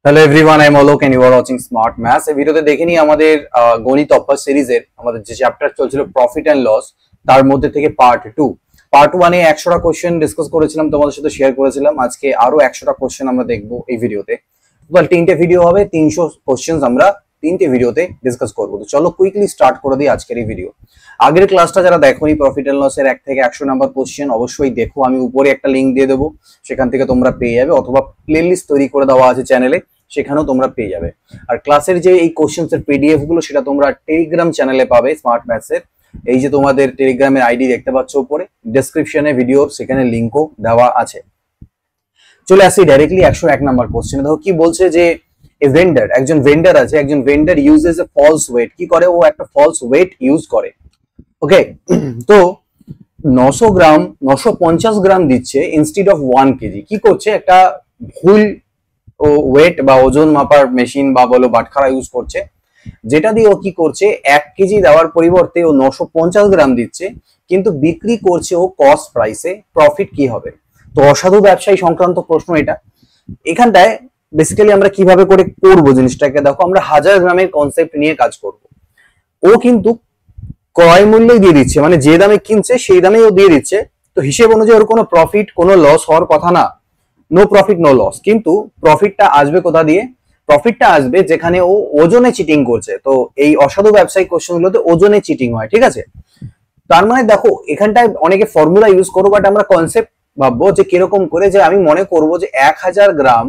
Hello everyone, I am Alok and you are watching Smart Maths. এই ভিডিওতে দেখে নিই আমাদের গণিত অভ্যাস সিরিজের আমাদের যে চ্যাপ্টার চলছিল প্রফিট এন্ড লস, তার মধ্যে থেকে পার্ট 1 এ 100টা কোশ্চেন ডিসকাস করেছিলাম, তোমাদের সাথে শেয়ার করেছিলাম। আজকে আরো 100টা কোশ্চেন আমরা দেখবো এই ভিডিওতে। টোটাল 3টে ভিডিও হবে, 300 কোশ্চেন আমরা 3টে ভিডিওতে ডিসকাস করবো। তো চলো কুইকলি স্টার্ট করে দিই আজকের এই ভিডিও। আগের ক্লাসটা যারা দেখোনি প্রফিট এন্ড লসের 1 থেকে 100 নাম্বার কোশ্চেন, অবশ্যই দেখো। আমি উপরে একটা লিংক দিয়ে দেবো, সেখান থেকে তোমরা পেয়ে যাবে, অথবা প্লেলিস্ট তৈরি করে দেওয়া আছে চ্যানেলে, সেখানেও তোমরা পেয়ে যাবে। আর ক্লাসের যে এই কোশ্চেন্স এর পিডিএফ গুলো সেটা তোমরা টেলিগ্রাম চ্যানেলে পাবে স্মার্ট ম্যাথস এর। এই যে তোমাদের টেলিগ্রামের আইডি দেখতে পাচ্ছ উপরে ডেসক্রিপশনে ভিডিওর, সেখানে লিংকও দেওয়া আছে। চলে আসি ডাইরেক্টলি 101 নাম্বার কোশ্চেনে। দেখো কি বলছে যে একজন ভেন্ডার আছে, একজন vendor uses a false weight. কি করে? ও একটা ফলস ওয়েট ইউজ করে। ওকে, তো 950 গ্রাম দিচ্ছে ইনস্টিড অফ 1 কেজি। কি করছে? একটা ভুল ও ওয়েট বা ওজন মাপার মেশিন বা বলো বাটখারা ইউজ করছে, যেটা দিয়ে ও কি করছে 1 কেজি দেওয়ার পরিবর্তে ও 950 গ্রাম দিচ্ছে, কিন্তু বিক্রি করছে ও কস্ট প্রাইসে। প্রফিট কি হবে? তো অসাধু ব্যবসায়ী সংক্রান্ত প্রশ্ন এটা। এখানটায় বেসিক্যালি আমরা কিভাবে করে করব জিনিসটাকে, দেখো আমরা 1000 গ্রামের কনসেপ্ট নিয়ে কাজ করব। ও কিন্তু ক্রয় মূল্যই দিয়ে দিচ্ছে, মানে যে দামে কিনছে সেই দামেই ও দিয়ে দিচ্ছে। তো হিসেব অনুযায়ী ওর কোনো প্রফিট কোনো লস হওয়ার কথা না, নো প্রফিট নো লস। কিন্তু প্রফিটটা আসবে কোথা দিয়ে? প্রফিটটা আসবে যেখানে ও ওজনে চিটিং করছে। তো এই অসাধু ব্যবসায়িক কোশ্চেনগুলোতে ওজনে চিটিং হয়, ঠিক আছে? তার মানে দেখো এখানটায় অনেকে ফর্মুলা ইউজ করবো, বাট আমরা কনসেপ্ট ভাববো যে কিরকম করে, যে আমি মনে করব যে 1000 গ্রাম,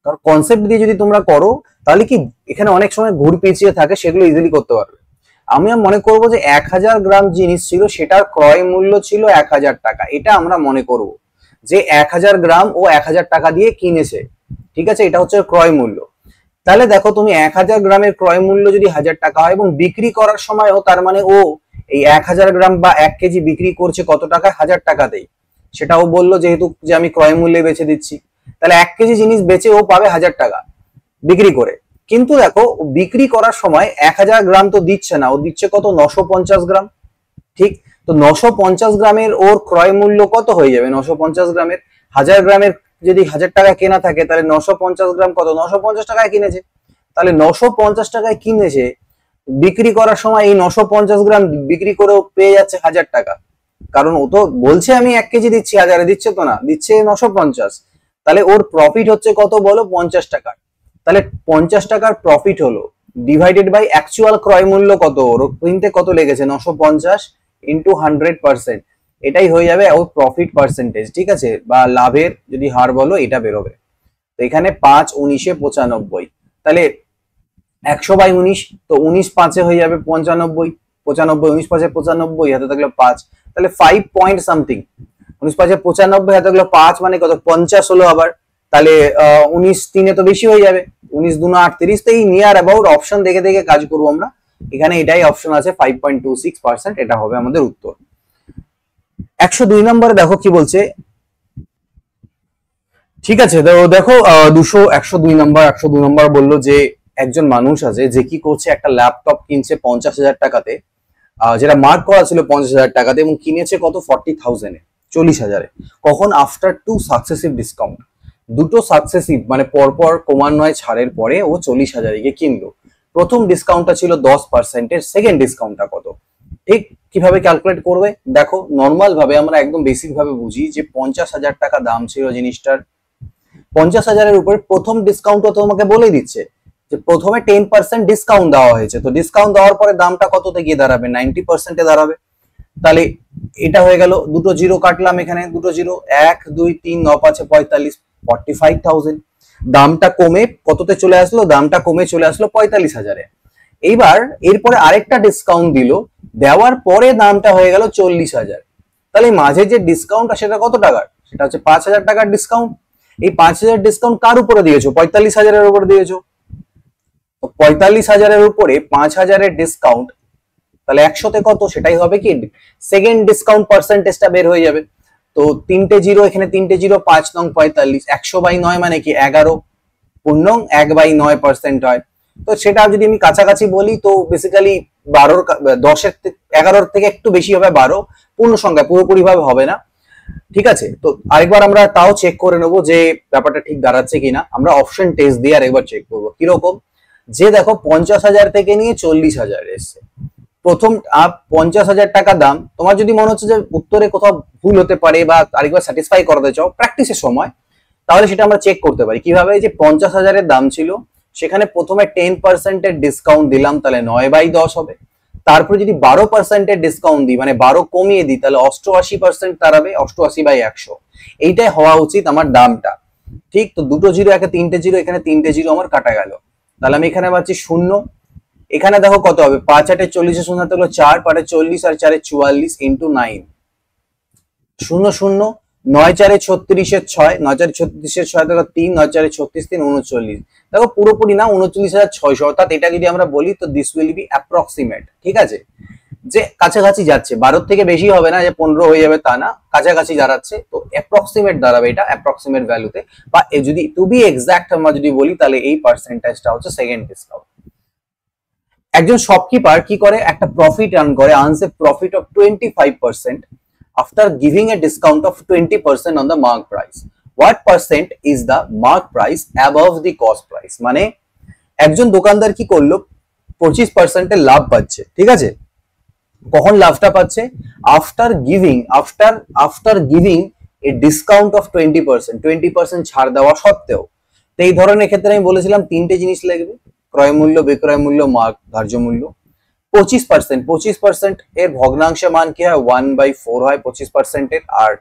তার কনসেপ্ট দিয়ে যদি তোমরা করো তাহলে কি এখানে অনেক সময় ঘুর পিছিয়ে থাকে, সেগুলো ইজিলি করতে পারবে। আমি মনে করব যে 1000 গ্রাম জিনিস ছিল, সেটার ক্রয় মূল্য ছিল 1000 টাকা। এটা আমরা মনে করব যে 1000 গ্রাম ও 1000 টাকা দিয়ে কিনেছে, ঠিক আছে? এটা হচ্ছে ক্রয় মূল্য। তাহলে দেখো তুমি 1000 গ্রামের ক্রয় মূল্য যদি 1000 টাকা হয় এবং বিক্রি করার সময়ও, তার মানে ও এই 1000 গ্রাম বা 1 কেজি বিক্রি করছে কত টাকায়? 1000 টাকাতেই। সেটাও বললো যেহেতু যে আমি ক্রয় মূল্যে বেচে দিচ্ছি, তাহলে 1 কেজি জিনিস বেচে ও পাবে 1000 টাকা বিক্রি করে। কিন্তু দেখো বিক্রি করার সময় 1000 গ্রাম তো দিচ্ছে না, ও দিচ্ছে কত? 950 গ্রাম, ঠিক? তো 950 গ্রামের ওর ক্রয় মূল্য কত হয়ে যাবে? 950 গ্রামের 1000 গ্রামের যদি 1000 টাকা কেনা থাকে, তাহলে 950 গ্রাম কত? 950 টাকায় কিনেছে। তাহলে 950 টাকায় কিনেছে, বিক্রি করার সময় এই 950 গ্রাম বিক্রি করেও পেয়ে যাচ্ছে 1000 টাকা। কারণ ও তো বলছে আমি 1 কেজি দিচ্ছি, 1000 দিচ্ছে তো না, দিচ্ছে 950। তাহলে ওর প্রফিট হচ্ছে কত বলো? 50 টাকা। তাহলে 50 টাকার প্রফিট হলো, ডিভাইডেড বাই অ্যাকচুয়াল ক্রয় মূল্য কত? ওর কিনতে কত লেগেছে? 950 ইন্টু 100%, এটাই হয়ে যাবে ওর প্রফিট পার্সেন্টেজ, ঠিক আছে? বা লাভের যদি হার বলো, এটা বেরোবে। তো এখানে 5 19 95, তাহলে 100/19, তো 19 5 হয়ে যাবে 95, 95 19 5 95, হাতে থাকলো 5, তাহলে 5 পয়েন্ট সামথিং। 19 5 95, হাতে থাকলো 5, মানে কত? 50 হলো আবার। তাহলে 19 3 তো বেশি হয়ে যাবে, 19 2 38। তো এই নিয়ার অ্যাবাউট অপশন দেখে দেখে কাজ করবো আমরা। এখানে এটাই অপশন আছে, 5.26%, এটা হবে আমাদের উত্তর। 102 নম্বরে দেখো কি বলছে, ঠিক আছে? দেখো 102 নম্বর বললো যে একজন মানুষ আছে যে কি করছে, একটা ল্যাপটপ কিনছে 50,000 টাকাতে, যেটা মার্ক করা ছিল 50,000 টাকাতে, এবং কিনেছে কত? 40,000-এ, 40,000-এ। কখন? আফটার 2 সাকসেসিভ ডিসকাউন্ট, দুটো সাকসেসিভ মানে পরপর ক্রমান্বয়ে ছাড়ের পরে ও 40,000-এ কিনলো। প্রথম ডিসকাউন্টটা ছিল 10%, সেকেন্ড ডিসকাউন্টটা কত? ঠিক কিভাবে ক্যালকুলেট করবে? দেখো নর্মাল ভাবে আমরা একদম বেসিক ভাবে বুঝি যে 50,000 টাকা দাম ছিল জিনিসটার, 50,000-এর উপরে প্রথম ডিসকাউন্টও তোমাকে বলে দিচ্ছে যে প্রথমে 10% ডিসকাউন্ট দেওয়া হয়েছে। তো ডিসকাউন্ট দেওয়ার পরে দামটা কততে গিয়ে দাঁড়াবে? 90%-এ দাঁড়াবে। তাহলে এটা হয়ে গেল, দুটো জিরো কাটলাম এখানে, দুটো জিরো, 1 2 3 9 5 45, 45,000। দামটা কমে কততে চলে আসলো? দামটা কমে চলে আসলো 45,000-এ। এইবার এরপরে আরেকটা ডিসকাউন্ট দিল, দেওয়ার পরে দামটা হয়ে গেল 40,000। তাহলে মাঝে যে ডিসকাউন্টটা সেটা কত টাকার? সেটা হচ্ছে 5,000 টাকার ডিসকাউন্ট। এই 5,000 ডিসকাউন্ট কার উপরে দিয়েছো? 45,000-এর উপরে দিয়েছো। 45,000-এর উপরে 5,000-এর ডিসকাউন্ট, তাহলে 100-তে কত? সেটাই হবে কি সেকেন্ড ডিসকাউন্ট পার্সেন্টেজটা বের হয়ে যাবে। তো 3টে জিরো, এখানে 3টে জিরো, 5 নং 45, 100/9 মানে কি 11, পূর্ণং 1/9% হয়। তো সেটা যদি আমি কাছাকাছি বলি, তো বেসিক্যালি 12 10 11 থেকে একটু বেশি হবে 12, পূর্ণ সংখ্যা পুরোপুরি ভাবে হবে না। ঠিক আছে, তো আরেকবার আমরা তাও চেক করে নেবো যে ব্যাপারটা ঠিক দাঁড়াচ্ছে কিনা। আমরা অপশন টেস্ট দিয়ে আরেকবার চেক করবো কিরকম। যে দেখো 50,000 থেকে নিয়ে 40,000 এসছে, প্রথম 50,000 টাকা দাম। তোমার যদি মনে হচ্ছে যে উত্তরে কোথাও ভুল হতে পারে বা আরেকবার স্যাটিসফাই করাতে চাও প্র্যাকটিসের সময়, তাহলে সেটা আমরা চেক করতে পারি কিভাবে। যে 50,000-এর দাম ছিল, সেখানে প্রথমে 10% ডিসকাউন্ট দিলাম, তাহলে 9/10 হবে। তারপরে যদি 12% ডিসকাউন্ট দিই, মানে 12 কমিয়ে দিই, তাহলে 88% দাঁড়াবে, 88/100। এইটাই হওয়া উচিত আমার দামটা। ঠিক, তো দুটো জিরো, একে তিনটে জিরো, এখানে তিনটে জিরো আমার কাটা গেল। তাহলে আমি এখানে পাচ্ছি 0। এখানে দেখো কত হবে, 5 8 40 0 হলো 4, 5 40 আর 4 44 ইন্টু 9, 0 0, 9 4 36 6, 9 4 36 6 দেখো 3, 9 4 36 3 39। দেখো পুরোপুরি না, 39,600। অর্থাৎ এটা যদি আমরা বলি তো দিস উইল বি অ্যাপ্রক্সিমেট। ঠিক আছে, যে কাছাকাছি যাচ্ছে, 12 থেকে বেশি হবে না, যে 15 হয়ে যাবে তা না, কাছাকাছি দাঁড়াচ্ছে। তো অ্যাপ্রক্সিমেট দাঁড়াবে এটা, অ্যাপ্রক্সিমেট ভ্যালুতে। বা যদি টু বি এক্সাক্ট আমরা যদি বলি, তাহলে এই পার্সেন্টেজটা হচ্ছে সেকেন্ড ডিসকাউন্ট। একজন শপকিপার কি করে, একটা প্রফিট আর্ন করে, earns A profit of 25% after giving a discount of 20% on the mark price. What percent is the mark price above the cost price? মানে একজন দোকানদার কি করলো, 25% এর লাভ পাচ্ছে। ঠিক আছে, কখন লাভটা পাচ্ছে, after giving a discount of 20% ছাড় দেওয়া সত্ত্বেও। তো এই ধরনের ক্ষেত্রে আমি বলেছিলাম তিনটে জিনিস লাগবে, ক্রয় মূল্য, বিক্রয় মূল্য, মার্ক ধার্য মূল্য। 25% এর ভগ্নাংশে মান কি হয়, 1/4 হয় 25% এর। আর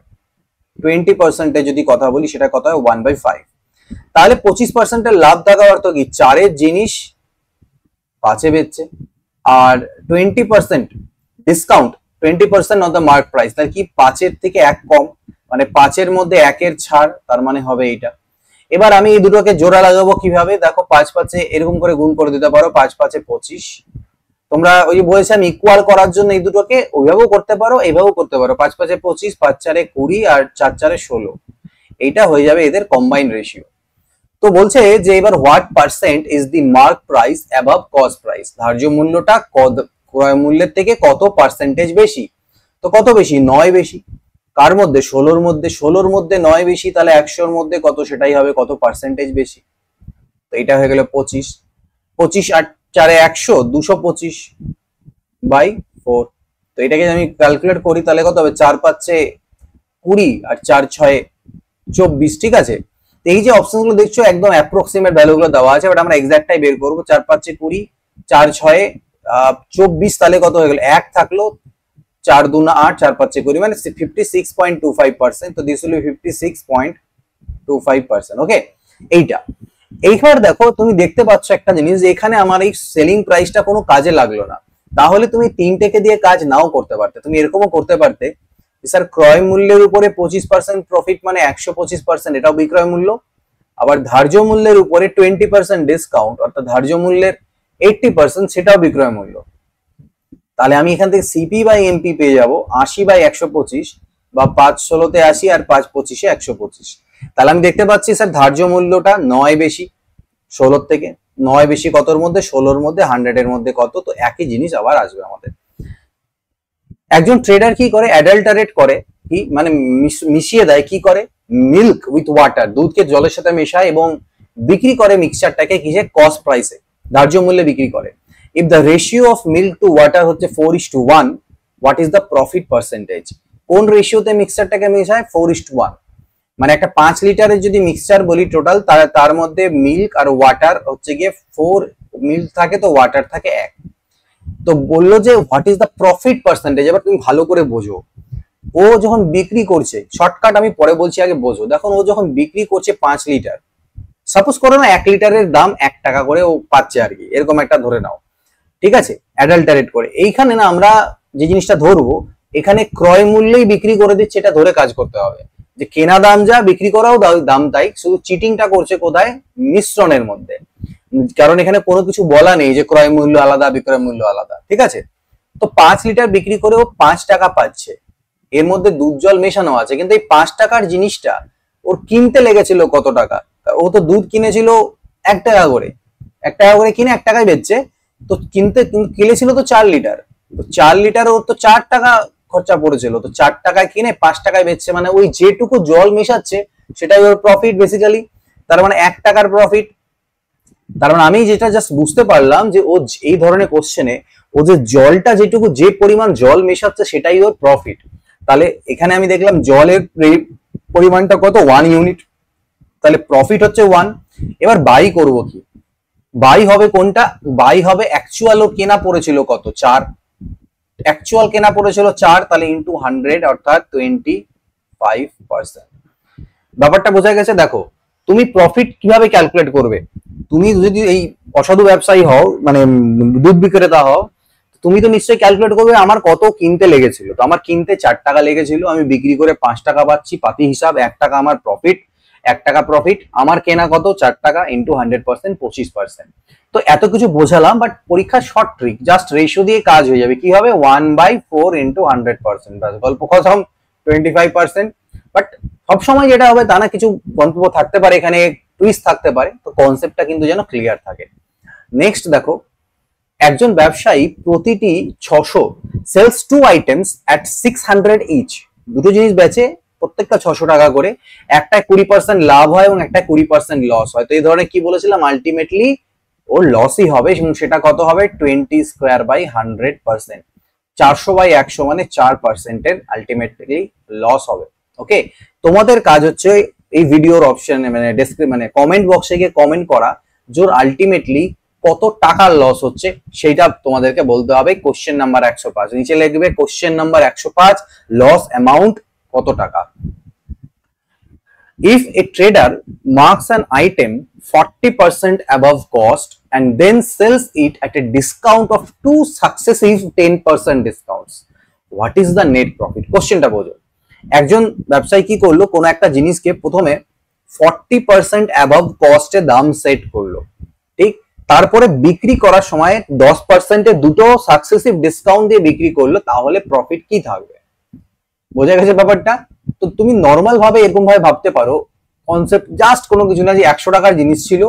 20% এর যদি কথা বলি, সেটা কত হয়, 1/5। তাহলে 25% এর লাভ থাকা অর্থ কি, 4 জিনিস 5 বেচছে। আর 20% discount, 20% of the mark price, তাহলে কি 5 থেকে 1 কম, মানে 5 মধ্যে 1 ছাড়, তার মানে হবে এইটা। এবার আমি এই দুটোকে জোড়া লাগাবো কিভাবে, দেখো 5 5 এরকম করে গুণ করে দিতে পারো, 5 5 25। তোমরা ওই যে বলেছিলাম ইকুয়াল করার জন্য এই দুটোকে ওইভাবেও করতে পারো, এইভাবেও করতে পারো। 5 5 25, 5 4 20 আর 4 4 16। এইটা হয়ে যাবে এদের কম্বাইন্ড রেশিও। তো বলছে যে এবার what percent is the mark price above cost price, ধার্য মূল্যটা ক্রয় মূল্যের থেকে কত পার্সেন্টেজ বেশি। তো কত বেশি, 9 বেশি। কার মধ্যে, 16-র মধ্যে। 16-র মধ্যে 9 বেশি, তাহলে 100-র মধ্যে কত, সেটাই হবে কত পার্সেন্টেজ বেশি। তো এটা হয়ে গেল 25। 25 আর 4 100, 225/4। তো এটাকে আমি ক্যালকুলেট করি, তাহলে কত হবে, 4 5 20 আর 4 6 24। ঠিক আছে, এই যে অপশন গুলো দেখছো একদম অ্যাপ্রক্সিমেট ভ্যালু গুলো দেওয়া আছে, বাট আমরা এক্সাক্টটাই বের করবো। 4 5 20, 4 6 24, তাহলে কত হয়ে গেল, 1 থাকলো, 4 2 8, 4 5 20, মানে 56.25%। তো দিস উইল বি 56.25%। ওকে, এইটা। এইবার দেখো তুমি দেখতে পাচ্ছ একটা জিনিস, যে এখানে আমার এই সেলিং প্রাইসটা কোনো কাজে লাগলো না। তাহলে তুমি তিনটেকে দিয়ে কাজ নাও করতে পারতে, তুমি এরকমও করতে পারতে, স্যার ক্রয় মূল্যের উপরে 25% প্রফিট, মানে 125%, এটাও বিক্রয় মূল্য। আবার ধার্য মূল্যের উপরে 20% ডিসকাউন্ট, অর্থাৎ ধার্য মূল্যের 80%, সেটাও বিক্রয় মূল্য। তাহলে আমি এখান থেকে সিপি বাই এমপি পেয়ে যাবো 80/125, বা 5 16-তে 80 আর 5 25-এ 125। তাহলে আমি দেখতে পাচ্ছি স্যার ধার্য মূল্যটা 9 বেশি 16-র থেকে। 9 বেশি কতর মধ্যে, 16-র মধ্যে, 100-এর মধ্যে কত। তো একই জিনিস আবার আসবে আমাদের। একজন ট্রেডার কি করে, অ্যাডাল্টারেট করে, কি মানে মিশিয়ে দেয়, কি করে, মিল্ক উইথ ওয়াটার, দুধকে জলের সাথে মেশায় এবং বিক্রি করে মিক্সচারটাকে কিসে, কস্ট প্রাইসে, ধার্য মূল্যে বিক্রি করে। If the ratio of milk to water হচ্ছে 4:1, what is the profit percentage. কোন রেশিওতে মিক্সচারটাকে মেশায়, 4:1। মানে একটা 5 লিটারের যদি মিক্সচার বলি টোটাল, তার মধ্যে মিল্ক আর ওয়াটার হচ্ছে গিয়ে 4, মিল্ক থাকে তো ওয়াটার থাকে 1। তো বললো যে what is the profit percentage. এবার তুমি ভালো করে বোঝো, ও যখন বিক্রি করছে, শর্টকাট আমি পরে বলছি, আগে বোঝো। দেখুন ও যখন বিক্রি করছে 5 লিটার, সাপোজ করো না 1 লিটারের দাম 1 টাকা করে ও পাচ্ছে আর কি, এরকম একটা ধরে নাও। ঠিক আছে, অ্যাডাল্টারেট করে। এইখানে না আমরা যে জিনিসটা ধরবো, এখানে ক্রয় মূল্যেই বিক্রি করে দিচ্ছে, এটা ধরে কাজ করতে হবে। যে কেনা দাম যা, বিক্রি করাও দাম তাই, শুধু চিটিংটা করছে কোথায়, মিশ্রণের মধ্যে। কারণ এখানে কোনো কিছু বলা নেই যে ক্রয় মূল্য আলাদা বিক্রয় মূল্য আলাদা। ঠিক আছে, তো 5 লিটার বিক্রি করে ও 5 টাকা পাচ্ছে, এর মধ্যে দুধ জল মেশানো আছে। কিন্তু এই 5 টাকার জিনিসটা ওর কিনতে লেগেছিল কত টাকা, ও তো দুধ কিনেছিল 1 টাকা করে, 1 টাকা করে কিনে 1 টাকায় বেচছে। তো কিনতে কিনেছিল তো 4 লিটার, তো 4 লিটার ওর তো 4 টাকা খরচা পড়েছিল, তো 4 টাকায় কিনে 5 টাকায় বেচছে, মানে ওই যেটুকু জল মেশাচ্ছে সেটাই ওর প্রফিট বেসিক্যালি। তার মানে 1 টাকার প্রফিট। তার মানে আমি যেটা জাস্ট বুঝতে পারলাম যে ও এই ধরনের কোশ্চেনে ও যে জলটা যেটুকু যে পরিমাণ জল মেশাচ্ছে সেটাই ওর প্রফিট। তাহলে এখানে আমি দেখলাম জলের পরিমাণটা কত, 1 ইউনিট, তাহলে প্রফিট হচ্ছে 1। এবার বাই করব কি, বাই হবে কোনটা, বাই হবে অ্যাকচুয়াল ও কেনা পড়েছিল কত, 4, অ্যাকচুয়াল কেনা পড়েছিল 4, তাহলে ইনটু 100 অর্থাৎ 25%। ব্যাপারটা বোঝা গেছে? দেখো তুমি প্রফিট কিভাবে ক্যালকুলেট করবে, তুমি যদি এই অসাধু ব্যবসায়ী হও, মানে দুধ বিক্রেতা হও, তুমি তো নিশ্চয়ই ক্যালকুলেট করবে আমার কত কিনতে লেগেছিল। তো আমার কিনতে 4 টাকা লেগেছিল, আমি বিক্রি করে 5 টাকা পাচ্ছি, পাতি হিসাব 1 টাকা আমার প্রফিট, 1 টাকা প্রফিট, আমার কেনা কত 4 টাকা ইন্টু 100% 25%। তো এত কিছু বোঝালাম, বাট পরীক্ষার শর্ট ট্রিক, জাস্ট রেশিও দিয়ে কাজ হয়ে যাবে। কি হবে, 1/4 ইন্টু 100%, ব্যাস গল্প খতম, 25%। বাট সবসময় যেটা হবে তা না, কিছু গন্তব্য থাকতে পারে, এখানে টুইস্ট থাকতে পারে, তো কনসেপ্টটা কিন্তু যেন ক্লিয়ার থাকে। নেক্সট দেখো, একজন ব্যবসায়ী প্রতিটি 600 সেলস 2 আইটেমস এট 600 ইচ, দুটো জিনিস বেচে প্রত্যেকটা 600 টাকা করে, একটায় 20% লাভ হয় এবং একটা 20% লস হয়। তো এই ধরনের কি বলেছিলাম, আলটিমেটলি ওর লসই হবে, এবং সেটা কত হবে, 20 স্কোয়ার বাই 100%, 400/100 মানে 4% এর আলটিমেটলি লস হবে। ওকে, তোমাদের কাজ হচ্ছে এই ভিডিওর অপশনে মানে কমেন্ট বক্সে গিয়ে কমেন্ট করা, জোর আলটিমেটলি কত টাকার লস হচ্ছে সেইটা তোমাদেরকে বলতে হবে। কোশ্চেন নাম্বার 105 নিচে লিখবে, কোশ্চেন নাম্বার 105 লস অ্যামাউন্ট কত টাকা। If a trader marks an item 40% above cost and then sells it at a discount of 2 successive 10% discounts, what is the net profit? কোশ্চেনটা বোঝো, একজন ব্যবসায়ী কি করলো, কোনো একটা জিনিসকে প্রথমে 40% অ্যাবভ কস্টে দাম সেট করলো, ঠিক, তারপরে বিক্রি করার সময় 10% এর দুটো সাকসেসিভ ডিসকাউন্ট দিয়ে বিক্রি করলো, তাহলে প্রফিট কি থাকবে? বোঝা গেছে ব্যাপারটা? তো তুমি নর্মাল ভাবে এরকম ভাবে ভাবতে পারো, কনসেপ্ট জাস্ট কোনো কিছু না, যে 100 টাকার জিনিস ছিল,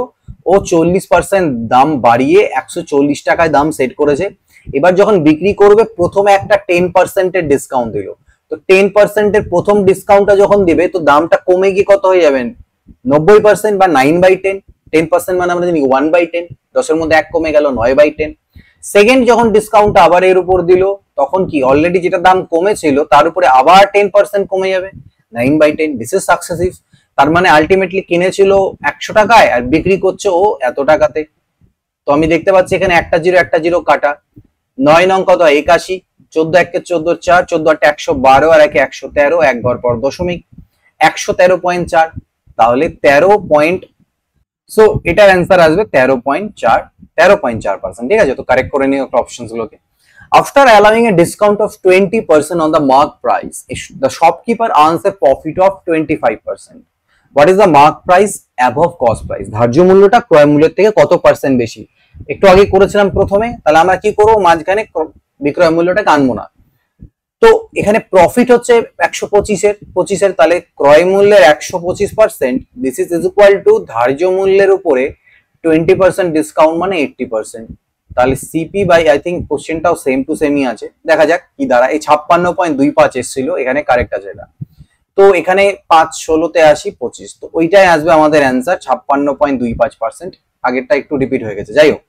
ও 40% দাম বাড়িয়ে 140 টাকায় দাম সেট করেছে। এবার যখন বিক্রি করবে, প্রথমে একটা 10% এর ডিসকাউন্ট দিল, তো 10% এর প্রথম ডিসকাউন্টটা যখন দিবে, তো দামটা কমে গিয়ে কত হয়ে যাবেন, 90% বা 9/10। 10% মানে আমরা জানি 1/10, 10 এর মধ্যে 1 কমে গেল, 9/10। সেকেন্ড যখন ডিসকাউন্ট আবার এর উপর দিল, তখন কি অলরেডি যেটা দাম কমেছিল তার উপরে আবার 10% কমে যাবে, 9/10। This is successive. তার মানে আলটিমেটলি কিনেছিল 100 টাকায় আর বিক্রি করছে ও এত টাকাতে। তো আমি দেখতে পাচ্ছি এখানে একটা জিরো কাটা, 9 নং কত, 81, 14 একে 14 4, 14 8 112 আর একে 113, এক ঘর পর দশমিক, 113.4, তাহলে 13. সো এটার অ্যান্সার আসবে 13.4%। ঠিক আছে, তো কারেক্ট করে নিও অপশনস গুলোকে। After allowing a discount of 20% on the mark price, the shopkeeper earns a profit of 25%. What is the mark price above cost price? ধার্য মূল্যটা ক্রয় মূল্যের থেকে কত পার্সেন্ট বেশি, একটু আগে করেছিলাম প্রথমে, তাহলে আমরা কি করবো, মাঝখানে বিক্রয় মূল্যটাকে আনবো না। তো এখানে প্রফিট হচ্ছে 125 এর, তাহলে ক্রয় মূল্যের 125%, দিস ইজ ইকুয়াল টু ধার্য মূল্যের উপরে 20% ডিসকাউন্ট মানে 80%। তাহলে সিপি বাই, আই থিঙ্ক কোশ্চেনটাও সেম টু সেমই আছে, দেখা যাক কি দাঁড়ায়। এই 56.25 এসেছিল, এখানে কারেক্ট আছে এটা। তো এখানে 5 16তে আসি 25, তো ওইটাই আসবে আমাদের অ্যান্সার 56.25%। আগেরটা একটু রিপিট হয়ে গেছে, যাই হোক।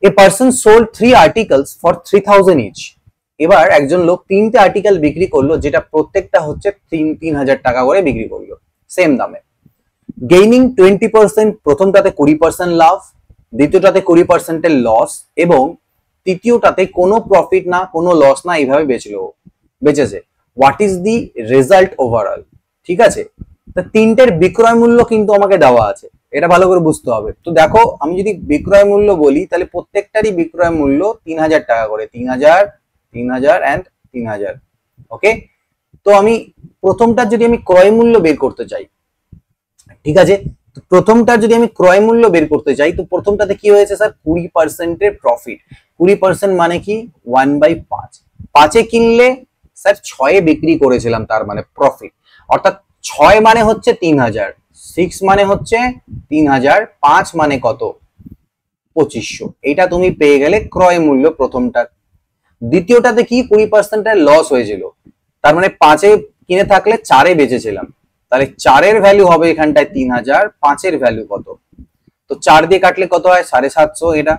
A person sold 3 articles for 3000 each. এবার একজন লোক 3টে আর্টিকেল বিক্রি করলো, যেটা প্রত্যেকটা হচ্ছে 3000 টাকা করে বিক্রি করলো সেম দামে। গেইনিং 20%, প্রথমটাতে 20% লাভ, দ্বিতীয়টাতে 20% এর লস, এবং তৃতীয়টাতে কোনো প্রফিট না কোনো লস না, এইভাবে বেচেছে। What is the result overall? ঠিক আছে, তা তিনটের বিক্রয় মূল্য কিন্তু আমাকে দেওয়া আছে, এটা ভালো করে বুঝতে হবে। তো দেখো, আমি যদি বিক্রয় মূল্য বলি, তাহলে প্রত্যেকটারই বিক্রয় মূল্য 3000 টাকা করে, 3000 3000 এন্ড 3000। ওকে, তো আমি প্রথমটার যদি আমি ক্রয় মূল্য বের করতে চাই, ঠিক আছে, প্রথমটার যদি আমি ক্রয় মূল্য বের করতে চাই, তো প্রথমটাতে কি হয়েছে স্যার, 20% এর প্রফিট। 20% মানে কি, 1/5। 5-এ কিনলে স্যার 6-এ বিক্রি করেছিলাম, তার মানে প্রফিট, অর্থাৎ 6 মানে হচ্ছে 3000, 6 মানে হচ্ছে 3000, 5 মানে কত, 2500। এটা তুমি পেয়ে গেলে ক্রয় মূল্য প্রথমটা। দ্বিতীয়টাতে কি 20% এর লস হয়েছিল, তার মানে 5-এ কিনে থাকলে 4-এ বেচেছিলাম, তাহলে 4-এর ভ্যালু হবে এখানটায় 3000, 5-এর ভ্যালু কত, তো 4 দিয়ে কাটলে কত হয় 750, এটা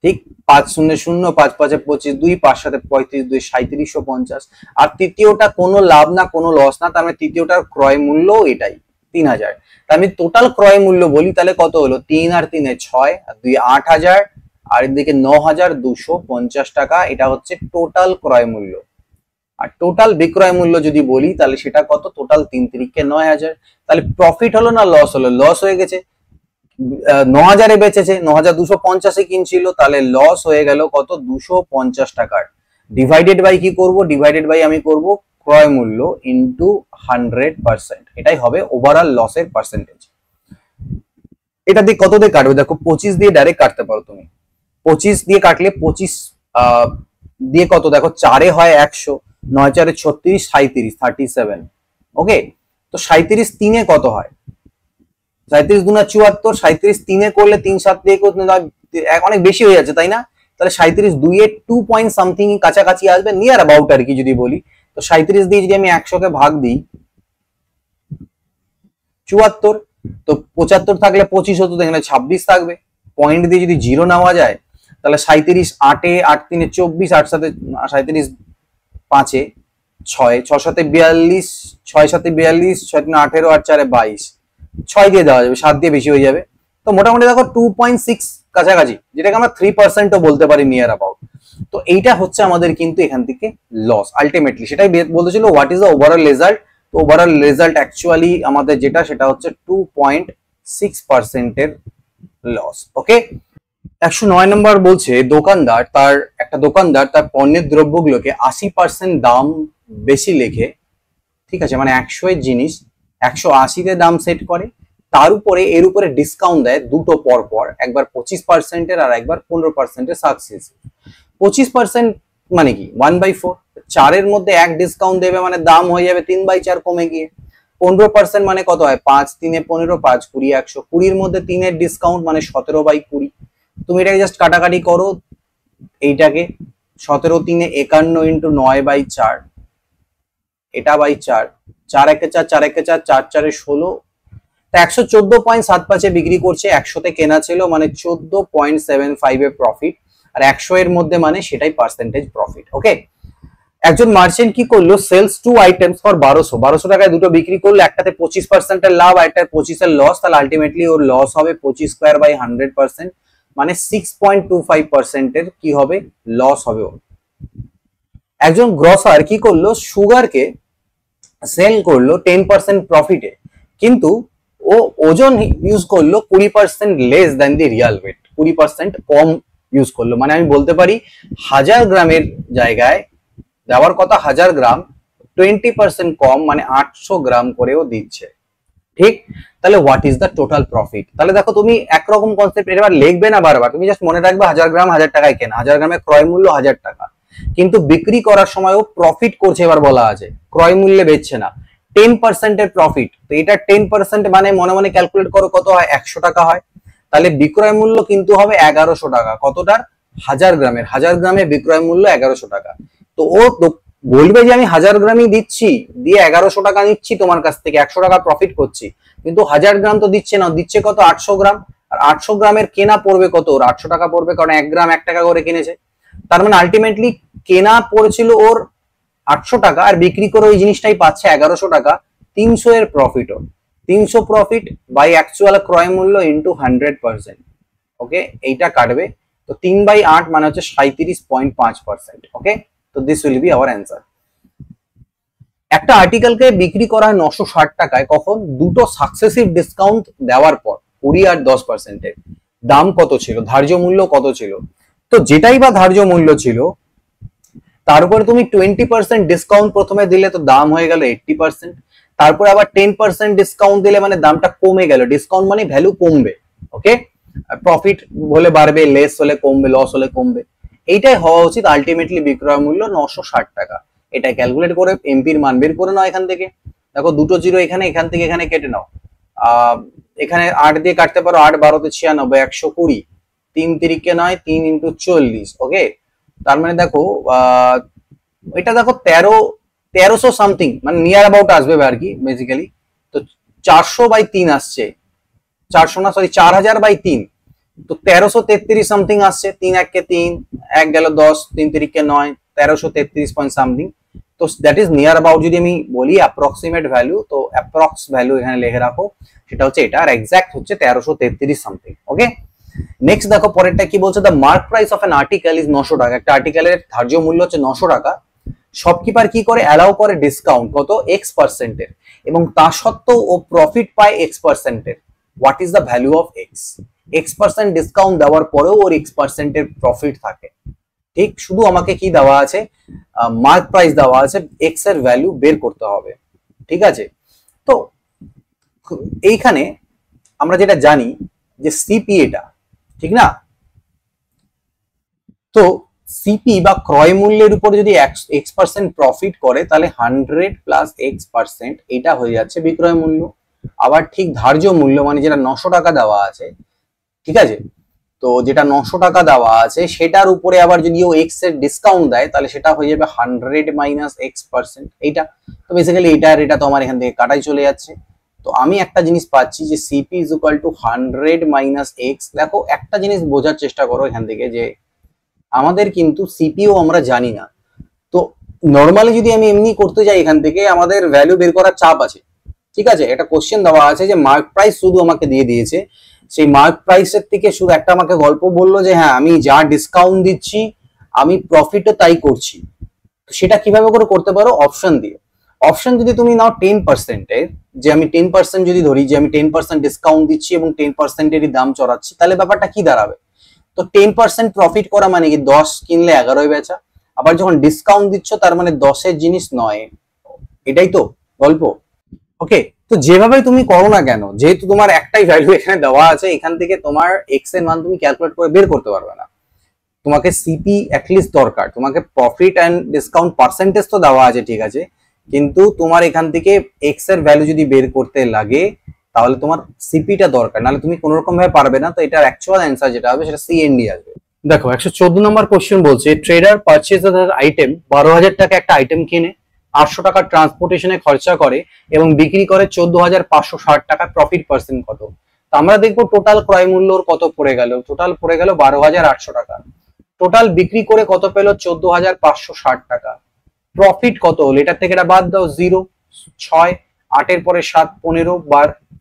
ঠিক। 5 শূন্য শূন্য, 5 5-এ 25, 2 5 7-এ 35, 2 3750। আর তৃতীয়টা কোনো লাভ না কোনো লস না, তার মানে তৃতীয়টার ক্রয় মূল্য এটাই 3000। তার আমি টোটাল ক্রয় মূল্য বলি তাহলে কত হলো, 3 আর 3-এ 6 আর 2 8000 আর এদিকে 9250 টাকা, এটা হচ্ছে টোটাল ক্রয় মূল্য। আর টোটাল বিক্রয় মূল্য যদি বলি তাহলে সেটা কত, টোটাল 3 3-কে 9000। তাহলে প্রফিট হলো না লস হলো, লস হয়ে গেছে। 9000-এ বেচেছে, 9250-এ কিনছিল, তাহলে লস হয়ে গেল কত 250 টাকার। ডিভাইডেড বাই কি করব, ডিভাইডেড বাই আমি করব ক্রয় মূল্য ইনটু 100%, এটাই হবে ওভারঅল লসের পার্সেন্টেজ। এটা দিয়ে কত দিয়ে কাটবে, দেখো 25 দিয়ে ডাইরেক্ট কাটতে পারো তুমি। 25 দিয়ে কাটলে 25 দিয়ে কত, দেখো 4-এ হয় 100, 9 4-এ 36, 37 37, ওকে। তো 37 3-এ কত হয়, 37 দুনা 74, 37 3-এ করলে 3 7 দিয়ে করতে অনেক বেশি হয়ে যাচ্ছে তাই না। তাহলে 37 2-এ 2 পয়েন্ট সামথিং কাছাকাছি আসবে, নিয়ার অ্যাবাউট আর কি যদি বলি। তো 37 দিয়ে যদি আমি 100-কে ভাগ দিই 74, তো 75 থাকলে 25 হতো, এখানে 26 থাকবে। পয়েন্ট দিয়ে যদি 0 নেওয়া যায় তাহলে 37 8-এ 8 3-এ 24, 8 7-এ 37 5-এ 6, 6 7-এ 42, 6 7-এ 42, 6 3-এ 18, 8 4-এ 22, 6 দিয়ে দেওয়া যাবে, 7 দিয়ে বেশি হয়ে যাবে। তো মোটামুটি দেখো 2.6 কাছাকাছি, যেটাকে আমরা 3%ও বলতে পারি নিয়ার অ্যাবাউট। তো এইটা হচ্ছে আমাদের কিন্তু এখান থেকে লস আলটিমেটলি, সেটাই বলতেছিল what is the overall result. তো ওভারঅল রেজাল্ট অ্যাকচুয়ালি আমাদের যেটা সেটা হচ্ছে 2.6% এর লস, ওকে। 109 নম্বর বলছে একটা দোকানদার তার পণ্যের দ্রব্যগুলোকে 80% দাম বেশি লেখে, ঠিক আছে, মানে 100 এর জিনিস 180-তে দাম সেট করে, তার উপরে এর উপরে ডিসকাউন্ট দেয় দুটো পর পর, একবার 25%-এর আর একবার 15%-এর সাকসেস। 25% মানে কি 1/4, 4-এর মধ্যে এক ডিসকাউন্ট দেবে মানে দাম হয়ে যাবে 3/4 কমে গিয়ে। 15% মানে কত হয় 5 3-এ 15, 5 20 100, 20-এর মধ্যে 3-এর ডিসকাউন্ট মানে 17/20। তুমি এটাকে জাস্ট কাটাকাটি করো, এইটাকে 17 3-এ 51 ইন্টু 9/4, এটা বাই 4, 4 1-এ 4, 4 1-এ 4, 4 4-এ 16, তা 114.75-এ বিক্রি করছে, 100-তে কেনা ছিল মানে 14.75 এর প্রফিট, আর 100 এর মধ্যে মানে সেটাই পার্সেন্টেজ প্রফিট, ওকে। একজন মার্চেন্ট কি করলো, সেলস 2 আইটেমস ফর 1200 টাকায় দুটো বিক্রি করলো, একটাতে 25% এর লাভ আর একটাতে 25 এর লস, তাহলে আলটিমেটলি ওর লস হবে 25/100%, মানে 6.25% এর কি হবে লস হবে ওর। একজন গ্রসার কি করলো, সুগারকে সেল করলো 10% প্রফিটে, কিন্তু ও ওজন ইউজ করলো 20% less than the real weight, 20% কম ইউজ করলো। মানে আমি বলতে পারি 1000 গ্রামের জায়গায় দেওয়ার কথা 1000 গ্রাম, 20% কম মানে 800 গ্রাম করেও দিচ্ছে, ঠিক। তাহলে what is the total profit. তাহলে দেখো তুমি একরকম কনসেপ্ট এবার লিখবে না বারবার, তুমি জাস্ট মনে রাখবে 1000 গ্রাম 1000 টাকায় কেনা, 1000 গ্রামের ক্রয় মূল্য 1000 টাকা, কিন্তু বিক্রি করার সময়ও প্রফিট করছে, এবার বলা আছে ক্রয় মূল্যে বেচছে না, 10% এর প্রফিট। তো এটা 10% মানে মনে মনে ক্যালকুলেট করো কত হয়, 100 টাকা হয়। তাহলে বিক্রয় মূল্য কিন্তু হবে 1100 টাকা, কতটার 1000 গ্রামের, 1000 গ্রামের বিক্রয় মূল্য 1100 টাকা। তো ও বলবে যে আমি 1000 গ্রামই দিচ্ছি, দিয়ে 1100 টাকা নিচ্ছি তোমার কাছ থেকে, 100 টাকা প্রফিট করছি, কিন্তু 1000 গ্রাম তো দিচ্ছে না, দিচ্ছে কত 800 গ্রাম, আর 800 গ্রামের কেনা পড়বে কত ওর 800 টাকা পড়বে, কারণ 1 গ্রাম 1 টাকা করে কিনেছে। তার মানে আলটিমেটলি কেনা পড়েছিল ওর 800 টাকা আর বিক্রি করে ওই জিনিসটাই পাচ্ছে 1100 টাকা, 300 এর প্রফিট ওর, 300 প্রফিট বাই অ্যাকচুয়াল ক্রয় মূল্য ইন্টু 100%, ওকে। এইটা কাটবে, তো 3/8 মানে হচ্ছে 37.5%, ওকে। তো this will B hour answer. একটা আর্টিকেলকে বিক্রি করা হয় 960 টাকায়, কখন, দুটো সাকসেসিভ ডিসকাউন্ট দেওয়ার পর 20 আর 10%-এর। দাম কত ছিল, ধার্য মূল্য কত ছিল, তো যেটাই বা ধার্য মূল্য ছিল তার উপরে তুমি 20% ডিসকাউন্ট প্রথমে দিলে, তো দাম হয়ে গেল 80%, তারপরে আবার 10% ডিসকাউন্ট দিলে মানে দামটা কমে গেল, ডিসকাউন্ট মানে ভ্যালু কমবে, ওকে। প্রফিট হলে বাড়বে, লেস হলে কমবে, লস হলে কমবে, এইটাই হওয়া উচিত আলটিমেটলি বিক্রয় মূল্য 960 টাকা। এটা ক্যালকুলেট করে এমপির মান বের করে নাও এখান থেকে, দেখো দুটো জিরো এখানে, এখান থেকে এখানে কেটে নাও, এখানে 8 দিয়ে কাটতে পারো, 8 12-তে 96, 120, 3 3-কে 9, 3 × 40, ওকে। তার মানে দেখো এটা দেখো 1300 সামথিং, মানে নিয়ার অ্যাবাউট আসবে আর কি বেসিক্যালি। তো 400/3 আসছে, 400 না সরি 4000/3, তো 1333 সামথিং আসছে। 3 1 কে 3, 1 গেল 10, 3 3 কে 9, 1333 পয়েন্ট সামথিং। তো দ্যাট ইজ নিয়ার অ্যাবাউট। যদি আমি বলি অ্যাপ্রক্সিমেট ভ্যালু, তো অ্যাপ্রক্স ভ্যালু এখানে লিখে রাখো, সেটা হচ্ছে এটা, আর এক্সাক্ট হচ্ছে 1333 সামথিং। ওকে, নেক্সট দেখো পরেরটা কি বলছে, the mark price of an article is 900 টাকা। একটা আর্টিকেলের ধার্য মূল্য হচ্ছে 900 টাকা। শপকিপার কি করে, অ্যালাউ করে ডিসকাউন্ট কত x%, এবং তা সত্ত্বেও ও প্রফিট পায় x%। What is the value of x%? Discount দেওয়ার পরেও ওর x% প্রফিট থাকে। ঠিক, শুধু আমাকে কি দেওয়া আছে, মার্ক প্রাইস দেওয়া আছে, x এর ভ্যালু বের করতে হবে। ঠিক আছে, তো এইখানে আমরা যেটা জানি যে সিপি এটা, ঠিক না? তো সিপি বা ক্রয় মূল্যের উপর যদি x% প্রফিট করে, তাহলে 100 প্লাস x%, এটা হয়ে যাচ্ছে বিক্রয় মূল্য। আবার ঠিক ধার্য মূল্য মানে যেটা 900 টাকা দেওয়া আছে, ঠিক আছে, তো যেটা 900 টাকা দেওয়া আছে সেটার উপরে আবার যদি ও x এর ডিসকাউন্ট দেয়, তাহলে সেটা হয়ে যাবে 100 মাইনাস x%। এইটা তো বেসিক্যালি এটা তো আমার এখান থেকে কাটাই চলে যাচ্ছে। তো আমি একটা জিনিস পাচ্ছি যে CP is equal two 100 minus x. দেখো একটা জিনিস বোঝার চেষ্টা করো এখান থেকে, যে আমাদের কিন্তু সিপিও আমরা জানি না। তো নর্মালি যদি আমি এমনি করতে যাই, এখান থেকে আমাদের ভ্যালু বের করার চাপ আছে। ঠিক আছে, একটা কোশ্চেন দেওয়া আছে যে মার্ক প্রাইস শুধু আমাকে দিয়ে দিয়েছে, সেই মার্ক প্রাইসের থেকে শুধু একটা আমাকে গল্প বললো যে হ্যাঁ আমি যা ডিসকাউন্ট দিচ্ছি আমি প্রফিটও তাই করছি। সেটা কিভাবে করে করতে পারো, অপশন দিয়ে। অপশন যদি তুমি নাও 10% এর, যে আমি 10% যদি ধরি যে আমি 10% ডিসকাউন্ট দিচ্ছি এবং 10%-এরই দাম চড়াচ্ছি, তাহলে ব্যাপারটা কি দাঁড়াবে? তো 10% প্রফিট করা মানে কি 10 কিনলে 11 বেচা। আবার যখন ডিসকাউন্ট দিচ্ছ তার মানে 10-এর জিনিস 9। এটাই তো গল্প। ওকে, তো যেভাবে তুমি করো না কেন, যেহেতু তোমার একটাই ভ্যালু এখানে দেওয়া আছে, এখান থেকে তোমার এক্স এর মান তুমি ক্যালকুলেট করে বের করতে পারবে না। তোমাকে সিপি অ্যাটলিস্ট দরকার, তোমাকে প্রফিট এন্ড ডিসকাউন্ট পার্সেন্টেজ তো দেওয়া আছে, ঠিক আছে, কিন্তু তোমার এখান থেকে এক্স এর ভ্যালু যদি বের করতে লাগে তাহলে তোমার সিপিটা দরকার, নাহলে তুমি কোনো রকম ভাবে পারবে না। তো এটার অ্যাকচুয়াল অ্যান্সার যেটা হবে সেটা সিএনডি আসবে। দেখো 114 নম্বর কোশ্চেন বলছে, ট্রেডার পারচেজ আইটেম 12,000 টাকা একটা আইটেম কিনে 800 টাকা ট্রান্সপোর্টেশনে খরচা করে এবং বিক্রি করে 14,560 টাকা, প্রফিট পার্সেন্ট কত? তো আমরা দেখবো টোটাল ক্রয় মূল্য কত পড়ে গেল, টোটাল পড়ে গেল 12,800 টাকা। টোটাল বিক্রি করে কত পেল, 14,560 টাকা। প্রফিট কত হলো, এটার থেকে এটা বাদ দাও, 0, 6, 8-এর পরে 7, 15,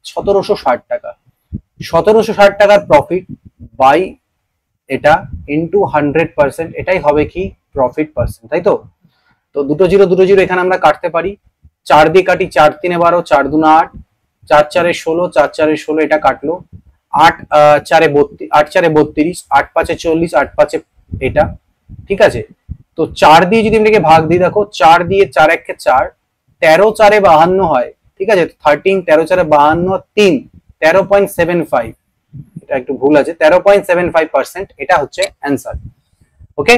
1760 টাকা। 1760 টাকার প্রফিট বাই এটা ইন্টু 100%, এটাই হবে কি প্রফিট পার্সেন্ট, তাই তো? তো দুটো জিরো এখানে আমরা কাটতে পারি। 4 দিয়ে কাটি, 4 3 12, 4 2 8, 4 4 16, 4 4 16, এটা কাটলো। 8 4 32, 8 4 32, 8 5 40, 8 5 এটা, ঠিক আছে। তো 4 দিয়ে যদি এটাকে ভাগ দিই, দেখো 4 দিয়ে 4 1 কে 4, 13 4 52 হয়, ঠিক আছে। 13 13 4 52, 3 13.75, এটা একটু ভুল আছে, 13.75%, এটা হচ্ছে অ্যান্সার। ওকে,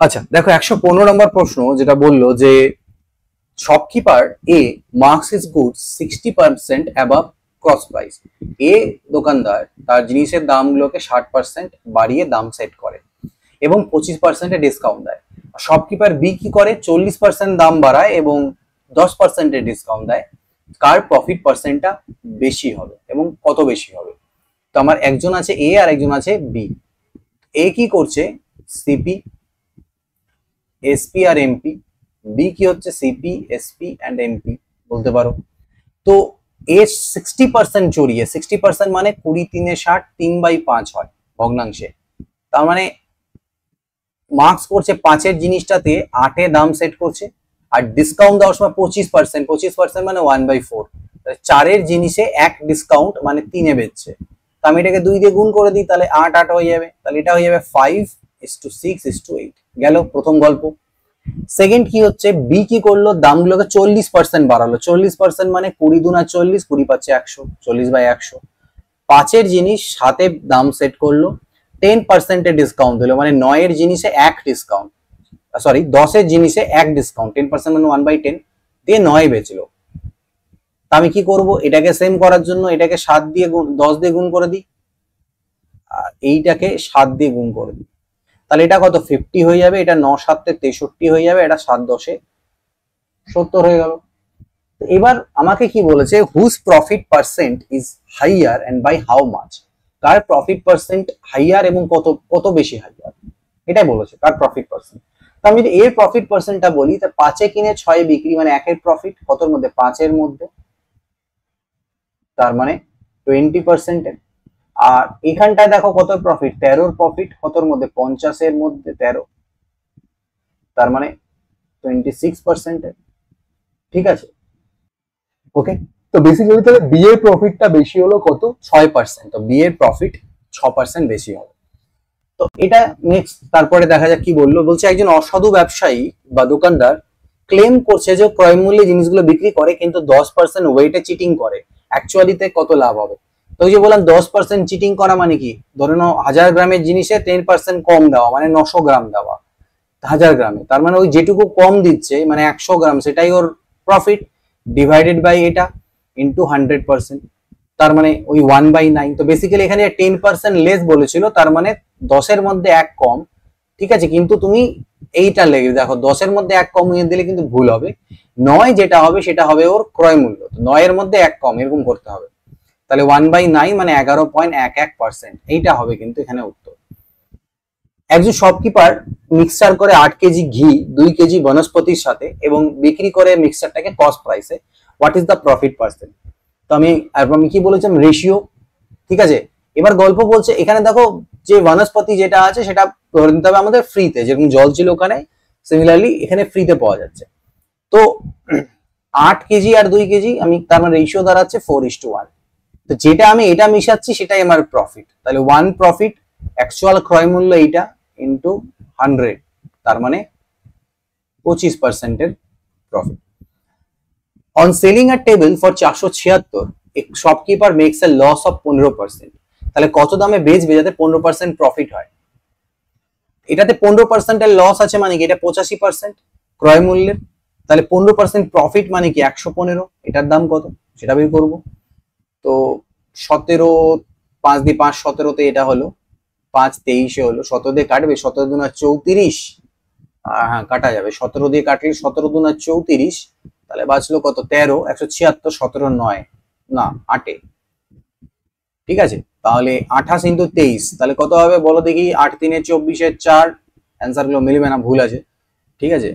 আচ্ছা দেখো 115 নম্বর প্রশ্ন যেটা বললো যে shopkeeper a marks his goods 60% above cost price. এ দোকানদার তার জিনিসের দামগুলোকে 60% বাড়িয়ে দাম সেট করে এবং 25% ডিসকাউন্ট দেয়। শপকিপার বি কি করে, 40% দাম বাড়ায় এবং 10% ডিসকাউন্ট দেয়। কার প্রফিট পার্সেন্টটা বেশি হবে এবং কত বেশি হবে? তো আমার একজন আছে এ আর একজন আছে বি। এ কি করছে, সিপি, এসপি আর এমপি। বি কি হচ্ছে, সিপি, এসপি এন্ড এমপি বলতে পারো। তো এ 60% চড়িয়ে, 60% মানে 20 3 60, 3/5 হয় ভগ্নাংশে। তার মানে মার্কস করছে 5-এর জিনিসটাতে 8-এ দাম সেট করছে, আর ডিসকাউন্ট দেওয়ার সময় 25% মানে 1/4। 4-এর জিনিসে 1 ডিসকাউন্ট মানে 3-এ বেচছে। তো আমি এটাকে 2 দিয়ে গুণ করে দিই, তাহলে 8 8 হয়ে যাবে, তাহলে এটা হয়ে যাবে 5:6:8। গেল প্রথম গল্প। সেকেন্ড কি হচ্ছে, বি কি করলো, দামগুলোকে 40% বাড়ালো। 40% মানে 20 2 40, 20 পাচ্ছে 100, 40/100। 5-এর জিনিস 7-এ দাম সেট করলো, 10% ডিসকাউন্ট দিল, মানে 9-এর জিনিসে 1 ডিসকাউন্ট, সরি 10-এর জিনিসে 1 ডিসকাউন্ট, 10% মানে 1/10 দিয়ে 9 বেচলো। তা আমি কি করব, এটাকে সেম করার জন্য এটাকে 7 দিয়ে 10 দিয়ে গুণ করে দিই, আর এইটাকে 7 দিয়ে গুণ করে দিই। তাহলে এটা কত 50 হয়ে যাবে, এটা 9 7 63 হয়ে যাবে, এটা 7 10 70 হয়ে গেল। এবার আমাকে কি বলেছে, whose profit percent is higher and by how much, কার প্রফিট পার্সেন্ট হাইয়ার এবং কত কত বেশি হাইয়ার, এটাই বলেছে কার প্রফিট পার্সেন্ট। তো আমি যদি এর প্রফিট পার্সেন্টটা বলি, তা 5 এ কিনে 6 এ বিক্রি মানে 1 এর প্রফিট কতর মধ্যে, 5 এর মধ্যে, তার মানে 20% এর। আর এখানটায় দেখো কত প্রফিট, 13 এর প্রফিট কতর মধ্যে, 50 এর মধ্যে 13, তার মানে 26% এর। ঠিক আছে, ওকে। তো বেসিক্যালি তাহলে বি এর প্রফিটটা বেশি হলো কত, 6%। তো বি এর প্রফিট 6% বেশি হবে। তো এটা নেক্সট, তারপরে দেখা যাক কি বললো, বলছে একজন অসাধু ব্যবসায়ী বা দোকানদার ক্লেম করছে যে ক্রয় মূল্যে জিনিসগুলো বিক্রি করে কিন্তু 10% ওয়েটে চিটিং করে, অ্যাকচুয়ালিতে কত লাভ হবে। তো ওই যে বললাম 10% চিটিং করা মানে কি, ধরে নাও 1000 গ্রামের জিনিসে 10% কম দেওয়া মানে 900 গ্রাম দেওয়া 1000 গ্রামে, তার মানে ওই যেটুকু কম দিচ্ছে মানে 100 গ্রাম, সেটাই ওর প্রফিট, ডিভাইডেড বাই এটা ইন্টু 100%, তার মানে ওই 1/9। তো বেসিক্যালি এখানে 10% লেস বলেছিল, তার মানে 10 এর মধ্যে 1 কম। ঠিক আছে, কিন্তু তুমি এইটা লেগে দেখো 10 এর মধ্যে 1 কমিয়ে দিলে কিন্তু ভুল হবে, 9 যেটা হবে সেটা হবে ওর ক্রয় মূল্য, 9 এর মধ্যে 1 কম, এরকম করতে হবে। তাহলে 1/9 মানে 11.11%, এইটা হবে কিন্তু এখানে উত্তর। একজন শপকিপার মিক্সচার করে 8 কেজি ঘি 2 কেজি বনস্পতির সাথে এবং বিক্রি করে মিক্সচারটাকে কস্ট প্রাইসে, what is the profit percent. তো আমি কি বলেছিলাম, রেশিও। ঠিক আছে, এবার গল্প বলছে, এখানে দেখো যে বনস্পতি যেটা আছে সেটা ধরে নিতে হবে আমাদের ফ্রিতে, যেরকম জল ছিল ওখানে, সিমিলারলি এখানে ফ্রিতে পাওয়া যাচ্ছে। তো 8 কেজি আর 2 কেজি, আমি তার মানে রেশিও দাঁড়াচ্ছে 4:1। তো যেটা আমি এটা মিশাচ্ছি সেটাই আমার প্রফিট, তাহলে 1 প্রফিট, অ্যাকচুয়াল ক্রয় মূল্য এইটা ইন্টু 100, তার মানে 25% এর profit. On selling a table for 476, a shopkeeper makes a loss of 15%। তাহলে কত দামে বেচবে যাতে 15% প্রফিট হয়, এটাতে 15% এর লস আছে মানে কি, এটা 85% ক্রয় মূল্যের, তাহলে 15% প্রফিট মানে কি 115, এটার দাম কত সেটা বের করব। তো 17, 5 দিয়ে 5 17তে এটা হলো 5 23 হলো, 17 দিয়ে কাটবে, 17 দুনা 34, হ্যাঁ কাটা যাবে, 17 দিয়ে কাটলে 17 দুনা 34, তাহলে বাঁচলো কত 13, 176, 17 9 না 8। ঠিক আছে, তাহলে 28 ইন্টু 23, তাহলে কত হবে বলো দেখি, 8 3 24 4, অ্যান্সার গুলো মিলবে না, ভুল আছে। ঠিক আছে,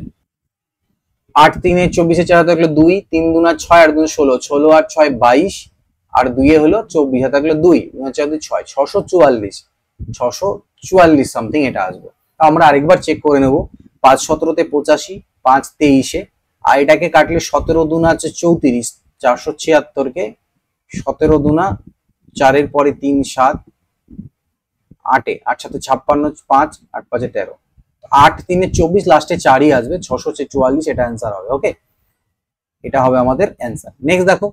8 3 24 4 থাকলো 2, 3 দুনা 6 আর 2 16, 16 আর 6 22, আর 2 এ হলো 24, থাকলো 2 4 2 6, 644, 644 সামথিং এটা আসবে। আমরা আরেকবার চেক করে নেব, 5 17তে 85, 5 23-এ, আর এটাকে কাটলে 17 দুনা আছে 34, 476 কে 17 দুনা 4 এর পরে 3 7 8 এ 8 7 56, 5 8 5 13, 8 3 24, লাস্টে 4ই আসবে, 644 এটা অ্যান্সার হবে। ওকে, এটা হবে আমাদের অ্যান্সার। নেক্সট দেখো,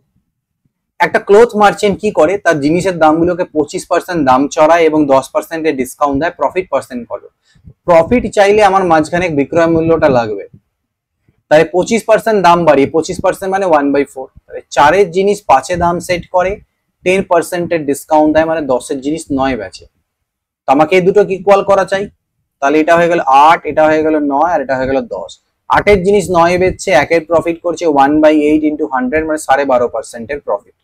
একটা ক্লোথ মার্চেন্ট কি করে, তার জিনিসের দামগুলোকে 25% দাম চড়ায় এবং 10% এর ডিসকাউন্ট দেয়, প্রফিট পার্সেন্ট কত। প্রফিট চাইলে আমার মাঝখানে বিক্রয় মূল্যটা লাগবে, তাই 25% দাম বাড়িয়ে 25% মানে 1/4, তাহলে 4 এর জিনিস 5 এ দাম সেট করে, 10% এর ডিসকাউন্ট দেয় মানে 10 এর জিনিস 9 বেচে। তো আমাকে এই দুটো ইকুয়াল করা চাই, তাহলে এটা হয়ে গেল 8, এটা হয়ে গেল 9, আর এটা হয়ে গেল 10। 8 এর জিনিস 9 বেচছে, 1 এর প্রফিট করছে 1/8 ইন্টু 100 মানে 12.5% এর প্রফিট,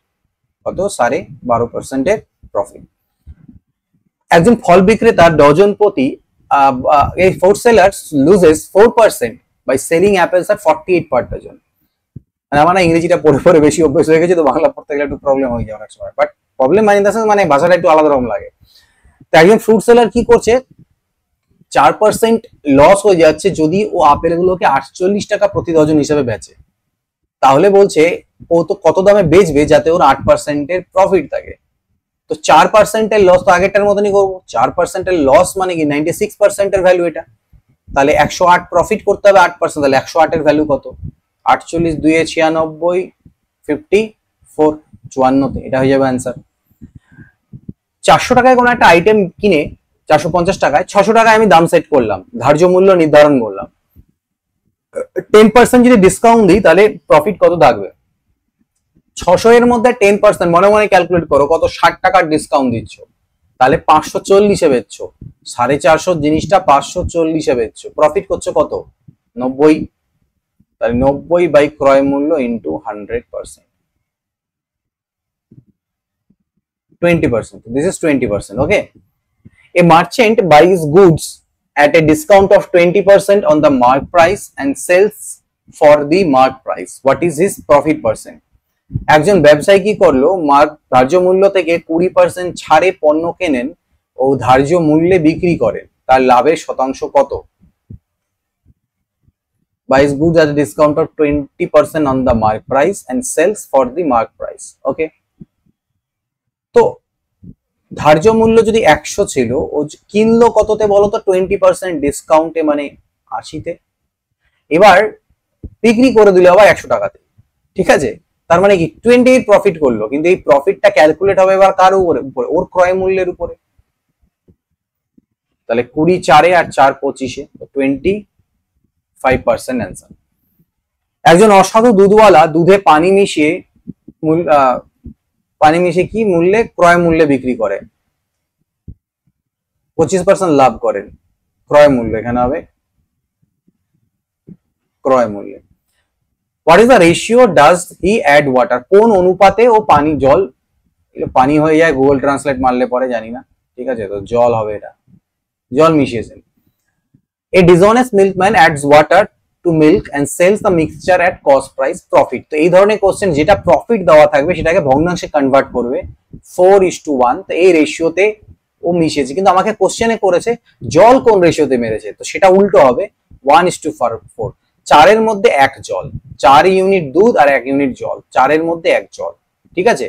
কত 12.5% এর প্রফিট। একজন ফল বিক্রেতা ডজন প্রতি এই fruit sellers loses 4% by selling apples at 48 per dozen. মানে আমার ইংরেজিটা পড়ে পড়ে বেশি অভ্যেস হয়ে গেছে, তো বাংলা পড়তে গেলে একটু প্রবলেম হয়ে যায় অনেক সময়, বাট প্রবলেম মানে ভাষাটা একটু আলাদা রকম লাগে। তো একজন ফ্রুট সেলার কি করছে, 4% লস হয়ে যাচ্ছে যদি ও আপেলগুলোকে 48 টাকা প্রতি ডজন হিসেবে বেচে, তাহলে বলছে ও তো কত দামে বেচবে যাতে ওর 8% এর প্রফিট থাকে। তো 4% এর লস তো আগেরটার মতনই করবো, 4% এর লস মানে কি 96% এর ভ্যালু এটা, তাহলে 108 প্রফিট করতে হবে 8%, তাহলে 108 এর ভ্যালু কত, 48 2 96, 54 54তে, এটা হয়ে যাবে অ্যান্সার। 400 টাকায় কোনো একটা আইটেম কিনে 450 টাকায়, 600 টাকায় আমি দাম সেট করলাম, ধার্য মূল্য নির্ধারণ করলাম, 10% যদি ডিসকাউন্ট দিই তাহলে প্রফিট কত থাকবে, 600 এর মধ্যে 10% মনে মনে ক্যালকুলেট করো কত, 60 টাকার ডিসকাউন্ট দিচ্ছ, তাহলে 540-এ বেচছো, 450 জিনিসটা 540-এ বেচছো, প্রফিট করছো কত? 90। তাহলে 90 বাই ক্রয় মূল্য into 100%, 20%. This is 20%. Okay. A merchant buys goods at a discount of 20% on the mark price and sells for the mark price. What is his profit percent? একজন ব্যবসায়ী কি করলো, মার্ক ধার্য মূল্য থেকে 20% ছাড়ে পণ্য কেনেন ও ধার্য মূল্যে বিক্রি করেন, তার লাভের শতাংশ কত? Buys goods at a discount of 20% on the mark price and sells for the mark price. Okay. তো ধার্য মূল্য যদি 100 ছিল, ও কিনলো কততে বলো তো? 20% ডিসকাউন্টে, মানে 80-তে। এবার বিক্রি করে দিল আবার 100 টাকাতে, ঠিক আছে? তার মানে কি 20 প্রফিট করলো, কিন্তু এই প্রফিটটা ক্যালকুলেট হবে এবার কার উপরে? ওর ক্রয় মূল্যের উপরে। তাহলে 20 4-এ আর 4 25-এ, 25% অ্যান্সার। একজন অসাধু দুধওয়ালা দুধে পানি মিশিয়ে কি মূল্যে? ক্রয় মূল্যে বিক্রি করে, 25% লাভ করেন। ক্রয় মূল্য এখানে হবে ক্রয় মূল্যে। What is the ratio does he add water? কোন অনুপাতে ও জল, পানি হয়ে যায় গুগল ট্রান্সলেট মারলে পরে, জানি না, ঠিক আছে? তো জল হবে, এটা জল মিশিয়েছেন। A dishonest milkman adds water to milk and sells the mixture at cost price profit. তো এই ধরনের কোশ্চেন যেটা প্রফিট দেওয়া থাকবে সেটাকে ভগ্নাংশে কনভার্ট করবে 4:1। তো এই রেশিওতে ও মিশিয়েছে, কিন্তু আমাকে কোশ্চেনে করেছে জল কোন রেশিওতে মেরেছে, তো সেটা উল্টো হবে 1:4। 4-এর মধ্যে 1 জল, 4 ইউনিট দুধ আর 1 ইউনিট জল, 4-এর মধ্যে 1 জল, ঠিক আছে?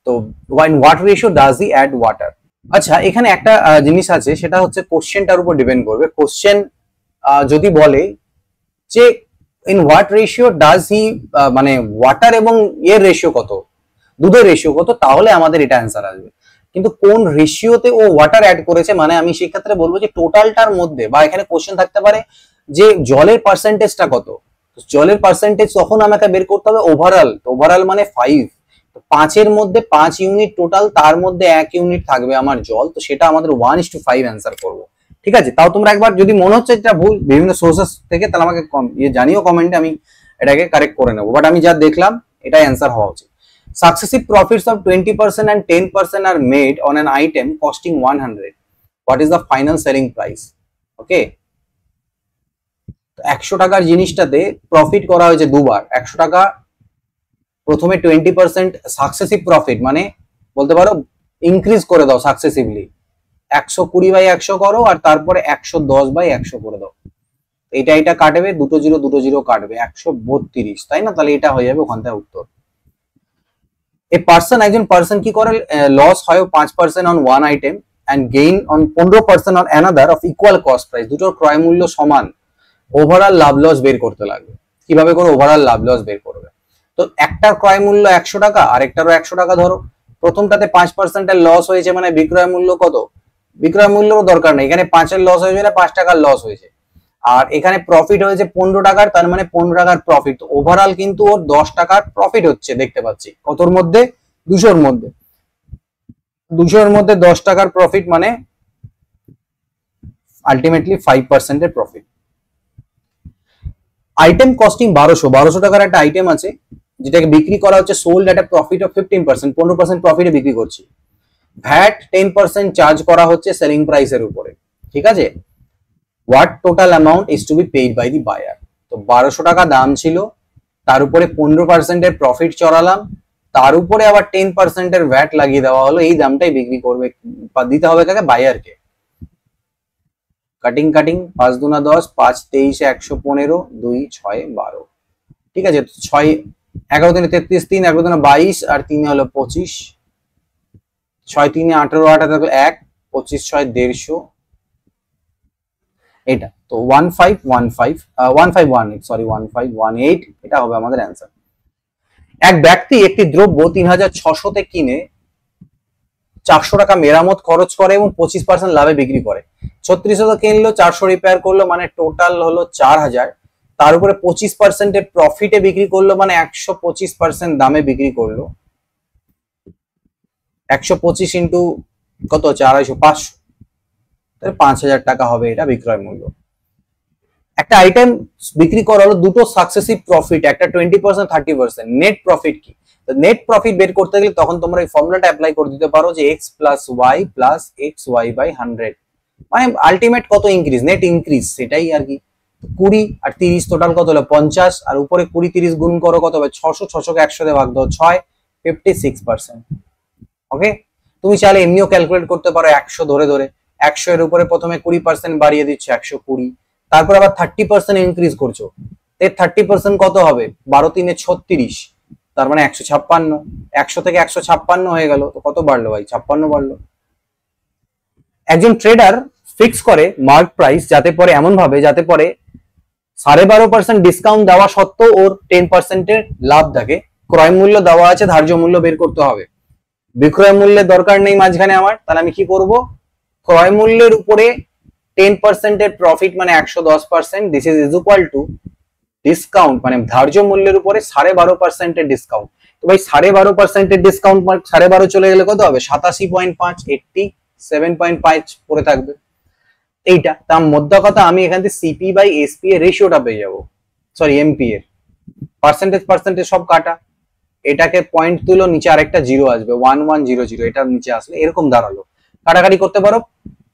তো what ratio does he add water? আচ্ছা, এখানে একটা জিনিস আছে, সেটা হচ্ছে কোশ্চেনটার উপর ডিপেন্ড করবে। কোশ্চেন যদি বলে যে ইন হোয়াট রেশিও ডাজ হি, মানে ওয়াটার এবং এর রেশিও কত, দুধের রেশিও কত, তাহলে আমাদের এটা অ্যান্সার আসবে। কিন্তু কোন রেশিওতে ও ওয়াটার অ্যাড করেছে, মানে আমি সেই ক্ষেত্রে বলবো যে টোটালটার মধ্যে, বা এখানে কোশ্চেন থাকতে পারে যে জলের পার্সেন্টেজটা কত। জলের পার্সেন্টেজ তখন আমাকে বের করতে হবে ওভারঅল। ওভারঅল মানে 5, তো 5-এর মধ্যে 5 ইউনিট টোটাল, তার মধ্যে 1 ইউনিট থাকবে আমার জল, তো সেটা আমাদের 1:5 অ্যান্সার করবো, ঠিক আছে? তাও তোমরা একবার যদি মনে হচ্ছে এটা ভুল বিভিন্ন সোর্সেস থেকে, তাহলে আমাকে জানিও কমেন্টে, আমি এটাকে কারেক্ট করে নেবো। বাট আমি যা দেখলাম এটাই অ্যান্সার হওয়া উচিত। Successive profits of 20% and 10% are made on an item costing 100. What is the final selling price? Okay. 100 টাকার জিনিসটাতে প্রফিট করা হয়েছে দুবার। 100 টাকা প্রথমে 20% সাকসেসিভ প্রফিট, মানে বলতে পারো ইনক্রিজ করে দাও সাকসেসিভলি, 120/100 করো, আর তারপরে 110/100 করে দাও। এটা কাটবে, দুটো জিরো কাটবে, 132, তাই না? তাহলে এটা হয়ে যাবে ওখান থেকে উত্তর। একজন পার্সন কি করে, লস হয় 5% on one item and gain on 15% on another of equal cost price. দুটোর ক্রয় মূল্য সমান, ওভারঅল লাভ লস বের করতে লাগবে। কিভাবে করে ওভারঅল লাভ লস বের করবে? তো একটার ক্রয় মূল্য 100 টাকা, আরেকটারও 100 টাকা ধরো। প্রথমটাতে 5% এর লস হয়েছে, মানে বিক্রয় মূল্য কত? বিক্রয় মূল্যের দরকার নেই, এখানে 5-এর লস হয়েছে, 5 টাকার লস হয়েছে। আর এখানে প্রফিট হয়েছে 15 টাকার, তার মানে 15 টাকার প্রফিট। ওভারঅল কিন্তু ওর 10 টাকার প্রফিট হচ্ছে, দেখতে পাচ্ছি। কতর মধ্যে? 200-এর মধ্যে। 200-এর মধ্যে 10 টাকার প্রফিট, মানে আলটিমেটলি 5% এর প্রফিট। আইটেম কস্টিং 1200 টাকার একটা আইটেম আছে, যেটাকে বিক্রি করা হচ্ছে sold at a profit of 15%, 15% প্রফিটে বিক্রি করছি। ভ্যাট 10% চার্জ করা হচ্ছে সেলিং প্রাইসের উপরে, ঠিক আছে? What total amount is to be paid by the buyer? তো 1200 টাকা দাম ছিল, তার উপরে 15% এর প্রফিট চড়ালাম, তার উপরে আবার 10% এর ভ্যাট লাগিয়ে দেওয়া হলো, এই দামটাই বিক্রি করবে, দিতে হবে কাকে? বায়ারকে। কাটিং 5 দুনা 10, 5 23 115, 2 6 12, ঠিক আছে? 6 11 3 33, 3 11 দুনা 22, আর 3 হলো 25, 6 3 18, 8 থাকলো 1, 25 6 150, এটা তো 1518, এটা হবে আমাদের অ্যান্সার। এক ব্যক্তি একটি দ্রব্য 3600 তে কিনে 400 টাকা মেরামত খরচ করে এবং 25% লাভে বিক্রি করে। 3600 কিনলো, 400 রিপেয়ার করলো, মানে টোটাল হলো 4000। তার উপরে 25% এর প্রফিটে বিক্রি করলো, মানে 125% দামে বিক্রি করলো। 125 ইন্টু কত হচ্ছে 250 500, তাহলে 5000 টাকা হবে এটা বিক্রয় মূল্য। একটা আইটেম বিক্রি করা হলো দুটো সাকসেসিভ প্রফিট, একটা 20% 30%, নেট প্রফিট কি? তো নেট প্রফিট বের করতে গেলে তখন তোমরা এই ফর্মুলাটা অ্যাপ্লাই করে দিতে পারো যে x plus y plus x y by 100, মানে আলটিমেট কত ইনক্রিজ, নেট ইনক্রিজ, সেটাই আর কি। 20 আর 30 টোটাল কত হলো 50, আর উপরে 20 30 গুণ করো কত হবে 600, 600 কে 100 দিয়ে ভাগ দাও 6, 56%। ওকে, তুমি চাইলে এমনিও ক্যালকুলেট করতে পারো 100 ধরে ধরে, 100 এর উপরে প্রথমে 20% বাড়িয়ে দিচ্ছ 120, তারপর আবার 30% ইনক্রিজ করছো, এর 30% কত হবে 12 3 36, তার মানে 156, 100 থেকে 156 হয়ে গেল, তো কত বাড়লো ভাই 56 বাড়লো। একজন ট্রেডার ফিক্স করে মার্ক প্রাইস যাতে পরে এমন ভাবে যাতে পরে 12.5% ডিসকাউন্ট দেওয়া সত্ত্বেও ওর 10% এর লাভ থাকে। ক্রয় মূল্য দেওয়া আছে, ধার্য মূল্য বের করতে হবে, বিক্রয় মূল্যের দরকার নেই মাঝখানে আমার, তাহলে আমি কি করব, ক্রয় মূল্যের উপরে 10% এর প্রফিট মানে 110%, this is equal two discount মানে ধার্য মূল্যের উপরে 12.5% এর ডিসকাউন্ট। তো ভাই 12.5% এর ডিসকাউন্ট মানে 12.5 চলে গেলে কত হবে 87.5, 87.5 পড়ে থাকবে এইটা। তার মধ্যে কথা আমি এখান থেকে সিপি বাই এসপি এর রেশিওটা পেয়ে যাবো, সরি এমপি এর পার্সেন্টেজ সব কাটা, এটাকে পয়েন্ট তুলো, নিচে আরেকটা জিরো আসবে 1100, এটা নিচে আসলে এরকম দাঁড়ালো। কাটাকাটি করতে পারো,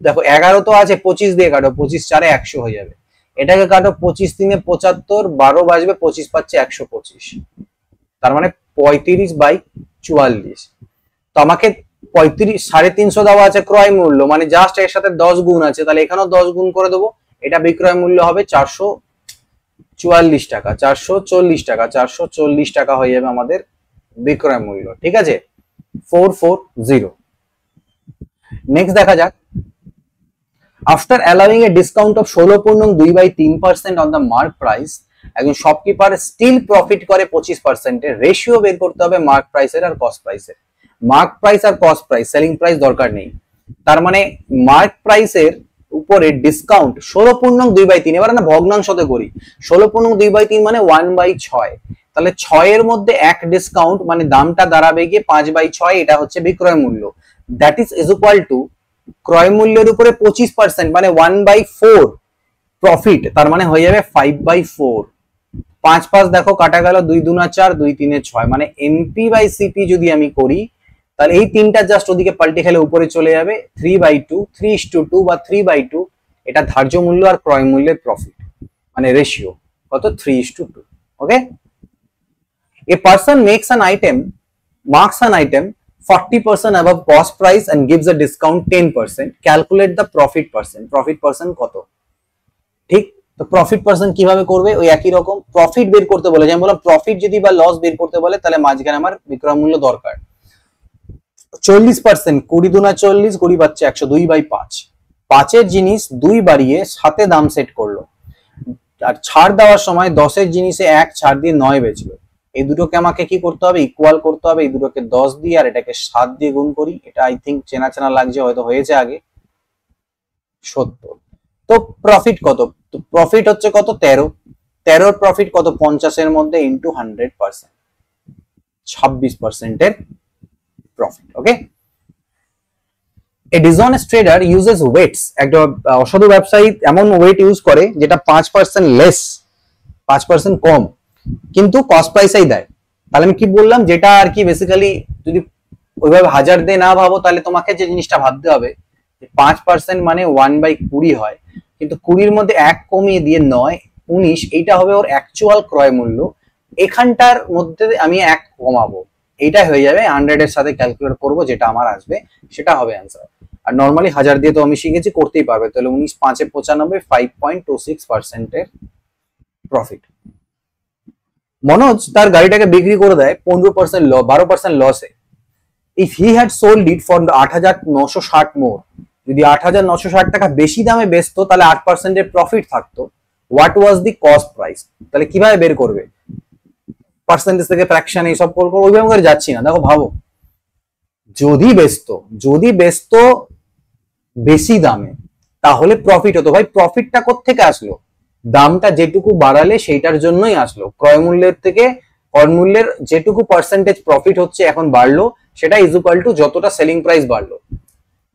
দেখো 11 তো আছে, 25 দিয়ে কাটো, 25 4 100 হয়ে যাবে, এটাকে কাটো 25 3 75, 12 বাজবে 25 পাচ্ছে 125, তার মানে 35/44। তো আমাকে 35 350 দেওয়া আছে ক্রয় মূল্য, মানে জাস্ট এর সাথে 10 গুণ আছে, তাহলে এখানেও 10 গুণ করে দেবো, এটা বিক্রয় মূল্য হবে 444 টাকা, 440 টাকা, 440 টাকা হয়ে যাবে আমাদের বিক্রয় মূল্য, ঠিক আছে 440। নেক্সট দেখা যাক, after allowing A discount of 16.2/3% on the mark price, একজন শপকিপার স্টিল প্রফিট করে 25% এর। রেশিও বের করতে হবে মার্ক প্রাইসের আর কস্ট প্রাইসের। মার্ক প্রাইস আর কস্ট প্রাইস, সেলিং প্রাইস দরকার নেই, তার মানে মার্ক প্রাইসের উপরে ডিসকাউন্ট 16.2/3, এবার না ভগ্নাংশতে করি, 16.2/3 মানে 1/6, তাহলে 6 এর মধ্যে এক ডিসকাউন্ট মানে দামটা দাঁড়াবে গিয়ে 5/6, এটা হচ্ছে বিক্রয় মূল্য, দ্যাট ইজ ইকুয়াল টু ক্রয় মূল্যের উপরে 25% মানে 1/4 প্রফিট, তার মানে হয়ে যাবে 5/4, 5 5 দেখো কাটা গেল, 2 2 4, 2 3 6, মানে এমপি বাই সিপি যদি আমি করি তাহলে এই তিনটা জাস্ট ওদিকে পাল্টে খেলে উপরে চলে যাবে 3/2, 3:2 বা 3/2, এটা ধার্য মূল্য আর ক্রয় মূল্যের প্রফিট মানে রেশিও কত 3:2। Okay, a person makes an item, marks an item 40% above cost price and gives a discount 10%, calculate the profit percent, profit percent কত, ঠিক। তো প্রফিট পার্সেন্ট কিভাবে করবে, ওই একই রকম প্রফিট বের করতে বলে, যেমন বললাম প্রফিট যদি বা লস বের করতে বলে তাহলে মাঝখানে আমার বিক্রয় মূল্য দরকার। 40%, 20 দুনা 40, 20 পাচ্ছে 100, 2/5, 5 এর জিনিস 2 বাড়িয়ে 7 দাম সেট করলো, আর ছাড় দেওয়ার সময় 10 এর জিনিসে 1 ছাড় দিয়ে 9 বেচলো, এই দুটোকে আমাকে কি করতে হবে, ইকুয়াল করতে হবে, এই দুটোকে 10 দিয়ে আর এটাকে 7 দিয়ে গুণ করি, এটা আই থিঙ্ক চেনা চেনা লাগছে, হয়তো হয়েছে আগে, 70। তো প্রফিট কত, তো প্রফিট হচ্ছে কত 13, 13 প্রফিট কত 50 এর মধ্যে ইনটু 100%, 26% এর প্রফিট। ওকে, এ ডিসঅনেস্ট ট্রেডার ইউজেস ওয়েটস, একটা অসাধু ব্যবসায়ী এমন ওয়েট ইউজ করে যেটা 5% লেস, 5% কম, কিন্তু কস্ট প্রাইসেই দেয়। তাহলে আমি কি বললাম, যেটা আর কি বেসিক্যালি যদি ওইভাবে হাজার দিয়ে না ভাবো তাহলে তোমাকে যে জিনিসটা ভাবতে হবে 5% মানে 1/20 হয়, কিন্তু 20-র মধ্যে 1 কমিয়ে দিয়ে 9 19, এইটা হবে ওর অ্যাকচুয়াল ক্রয় মূল্য, এখানটার মধ্যে আমি 1 কমাবো, এইটা হয়ে যাবে 100 এর সাথে ক্যালকুলেট করব, যেটা আমার আসবে সেটা হবে অ্যান্সার। আর নরমালি হাজার দিয়ে তো আমি শিখেছি করতেই পারবে, তাহলে 19 5 95, 5.26% এর প্রফিট। মনোজ তার গাড়িটাকে বিক্রি করে দেয় 15% 12% লসে, if he had sold it for 8,960 মোর, যদি 8,960 টাকা বেশি দামে বেচতো তাহলে 8% এর প্রফিট থাকতো, what was the cost price, তাহলে কিভাবে বের করবে, পার্সেন্টেজ থেকে ফ্র্যাকশন এইসব করবো, ওইভাবে করে যাচ্ছি না, দেখো ভাবো যদি বেচতো বেশি দামে তাহলে প্রফিট হতো, ভাই প্রফিটটা কোত্থেকে আসলো, দামটা যেটুকু বাড়ালে সেইটার জন্যই আসলো, ক্রয় মূল্যের থেকে ক্রয় মূল্যের যেটুকু পার্সেন্টেজ প্রফিট হচ্ছে এখন বাড়লো, সেটা ইজ ইকুয়াল টু যতটা সেলিং প্রাইস বাড়লো,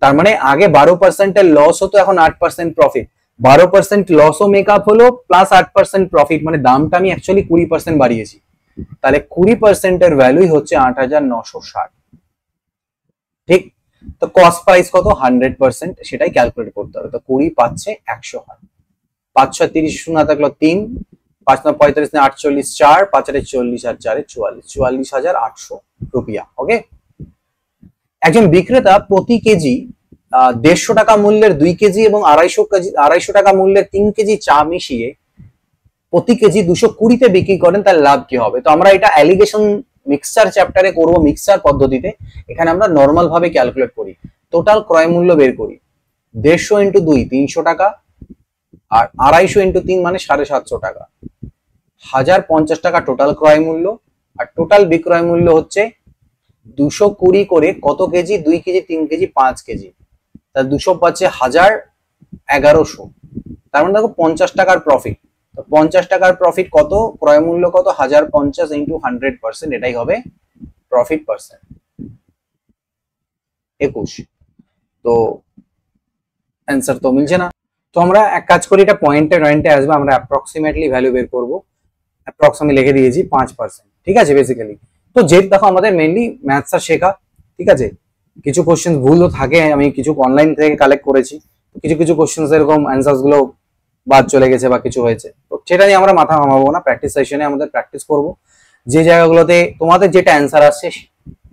তার মানে আগে 12% লস হতো, এখন 8% প্রফিট। 12% লসও মেকআপ হলো, প্লাস 8% প্রফিট, মানে দামটা আমি অ্যাকচুয়ালি 20% বাড়িয়েছি। তাহলে 20% ভ্যালুই হচ্ছে 8,960। ঠিক, তো কস্ট প্রাইস কত? 100%, সেটাই ক্যালকুলেট করতে হবে। তো 20 পাচ্ছে 100 হয়, 5 6 30, শূন্য থাকলো 3, 5 9 45 48, 4 5 8 40 আর 4 44, 44,800 রুপিয়া। ওকে, একজন বিক্রেতা প্রতি কেজি 150 টাকা মূল্যের 2 কেজি এবং 250 টাকা মূল্যের 3 কেজি চা মিশিয়ে প্রতি কেজি 220-তে বিক্রি করেন, তার লাভ কি হবে? তো আমরা এটা অ্যালিগেশন মিক্সচার চ্যাপ্টারে করব, মিক্সচার পদ্ধতিতে। এখানে আমরা নর্মাল ভাবে ক্যালকুলেট করি, টোটাল ক্রয় মূল্য বের করি। 150 ইন্টু 2 300 টাকা, আর 250 ইন্টু 3 মানে 750 টাকা, 1050 টাকা টোটাল ক্রয় মূল্য। আর টোটাল বিক্রয় মূল্য হচ্ছে 220 করে কত কেজি? 2 কেজি, 3 কেজি, 5 কেজি, তার 200 পাচ্ছে 1100। তার মানে দেখো 50 টাকার প্রফিট। তো 50 টাকার প্রফিট কত? ক্রয় মূল্য কত? 1050 ইন্টু 100%, এটাই হবে প্রফিট পার্সেন্ট, 21। তো অ্যান্সার তো মিলছে না। তো আমরা এক কাজ করি, এটা পয়েন্টে আসবে, আমরা অ্যাপ্রক্সিমেটলি ভ্যালু বের করবো। অ্যাপ্রক্স আমি লিখে দিয়েছি 5%, ঠিক আছে বেসিক্যালি। তো যেহেতু দেখো আমাদের মেইনলি ম্যাথসটা শেখা, ঠিক আছে, কিছু কোশ্চেন ভুলও থাকে, আমি কিছু অনলাইন থেকে কালেক্ট করেছি, কিছু কিছু কোশ্চেন এরকম অ্যান্সার্স গুলো বাদ চলে গেছে বা কিছু হয়েছে, তো সেটা নিয়ে আমরা মাথা ঘামাবো না। প্র্যাকটিস সেশনে আমাদের প্র্যাকটিস করব, যে জায়গাগুলোতে তোমাদের যেটা অ্যান্সার আসছে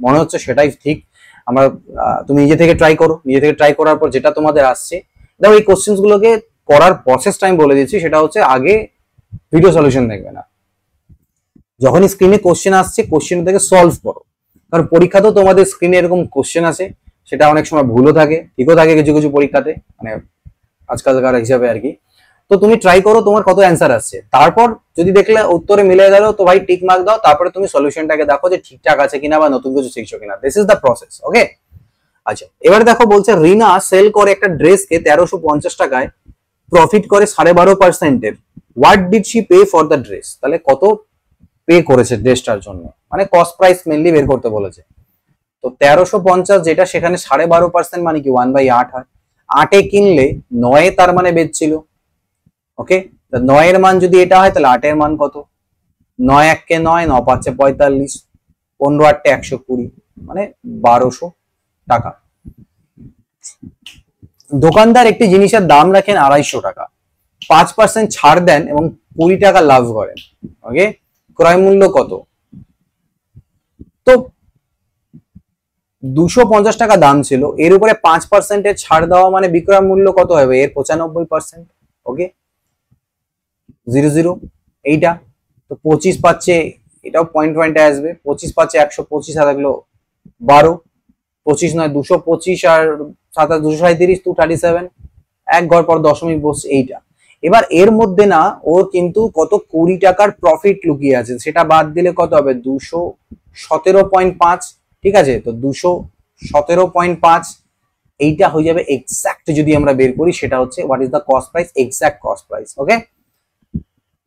মনে হচ্ছে সেটাই ঠিক, আমরা তুমি নিজে থেকে ট্রাই করো, নিজে থেকে ট্রাই করার পর যেটা তোমাদের আসছে। দেখো এই কোশ্চেন গুলোকে করার প্রসেসটা আমি বলে দিচ্ছি, সেটা হচ্ছে আগে ভিডিও সলিউশন দেখবে না, যখনই স্ক্রিনে কোশ্চেন আসছে কোশ্চেন থেকে সলভ করো। কারণ পরীক্ষাতেও তোমাদের স্ক্রিনে এরকম কোশ্চেন আছে, সেটা অনেক সময় ভুলও থাকে, ঠিকও থাকে কিছু কিছু পরীক্ষাতে, মানে আজকালকার হিসাবে আর কি। তো তুমি ট্রাই করো তোমার কত অ্যান্সার আসছে, তারপর যদি দেখলে উত্তরে মিলে গেল তো ভাই টিক মার্ক দাও, তারপরে তুমি সলিউশনটাকে দেখো যে ঠিকঠাক আছে কিনা বা নতুন কিছু শিখছো কিনা। This is the process. Okay, আচ্ছা এবার দেখো বলছে রিনা সেল করে একটা ড্রেসকে 1350 টাকায়, প্রফিট করে 12.5%। What did she pay for the dress? তাহলে কত পে করেছে ড্রেসটার জন্য, মানে কস্ট প্রাইস মেনলি বের করতে বলেছে। তো 1350 যেটা, সেখানে 12.5% মানে কি 1/8 হয়। 8-এ কিনলে 9-এ তার মানে বেচছিল। ওকে, 9-এর মান যদি এটা হয় তাহলে 8-এর মান কত? 9 1 9, 9 5 45, 15 8 120, মানে 1200 টাকা। দোকানদার একটি জিনিসের দাম রাখেন 250 টাকা, 5% ছাড় দেন এবং 20 টাকা লাভ করেন। ওকে, ক্রয় মূল্য কত? তো 250 টাকা দাম ছিল, এর উপরে 5% ছাড় দেওয়া মানে বিক্রয় মূল্য কত হবে? এর 95%। ওকে, 00 এইটা, তো 25 পাচ্ছে, এটাও পয়েন্টে আসবে। 25 পাচ্ছে 125, আর থাকলো 12, 25 নয় 225, আর 27 237, 237, এক ঘর পর দশমিক বসছে এইটা। এবার এর মধ্যে না ওর কিন্তু কত 20 টাকার প্রফিট লুকিয়ে আছে, সেটা বাদ দিলে কত হবে? 217.5। ঠিক আছে, তো 217.5 এইটা হয়ে যাবে এক্সাক্ট। যদি আমরা বের করি সেটা হচ্ছে what is the cost price, exact cost price. Okay,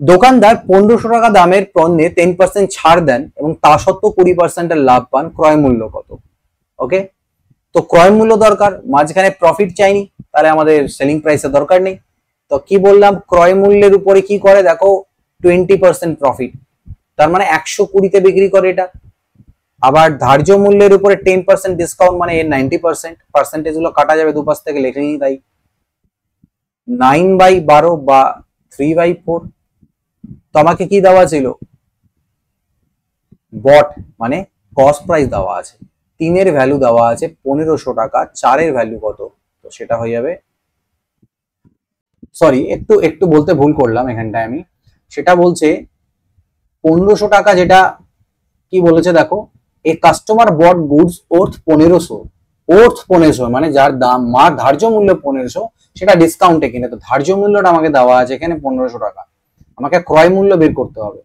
দোকানদার 1500 টাকা দামের পণ্যে 10% ছাড় দেন এবং তা সত্ত্বেও 20% লাভ পান, ক্রয় মূল্য কত? ওকে, তো ক্রয় মূল্য দরকার, মাঝখানে প্রফিট চাইনি, তাহলে আমাদের সেলিং প্রাইসের দরকার নেই। তো কি বললাম, ক্রয় মূল্যের উপরে কি করে দেখো 20% প্রফিট, তার মানে 120-তে বিক্রি করে এটা। আবার ধার্য মূল্যের উপরে 10% ডিসকাউন্ট, মানে এর 90%। পার্সেন্টেজ গুলো কাটা যাবে দুপাশ থেকে, লিখে নিই তাই। 9/12 বা 3/4। তো আমাকে কি দেওয়া ছিল? বট মানে কস্ট প্রাইস দেওয়া আছে, 3-এর ভ্যালু দেওয়া আছে 1500 টাকা, 4-এর ভ্যালু কত? তো সেটা হয়ে যাবে, সরি একটু বলতে ভুল করলাম এখানটায় আমি, সেটা বলছে 1500 টাকা, যেটা কি বলেছে দেখো, এ কাস্টমার বট গুডস ওর্থ 1500, মানে যার দাম ধার্য মূল্য 1500, সেটা ডিসকাউন্টে কিনে। তো ধার্য মূল্যটা আমাকে দেওয়া আছে এখানে 1500 টাকা, আমাকে ক্রয় মূল্য বের করতে হবে।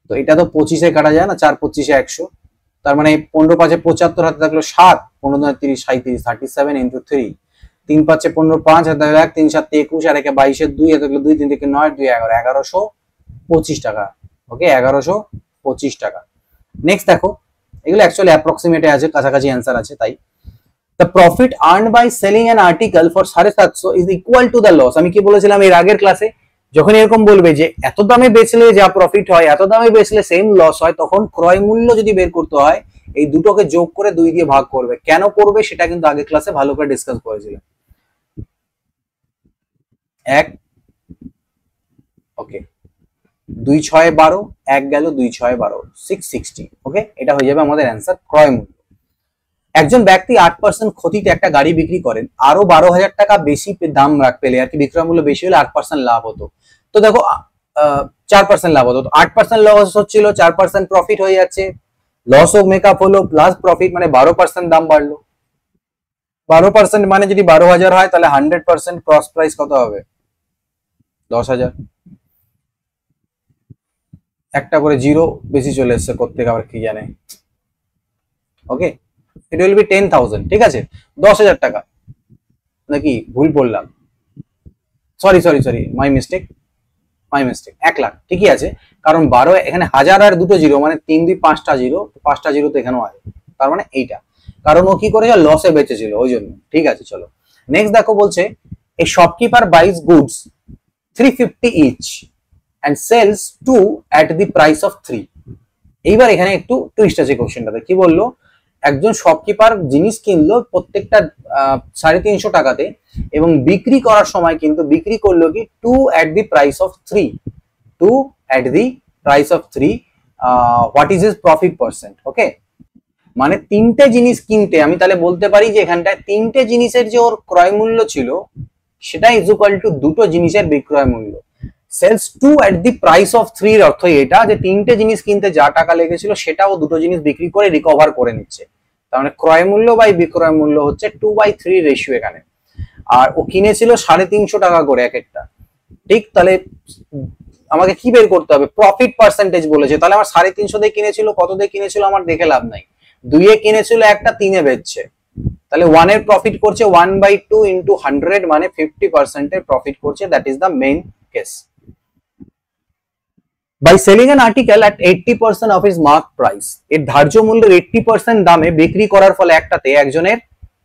তো এটা তো 25-এ কাটা যায় না, 4 25-এ 100, তার মানে 15 5 75, হাতে থাকলো 7, 15 30 37, 37 ইন্টু 3, 3 5 15 5, হাতে থাকলো 1, 3 7 21, আর 1 22, 2, হাতে থাকলো 2, 3 থেকে 9, 2 11, 1125 টাকা। ওকে, 1125 টাকা। নেক্সট দেখো, এগুলো অ্যাকচুয়ালি অ্যাপ্রক্সিমেটে আছে, কাছাকাছি অ্যান্সার আছে তাই। The profit earn by selling an article for 750 is equal to the loss. আমি কি বলেছিলাম এর আগের ক্লাসে, যখন এরকম বলবে যে এত দামে বেচলে যা প্রফিট হয়, এত দামে বেচলে সেম লস হয়, তখন ক্রয় মূল্য যদি বের করতে হয় এই দুটোকে যোগ করে 2 দিয়ে ভাগ করবে। কেন করবে সেটা কিন্তু আগের ক্লাসে ভালো করে ডিসকাস করেছিলাম। এক ওকে 2 6 12, এক গেল 2 6 12, 660। ওকে, এটা হয়ে যাবে আমাদের অ্যান্সার ক্রয় মূল্য। একজন ব্যক্তি 8% ক্ষতিতে একটা গাড়ি বিক্রি করেন, আরো 12,000 টাকা বেশি দাম পেলে আর কি, বিক্রয় মূল্য বেশি হলে 8% লাভ হতো। তো দেখো 4% লাভ হতো, তো 8% লস হচ্ছিল, 4% প্রফিট হয়ে যাচ্ছে, লস ও মেকআপ হলো প্লাস প্রফিট, মানে 12% দাম বাড়লো। 12% মানে যদি 12,000 হয় তাহলে 100% ক্রস প্রাইস কত হবে? 10,000। একটা করে জিরো বেশি চলে এসছে কোত্থেকে আবার কি জানে। ওকে, ইট উইল বি 10,000। ঠিক আছে, 10,000 টাকা নাকি ভুল বললাম, sorry sorry sorry, my mistake 1 lakh. ঠিকই আছে, কারণ 12 এখানে 1000 আর দুটো জিরো মানে 3 2 5টা জিরো, 5টা জিরো তো এখানেও আছে, তার মানে এইটা, কারণ ও কি করেছে লসে বেচেছিল ওই জন্য। ঠিক আছে, চলো নেক্সট দেখো, বলছে a shopkeeper buys goods 350 each and sells 2 at the price of 3। এইবার এখানে একটু টুইস্ট আছে কোশ্চেনটাতে। কি বললো, একজন শপকিপার জিনিস কিনলো প্রত্যেকটা 350 টাকাতে, এবং বিক্রি করার সময় কিন্তু বিক্রি করলো কি 2 at the price of 3, 2 at the price of 3। What is his profit percent? Okay, মানে তিনটে জিনিস কিনতে আমি তাহলে বলতে পারি যে এখানটায় তিনটে জিনিসের যে ওর ক্রয় মূল্য ছিল সেটা ইজ ইকুয়াল টু দুটো জিনিসের বিক্রয় মূল্য। Sells 2 at the price of 3 এর অর্থ এটা যে তিনটে জিনিস কিনতে যা টাকা লেগেছিল সেটাও দুটো জিনিস বিক্রি করে রিকভার করে নিচ্ছে। তার মানে ক্রয় মূল্য বাই বিক্রয় মূল্য হচ্ছে 2/3 রেশিও এখানে। আর ও কিনেছিল 350 টাকা করে এক একটা। ঠিক, তাহলে আমাকে কি বের করতে হবে? প্রফিট পার্সেন্টেজ বলেছে, তাহলে আমার 350 দিয়ে কিনেছিল, কত দিয়ে কিনেছিল আমার দেখে লাভ নাই। 2 এ কিনেছিল একটা, 3 এ বেচছে, তাহলে 1 এর প্রফিট করছে 1/2 ইন্টু 100 মানে 50% এর প্রফিট করছে। That is the main case. By selling an article at 80% of its mark price, এর ধার্য মূল্যের 80% দামে বিক্রি করার ফলে একটাতে একজনের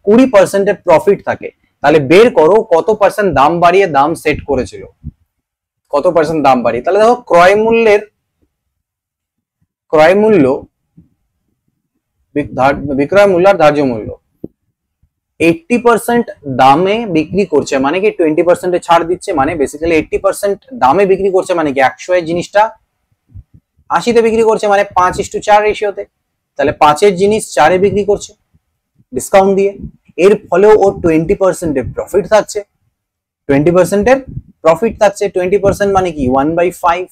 20% এর প্রফিট থাকে। তাহলে বের করো কত পার্সেন্ট দাম বাড়িয়ে দাম সেট করেছিল, কত পার্সেন্ট দাম বাড়িয়ে। তাহলে দেখো ক্রয় মূল্য বিক্রয় মূল্য আর ধার্য মূল্য 80% দামে বিক্রি করছে মানে কি 20% এ ছাড় দিচ্ছে, মানে বেসিক্যালি 80% দামে বিক্রি করছে মানে কি 100 এর জিনিসটা 80 তে বিক্রি করছে, মানে 5:4 রেশিওতে। তাহলে 5 এর জিনিস 4 এ বিক্রি করছে ডিসকাউন্ট দিয়ে, এর ফলেও ওর 20% এর প্রফিট থাকছে। 20% এর প্রফিট থাকছে, 20% মানে কি 1/5,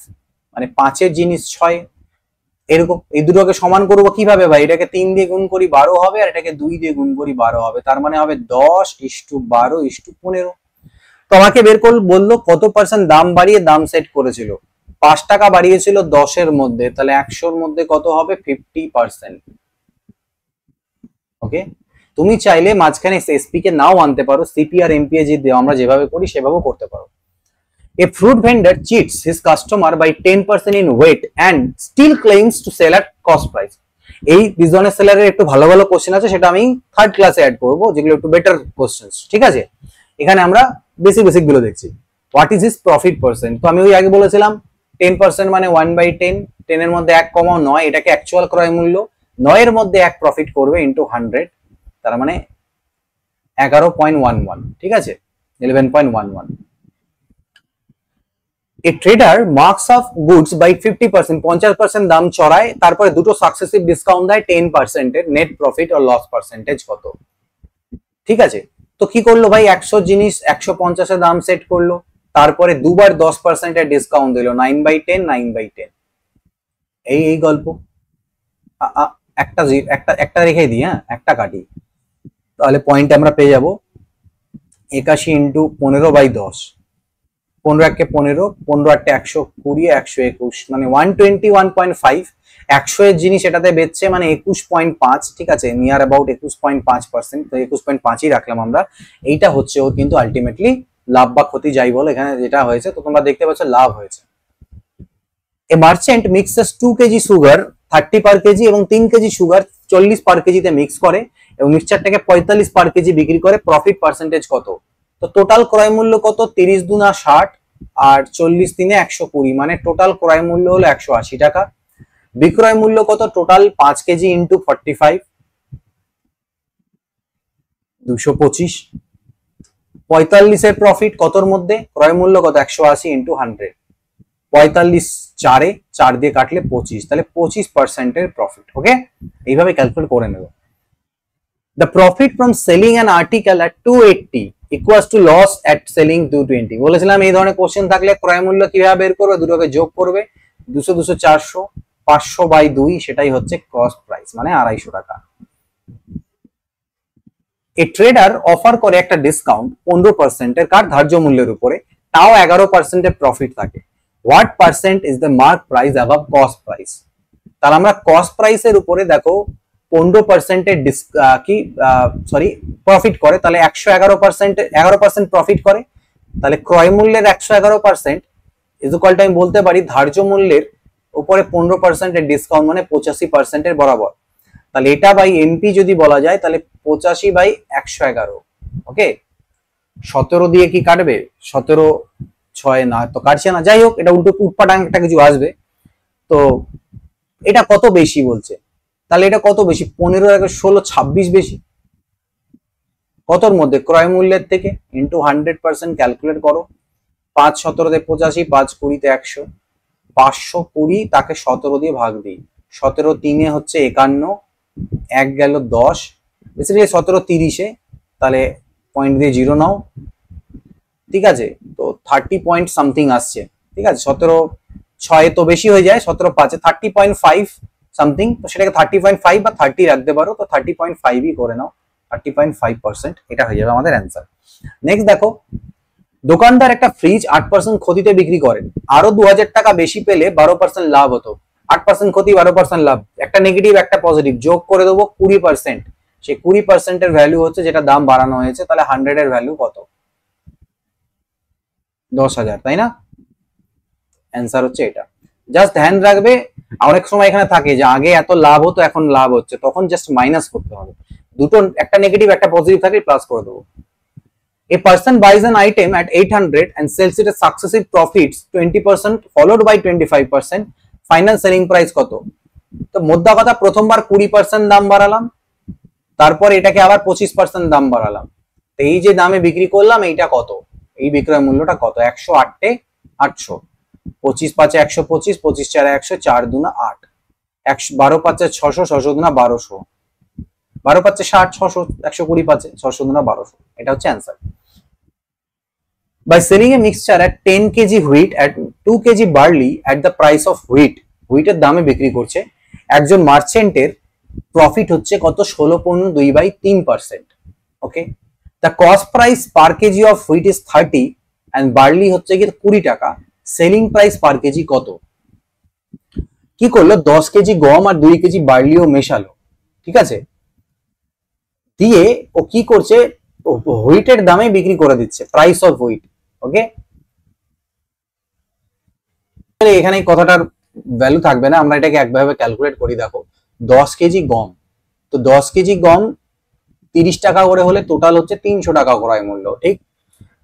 মানে 5 এর জিনিস 6। এরকম এই দুটোকে সমান করবো কিভাবে ভাই? এটাকে 3 দিয়ে গুণ করি 12 হবে, আর এটাকে 2 দিয়ে গুণ করি 12 হবে, তার মানে হবে 10:12:15। তো আমাকে বের করে বললো কত পার্সেন্ট দাম বাড়িয়ে দাম সেট করেছিল। 5 টাকা বাড়িয়েছিল 10 এর মধ্যে, তাহলে 100 এর মধ্যে কত হবে? 50%। ওকে, তুমি চাইলে মাঝখানে এসপি কে নাও আনতে পারো, সিপি আর এমপিএ যে আমরা যেভাবে করি সেভাবেও করতে পারো। A fruit vendor cheats his customer by 10% in weight and still claims to sell at cost price। এই ডিসঅনেস্ট সেলারের একটু ভালো ভালো কোশ্চেন আছে, সেটা আমি থার্ড ক্লাসে অ্যাড করব, যেগুলো একটু বেটার কোশ্চেনস। ঠিক আছে, এখানে আমরা বেসিক গুলো দেখছি। What is his profit percent? তো আমি ওই আগে বলেছিলাম 10% মানে 1/10, 10 এর মধ্যে 1 কমাও 9, এটাকে অ্যাকচুয়াল ক্রয় মূল্য, 9 এর মধ্যে 1 প্রফিট করবে ইনটু 100, তার মানে 11.11। ঠিক আছে, 11.11। A trader marks up goods by 50%, 50% দাম চড়ায়, তারপরে দুটো সাকসেসিভ ডিসকাউন্ট দেয় 10% এর, নেট প্রফিট আর লস পার্সেন্টেজ কত? ঠিক আছে, তো কি করলো ভাই? 100 জিনিস 150 এর দাম সেট করলো, তারপরে দুবার 10% এর ডিসকাউন্ট দিল, 9/10 9/10। এই গল্প। একটা রেখে দিই, হ্যাঁ একটা কাটি, তাহলে পয়েন্ট আমরা পেয়ে যাব 81 ইন্টু 15/10, 15 1 15, 15 8 120, 121, মানে 121.5। 100 এর জিনিস এটাতে বেচছে মানে 21.5। ঠিক আছে, নিয়ার অ্যাবাউট 21.5%, তো 21.5ই রাখলাম আমরা। এইটা হচ্ছে ওর কিন্তু আলটিমেটলি লাভ বা ক্ষতি যাই বলো, এখানে যেটা হয়েছে তো তোমরা দেখতে পাচ্ছ লাভ হয়েছে। এ মার্চেন্ট মিক্সেস 2 কেজি সুগার 30 পার কেজি এবং 3 কেজি সুগার 40 পার কেজিতে মিক্স করে এবং মিক্সচারটাকে 45 পার কেজি বিক্রি করে, প্রফিট পার্সেন্টেজ কত? তো টোটাল ক্রয় মূল্য কত? 30 দুনা 60 আর 40 দিনে 120, মানে টোটাল ক্রয় মূল্য হলো 180 টাকা। বিক্রয় মূল্য কত? Total 5 KG into 45 225। 45 এর প্রফিট কতর মধ্যে? ক্রয় মূল্য কত? 180 ইন্টু 100, 45 4 4 দিয়ে কাটলে 25, তাহলে 25% এর প্রফিট। ওকে, এইভাবে ক্যালকুলেট করে নেব। The profit from selling an article at 280 equals to loss at selling 220। বলেছিলাম এই ধরনের কোশ্চেন থাকলে ক্রয় মূল্য কিভাবে বের করবে? দুটোকে যোগ করবে, 200 200 400, 500/2, সেটাই হচ্ছে কস্ট প্রাইস, মানে 250 টাকা। এ ট্রেডার অফার করে একটা ডিসকাউন্ট 15% এর কার ধার্য মূল্যের উপরে, তাও 11% এর প্রফিট থাকে। What percent is the mark price above cost price? তাহলে আমরা কস্ট প্রাইসের উপরে দেখো 15% এর প্রফিট করে, তাহলে 11% প্রফিট করে, তাহলে ক্রয় মূল্যের 111% ইজ ইকুয়াল টু আমি বলতে পারি ধার্য মূল্যের উপরে 15% এর ডিসকাউন্ট, মানে 85% এর বরাবর। তাহলে এটা বাই এনপি যদি বলা যায়, তাহলে 85/111। ওকে, 17 দিয়ে কি কাটবে? 17 6 না তো কাটছে না, যাই হোক, এটা উল্টো উৎপাদন একটা কিছু আসবে। তো এটা কত বেশি বলছে? তাহলে এটা কত বেশি? 15 16 26 বেশি। কতর মধ্যে? ক্রয় মূল্যের থেকে, ইন্টু 100% ক্যালকুলেট করো। 5 17 তে 85, 5 20 তে 100, 520 তাকে 17 দিয়ে ভাগ দিই, 17 3 হচ্ছে 51, 1 গেল 10, বেসিক্যালি 17 30-এ, তাহলে পয়েন্ট দিয়ে 0 নাও, ঠিক আছে? তো 30 পয়েন্ট সামথিং আসছে, ঠিক আছে? 17 6 তো বেশি হয়ে যায়, 17 5-এ 30.5 সামথিং, তো সেটাকে 30.5 বা 30 রাখতে পারো, তো 30.5ই করে নাও, 30.5%, এটা হয়ে যাবে আমাদের অ্যান্সার। নেক্সট দেখো, দোকানদার একটা ফ্রিজ 8% ক্ষতিতে বিক্রি করেন, আরো 2000 টাকা বেশি পেলে 12% লাভ হতো। 8% ক্ষতি, 12% লাভ, একটা নেগেটিভ একটা পজিটিভ, যোগ করে দেবো 20%। সেই 20% এর ভ্যালু হচ্ছে যেটা দাম বাড়ানো হয়েছে, তাহলে 100 এর ভ্যালু কত? 10,000, তাই না? অ্যান্সার হচ্ছে এটা। জাস্ট ধ্যান রাখবে, অনেক সময় এখানে থাকে যে আগে এত লাভ হতো এখন লাভ হচ্ছে, তখন জাস্ট মাইনাস করতে হবে, দুটো একটা নেগেটিভ একটা পজিটিভ থাকলে প্লাস করে দেবো। A person buys an item at 800 and sells it at successive profits 20% followed by 25%, final selling price কত? তো মোদ্দা কথা, প্রথমবার 20% দাম বাড়ালাম, তারপর এটাকে আবার 25% দাম বাড়ালাম, তো এই যে দামে বিক্রি করলাম এইটা কত? এই বিক্রয় মূল্যটা কত? 108 800, 25 5 125, 25 4 100, 4 দুনা 8, 12 5 600, 600 দুনা 1200, 12 5 60, 600, 120 5 600 দুনা 1200, এটা হচ্ছে answer. By selling a mixture at 10 kg wheat at 2 kg barley at the price of wheat, wheat-এর দামে বিক্রি করছে, একজন মার্চেন্টের প্রফিট হচ্ছে কত? 16.2/3%। ওকে, the cost price per kg of wheat is 30 and barley হচ্ছে কি 20 টাকা, সেলিং প্রাইস পার কেজি কত? কি করলো? 10 কেজি গম আর 2 কেজি বার্লিও মেশালো, ঠিক আছে? দিয়ে ও কি করছে? হুইটের দামে বিক্রি করে দিচ্ছে, প্রাইস অফ হুইট। ওকে, এখানে কথাটার ভ্যালু থাকবে না, আমরা এটাকে একভাবে ক্যালকুলেট করি। দেখো, 10 কেজি গম, তো 10 কেজি গম 30 টাকা করে হলে টোটাল হচ্ছে 300 টাকা ক্রয় মূল্য, ঠিক?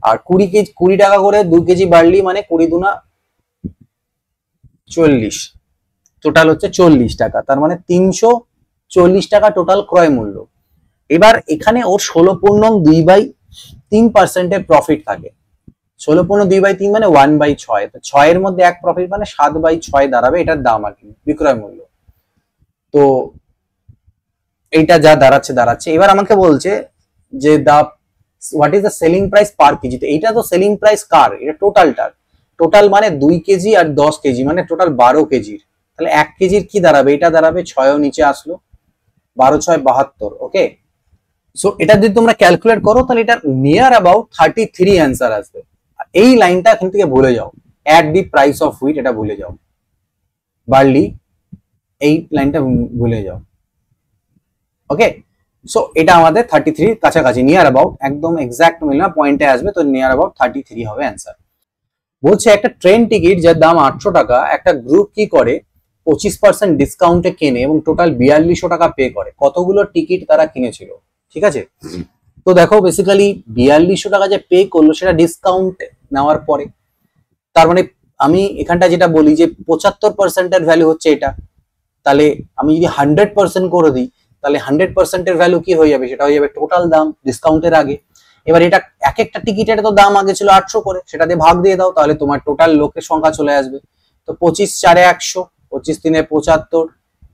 আর 20 টাকা করে 2 কেজি বার্লি, মানে 20 দুনা 40, টোটাল হচ্ছে 40 টাকা, তার মানে 340 টাকা টোটাল ক্রয় মূল্য। এবার এখানে ওর 16.2/3% এর প্রফিট থাকে। 16.2/3 মানে 1/6, তো 6 এর মধ্যে এক প্রফিট মানে 7/6 দাঁড়াবে এটার দাম আর কি, বিক্রয় মূল্য। তো এইটা যা দাঁড়াচ্ছে। এবার আমাকে বলছে যে what is the selling price per KG. তো এইটা তো সেলিং প্রাইস কার? এটা টোটালটার, টোটাল মানে 2 কেজি আর 10 কেজি, মানে টোটাল 12 কেজির। তাহলে 1 কেজির কি দাঁড়াবে? এটা দাঁড়াবে 6ও নিচে আসলো, 12 6 72। ওকে, সো এটা যদি তোমরা ক্যালকুলেট করো তাহলে এটা নিয়ার অ্যাবাউট 33 অ্যান্সার আসবে। এই লাইনটা এখান থেকে ভুলে যাও, at the price of wheat, এটা ভুলে যাও, বার্লি, এই লাইনটা ভুলে যাও। ওকে, সো এটা আমাদের 33 কাছাকাছি, নিয়ার অ্যাবাউট, একদম এক্সাক্ট মিল না, পয়েন্টে আসবে, তো নিয়ার অ্যাবাউট 33 হবে অ্যান্সার। বলছে একটা ট্রেন টিকিট যার দাম 800 টাকা, একটা গ্রুপ কি করে 25% ডিসকাউন্টে কেনে এবং টোটাল 4200 টাকা পে করে, কতগুলো টিকিট তারা কিনেছিল, ঠিক আছে। তো দেখো বেসিক্যালি 4200 টাকা যে পে করলো সেটা ডিসকাউন্ট নেওয়ার পরে, তার মানে আমি এখানটা যেটা বলি যে 75% ভ্যালু হচ্ছে এটা, তাহলে আমি যদি 100% করে দিই তাহলে 100% ভ্যালু কি হয়ে যাবে, সেটা হয়ে যাবে টোটাল দাম ডিসকাউন্টের আগে। এবার এটা এক একটা টিকিটের তো দাম আগে ছিল 800 করে, সেটা দিয়ে ভাগ দিয়ে দাও, তাহলে তোমার টোটাল লোকের সংখ্যা চলে আসবে। তো 25 4 100, 25 3 75,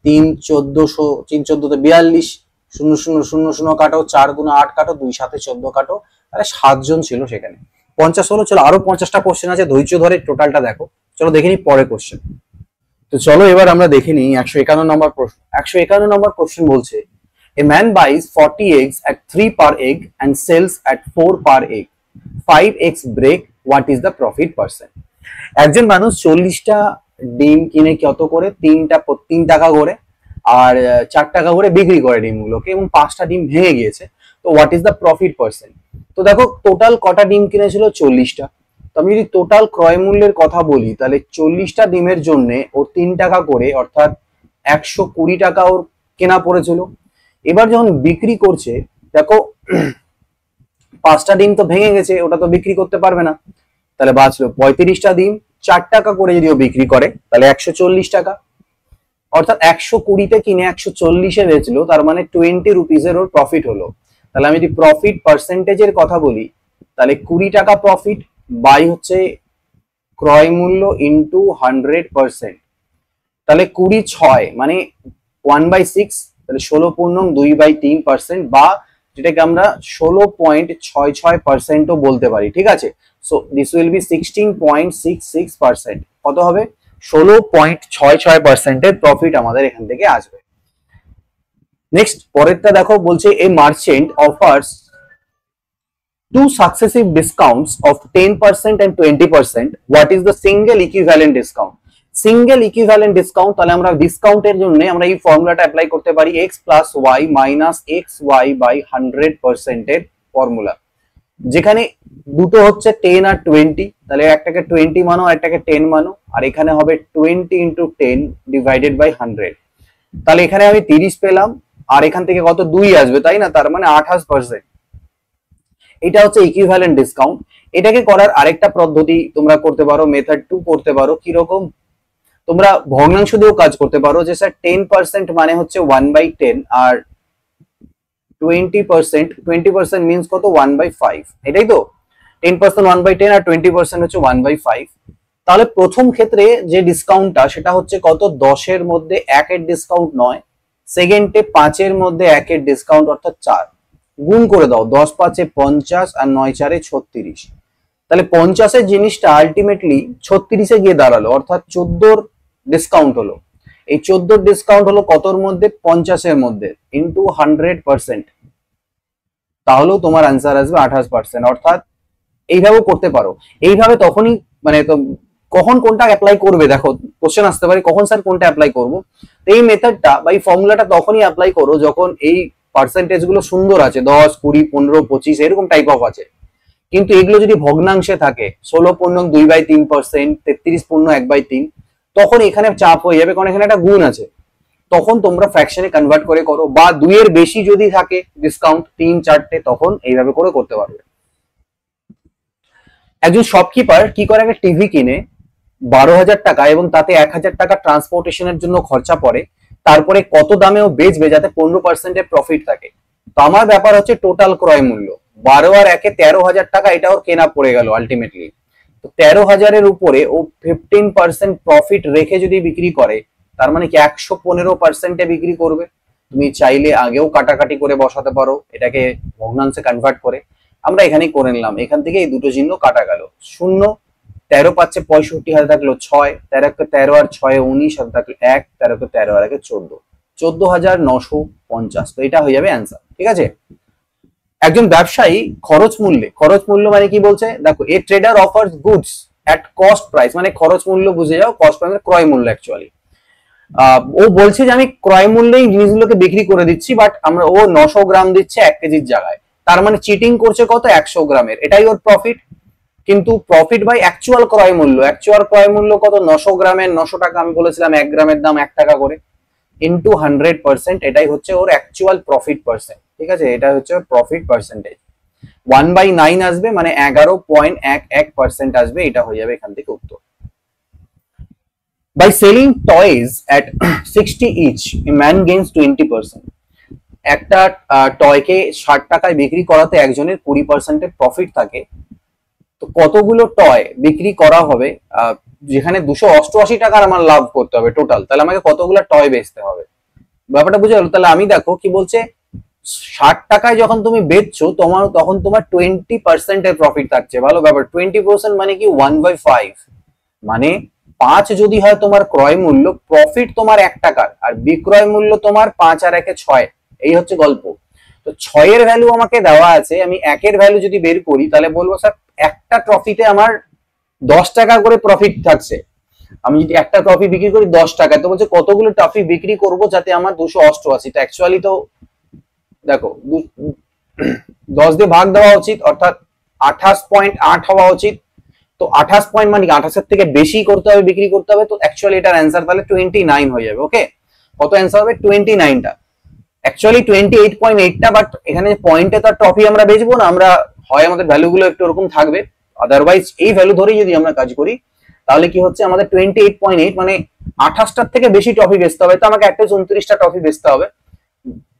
3 1400, 3 14 42, 0 0 0 0 কাটো, 4 গুণ 8 কাটো, 2 7 14 কাটো, তাহলে 7 জন ছিল সেখানে। 50 হলো, চলো আরো 50টা কোশ্চেন আছে, ধৈর্য ধরে টোটালটা দেখো। চলো দেখে নিই পরে কোশ্চেন। তো চলো এবার আমরা দেখে নিই 151 নম্বর প্রশ্ন। 151 নম্বর কোশ্চেন বলছে, a man বাইজ 40 eggs at 3 per egg and sells at 4 per egg, 5 eggs break, what is the profit %? একজন মানুষ 40টা ডিম কিনে কত করে, 3 টাকা করে, আর 4 টাকা করে বিক্রি করে ডিমগুলোকে, এবং 5টা ডিম ভেঙে গিয়েছে, তো হোয়াট ইজ দ্য প্রফিট %? তো দেখো টোটাল কটা ডিম কিনেছিল, 40টা। তো আমি যদি টোটাল ক্রয় মূল্যের কথা বলি তাহলে 40টা ডিমের জন্য ওর 3 টাকা করে, অর্থাৎ 120 টাকা ওর কেনা পড়েছিল। এবার যখন বিক্রি করছে, দেখো 5টা ডিম তো ভেঙে গেছে, ওটা তো বিক্রি করতে পারবে না, তাহলে বাঁচলো 35টা ডিম, 4 টাকা করে যদি ও বিক্রি করে তাহলে 140 টাকা, অর্থাৎ 120তে কিনে 140-এ বেচলো, তার মানে 20 রুপিসের ওর প্রফিট হলো। তাহলে আমি যদি প্রফিট পার্সেন্টেজের কথা বলি তাহলে 20 টাকা প্রফিট বাই হচ্ছে ক্রয় মূল্য ইন্টু 100%, তাহলে 20 6 মানে 1/6, তাহলে 16.2/3%, বা যেটাকে আমরা 16.66% ও বলতে পারি, ঠিক আছে। So this will B 16.66%। কত হবে, 16.66% এর প্রফিট আমাদের এখান থেকে আসবে। নেক্সট পরেরটা দেখো, বলছে a merchant offers two successive discounts of 10% and 20%, what is the single equivalent discount? Single equivalent discount, তাহলে আমরা ডিসকাউন্টের জন্য আমরা এই ফর্মুলাটা অ্যাপ্লাই করতে পারি, x plus y minus x y by 100% এর ফর্মুলা, যেখানে দুটো হচ্ছে 10 আর 20, তাহলে একটাকে 20 মানো আর একটাকে 10 মানো, আর এখানে হবে 20 ইন্টু 10 ডিভাইডেড বাই 100, তাহলে এখানে আমি 30 পেলাম, আর এখান থেকে কত 2 আসবে, তাই না, তার মানে 28%। এটা হচ্ছে ইকুইভ্যালেন্ট ডিসকাউন্ট। এটাকে করার আরেকটা পদ্ধতি তোমরা করতে পারো, মেথড 2 করতে পারো। কিরকম, তোমরা ভগ্নাংশ দিয়েও কাজ করতে পারো, যে স্যার 10% মানে হচ্ছে 1/10, আর 20% মিন্স কত, 1/5, এটাই তো। 10% 1/10 আর 20% হচ্ছে 1/5। তাহলে প্রথম ক্ষেত্রে যে ডিসকাউন্টটা সেটা হচ্ছে কত, 10-এর মধ্যে 1-এর ডিসকাউন্ট নয়, সেকেন্ডে 5-এর মধ্যে 1-এর ডিসকাউন্ট, অর্থাৎ 4, গুণ করে দাও, 10 5 50 আর 9 4 36, তাহলে 50-এর জিনিসটা আলটিমেটলি 36-এ গিয়ে দাঁড়ালো, অর্থাৎ 14-র ডিসকাউন্ট হলো। এই 14-র ডিসকাউন্ট হলো কতর মধ্যে, 50-এর মধ্যে, ইন্টু 100%, তাহলেও তোমার আনসার আসবে 28%। অর্থাৎ এইভাবেও করতে পারো। এইভাবে তখনই মানে তো কখন কোনটা অ্যাপ্লাই করবে, দেখো কোশ্চেন আসতে পারে কখন স্যার কোনটা অ্যাপ্লাই করবো। এই মেথডটা বা এই ফর্মুলাটা তখনই অ্যাপ্লাই করো যখন এই পার্সেন্টেজ গুলো সুন্দর আছে, 10 20 15 25 এরকম টাইপ অফ আছে, কিন্তু এগুলো যদি ভগ্নাংশে থাকে 16.2/3%, 33.1/3, তখন এখানে চাপ হয়ে যাবে, কারণ এখানে একটা গুণ আছে। তখন তোমরা ফ্র্যাকশনে কনভার্ট করে করো, বা 2-এর বেশি যদি থাকে ডিসকাউন্ট 3 4টে, তখন এইভাবে করে করতে পারবে। একজন শপকিপার কি করে, একটা টিভি কিনে 12,000 টাকা এবং তাতে 1,000 টাকা ট্রান্সপোর্টেশনের জন্য খরচা পড়ে, তারপরে কত দামেও বেচবে যাতে 15% এর প্রফিট থাকে। তো আমার ব্যাপার হচ্ছে টোটাল ক্রয় মূল্য 12 আর 1-এ 13,000 টাকা, এটা ওর কেনা পড়ে গেল আলটিমেটলি। তো 13,000-এর উপরে ও 15% প্রফিট রেখে যদি বিক্রি করে, তার মানে কি 115%-এ বিক্রি করবে। তুমি চাইলে আগেও কাটাকাটি করে বসাতে পারো, এটাকে ভগ্নাংশে কনভার্ট করে। আমরা এখানেই করে নিলাম, এখান থেকে এই দুটো চিহ্ন কাটা গেল, 0 13 পাচ্ছে 65, হাতে থাকলো 6, 13 আর 6 19, হাতে থাকলো 1, 13 আর 1 14, 14,950। তো এটা হয়ে যাবে অ্যান্সার, ঠিক আছে। একজন ব্যবসায়ী খরচ মূল্য মানে কি বলছে, দেখো এ ট্রেডার অফার্স গুডস এট কস্ট প্রাইস, মানে খরচ মূল্য বুঝে যাও, কস্ট প্রাইস ক্রয় মূল্য অ্যাকচুয়ালি। ও বলছে যে আমি ক্রয় মূল্যেই জিনিসগুলোকে বিক্রি করে দিচ্ছি, বাট আমরা ও 900 গ্রাম দিচ্ছে 1 কেজির জায়গায়, তার মানে চিটিং করছে কত, 100 গ্রামের, এটাই ওর প্রফিট। কিন্তু প্রফিট বাই অ্যাকচুয়াল ক্রয় মূল্য কত? 900 গ্রামের 900 টাকা, আমি বলেছিলাম 1 গ্রামের দাম 1 টাকা করে, ইনটু 100%, এটাই হচ্ছে ওর অ্যাকচুয়াল প্রফিট পার্সেন্ট। ঠিক আছে, এটা হচ্ছে ওর প্রফিট পার্সেন্টেজ। 1/9 আসবে, মানে 11.11% আসবে, এটা হয়ে যাবে এখান থেকে উত্তর। By selling toys at 60 each, a man gains 20%. একটা টয়কে 60 টাকায় বিক্রি করাতে একজনের 20% প্রফিট থাকে। তো কতগুলো টয় বিক্রি করা হবে? যেখানে 288 টাকার আমার লাভ করতে হবে টোটাল, তাহলে আমাকে কতগুলো টয় বেচতে হবে? ব্যাপারটা বুঝে গেল? তাহলে আমি দেখো কি বলছে, 60 টাকায় যখন তুমি বেচছো তখন তোমার 20% এর প্রফিট থাকছে। ভালো ব্যাপার। 20% মানে কি? 1/5, মানে 5 যদি হয় তোমার ক্রয় মূল্য, প্রফিট তোমার 1 টাকার, আর বিক্রয় মূল্য তোমার 5 আর 1 6। এই হচ্ছে গল্প। তো 6 এর ভ্যালু আমাকে দেওয়া আছে, আমি 1 এর ভ্যালু যদি বের করি তাহলে বলবো স্যার একটা ট্রফিতে আমার 10 টাকা করে প্রফিট থাকছে। আমি যদি একটা ট্রফি বিক্রি করি 10 টাকা, তো বলছে কতগুলো ট্রফি বিক্রি করব যাতে আমার 288, তো অ্যাকচুয়ালি তো দেখো 10 দিয়ে ভাগ দেওয়া উচিত, অর্থাৎ 28.8 হওয়া উচিত। তো 28 পয়েন্ট মানে 28 এর থেকে বেশি করতে হবে, বিক্রি করতে হবে। তো অ্যাকচুয়ালি এটার অ্যান্সার তাহলে 29 হয়ে যাবে। ওকে, কত অ্যান্সার হবে? 29টা। অ্যাকচুয়ালি 28.8টা, বাট এখানে পয়েন্টে তার ট্রফি আমরা বেচবো না, আমরা হয় আমাদের ভ্যালুগুলো একটু এরকম থাকবে, আদারওয়াইজ এই ভ্যালু ধরেই যদি আমরা কাজ করি তাহলে কি হচ্ছে, আমাদের 28.8 মানে 28টার থেকে বেশি ট্রফি বেচতে হবে। তো আমাকে একটা 29টা ট্রফি বেচতে হবে।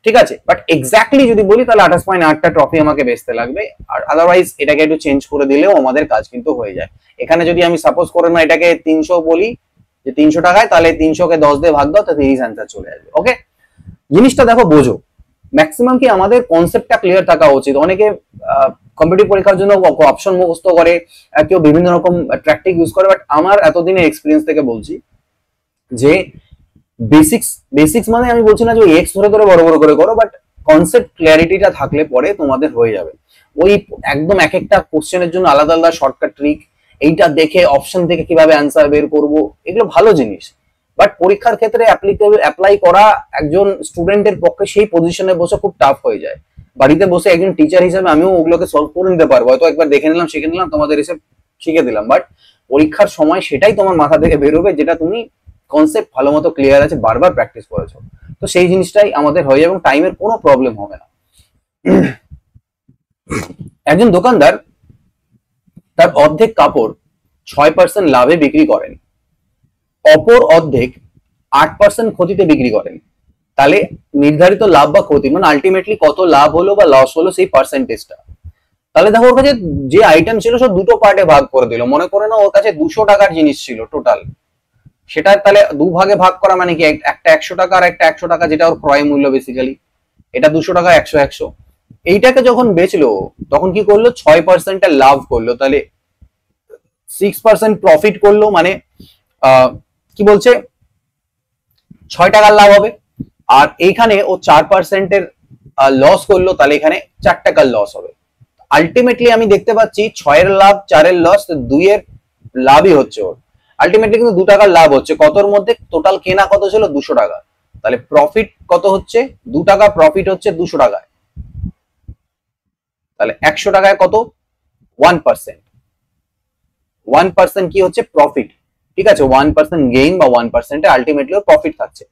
ঠিক আছে, বাট এক্স্যাক্টলি যদি বলি তাহলে 28.8টা ট্রফি আমাকে বেচতে লাগবে। আর আদারওয়াইজ এটাকে একটু চেঞ্জ করে দিলেও আমাদের কাজ কিন্তু হয়ে যায়। এখানে যদি আমি সাপোজ করে না এটাকে 300 বলি, যে 300 টাকায়, তাহলে 300কে 10 দিয়ে ভাগ দাও, তাতে 30 অ্যান্সার চলে আসবে। ওকে, জিনিসটা দেখো বোঝো, ম্যাক্সিমাম কি আমাদের কনসেপ্টটা ক্লিয়ার থাকা উচিত। অনেকে কম্পিটিটিভ পরীক্ষার জন্য অপশন মুখস্থ করে, কেউ বিভিন্ন রকম ট্র্যাকটিক ইউজ করে, বাট আমার এতদিনের এক্সপিরিয়েন্স থেকে বলছি যে বেসিক্স মানে আমি বলছি না যে এক্স ধরে ধরে বড় বড় করে করো, বাট কনসেপ্ট ক্লিয়ারিটিটা থাকলে পরে তোমাদের হয়ে যাবে। ওই একদম এক একটা কোশ্চেনের জন্য আলাদা আলাদা শর্টকাট ট্রিক, এইটা দেখে অপশন থেকে কিভাবে অ্যান্সার বের করব, এগুলো ভালো জিনিস, বাট পরীক্ষার ক্ষেত্রে অ্যাপ্লাই করা একজন স্টুডেন্টের পক্ষে সেই পজিশনে বসে খুব টাফ হয়ে যায়। বাড়িতে বসে একজন টিচার হিসেবে আমিও ওগুলোকে সলভ করে নিতে পারবো, হয়তো একবার দেখে নিলাম, শিখে নিলাম, তোমাদের এসে শিখে দিলাম, বাট পরীক্ষার সময় সেটাই তোমার মাথা থেকে বেরোবে যেটা তুমি কনসেপ্ট ভালো মতো ক্লিয়ার আছে, বারবার প্র্যাকটিস করেছো। তো সেই জিনিসটাই আমাদের হয়ে যাবে এবং টাইমের কোনো প্রবলেম হবে না। একজন দোকানদার তার অর্ধেক কাপড় 6% লাভে বিক্রি করেন, অপর অর্ধেক 8% ক্ষতিতে বিক্রি করেন। তাহলে নির্ধারিত লাভ বা ক্ষতি, মানে আলটিমেটলি কত লাভ হলো বা লস হলো, সেই পার্সেন্টেজটা। তাহলে দেখো ওর কাছে যে আইটেম ছিল সব দুটো পার্টে ভাগ করে দিল। মনে করে না ওর কাছে 200 টাকার জিনিস ছিল টোটাল, সেটা তাহলে দু ভাগে ভাগ করা মানে কি, একটা 100 টাকা আর একটা 100 টাকা, যেটা ওর ক্রয় মূল্য বেসিক্যালি। এটা 200 টাকা, 100। এইটাকে যখন বেচলো তখন কি করলো, 6% লাভ করলো, তাহলে 6% প্রফিট করলো, মানে কি বলছে 6 টাকার লাভ হবে। আর এইখানে ও 4% লস করলো, তাহলে এখানে 4 টাকার লস হবে। আলটিমেটলি আমি দেখতে পাচ্ছি 6 লাভ, 4 লস, 2 লাভই হচ্ছে ওর। আলটিমেটলি কিন্তু 2 টাকার লাভ হচ্ছে। কতর মধ্যে? টোটাল কেনা কত ছিল? 200 টাকা। তাহলে প্রফিট কত হচ্ছে? 2 টাকা। প্রফিট হচ্ছে 200 টাকায়। তাহলে 100 টাকায় কত? 1%। 1% কি হচ্ছে? প্রফিট। ঠিক আছে, 1% গেইন বা 1% আলটিমেটলি ওর প্রফিট থাকছে।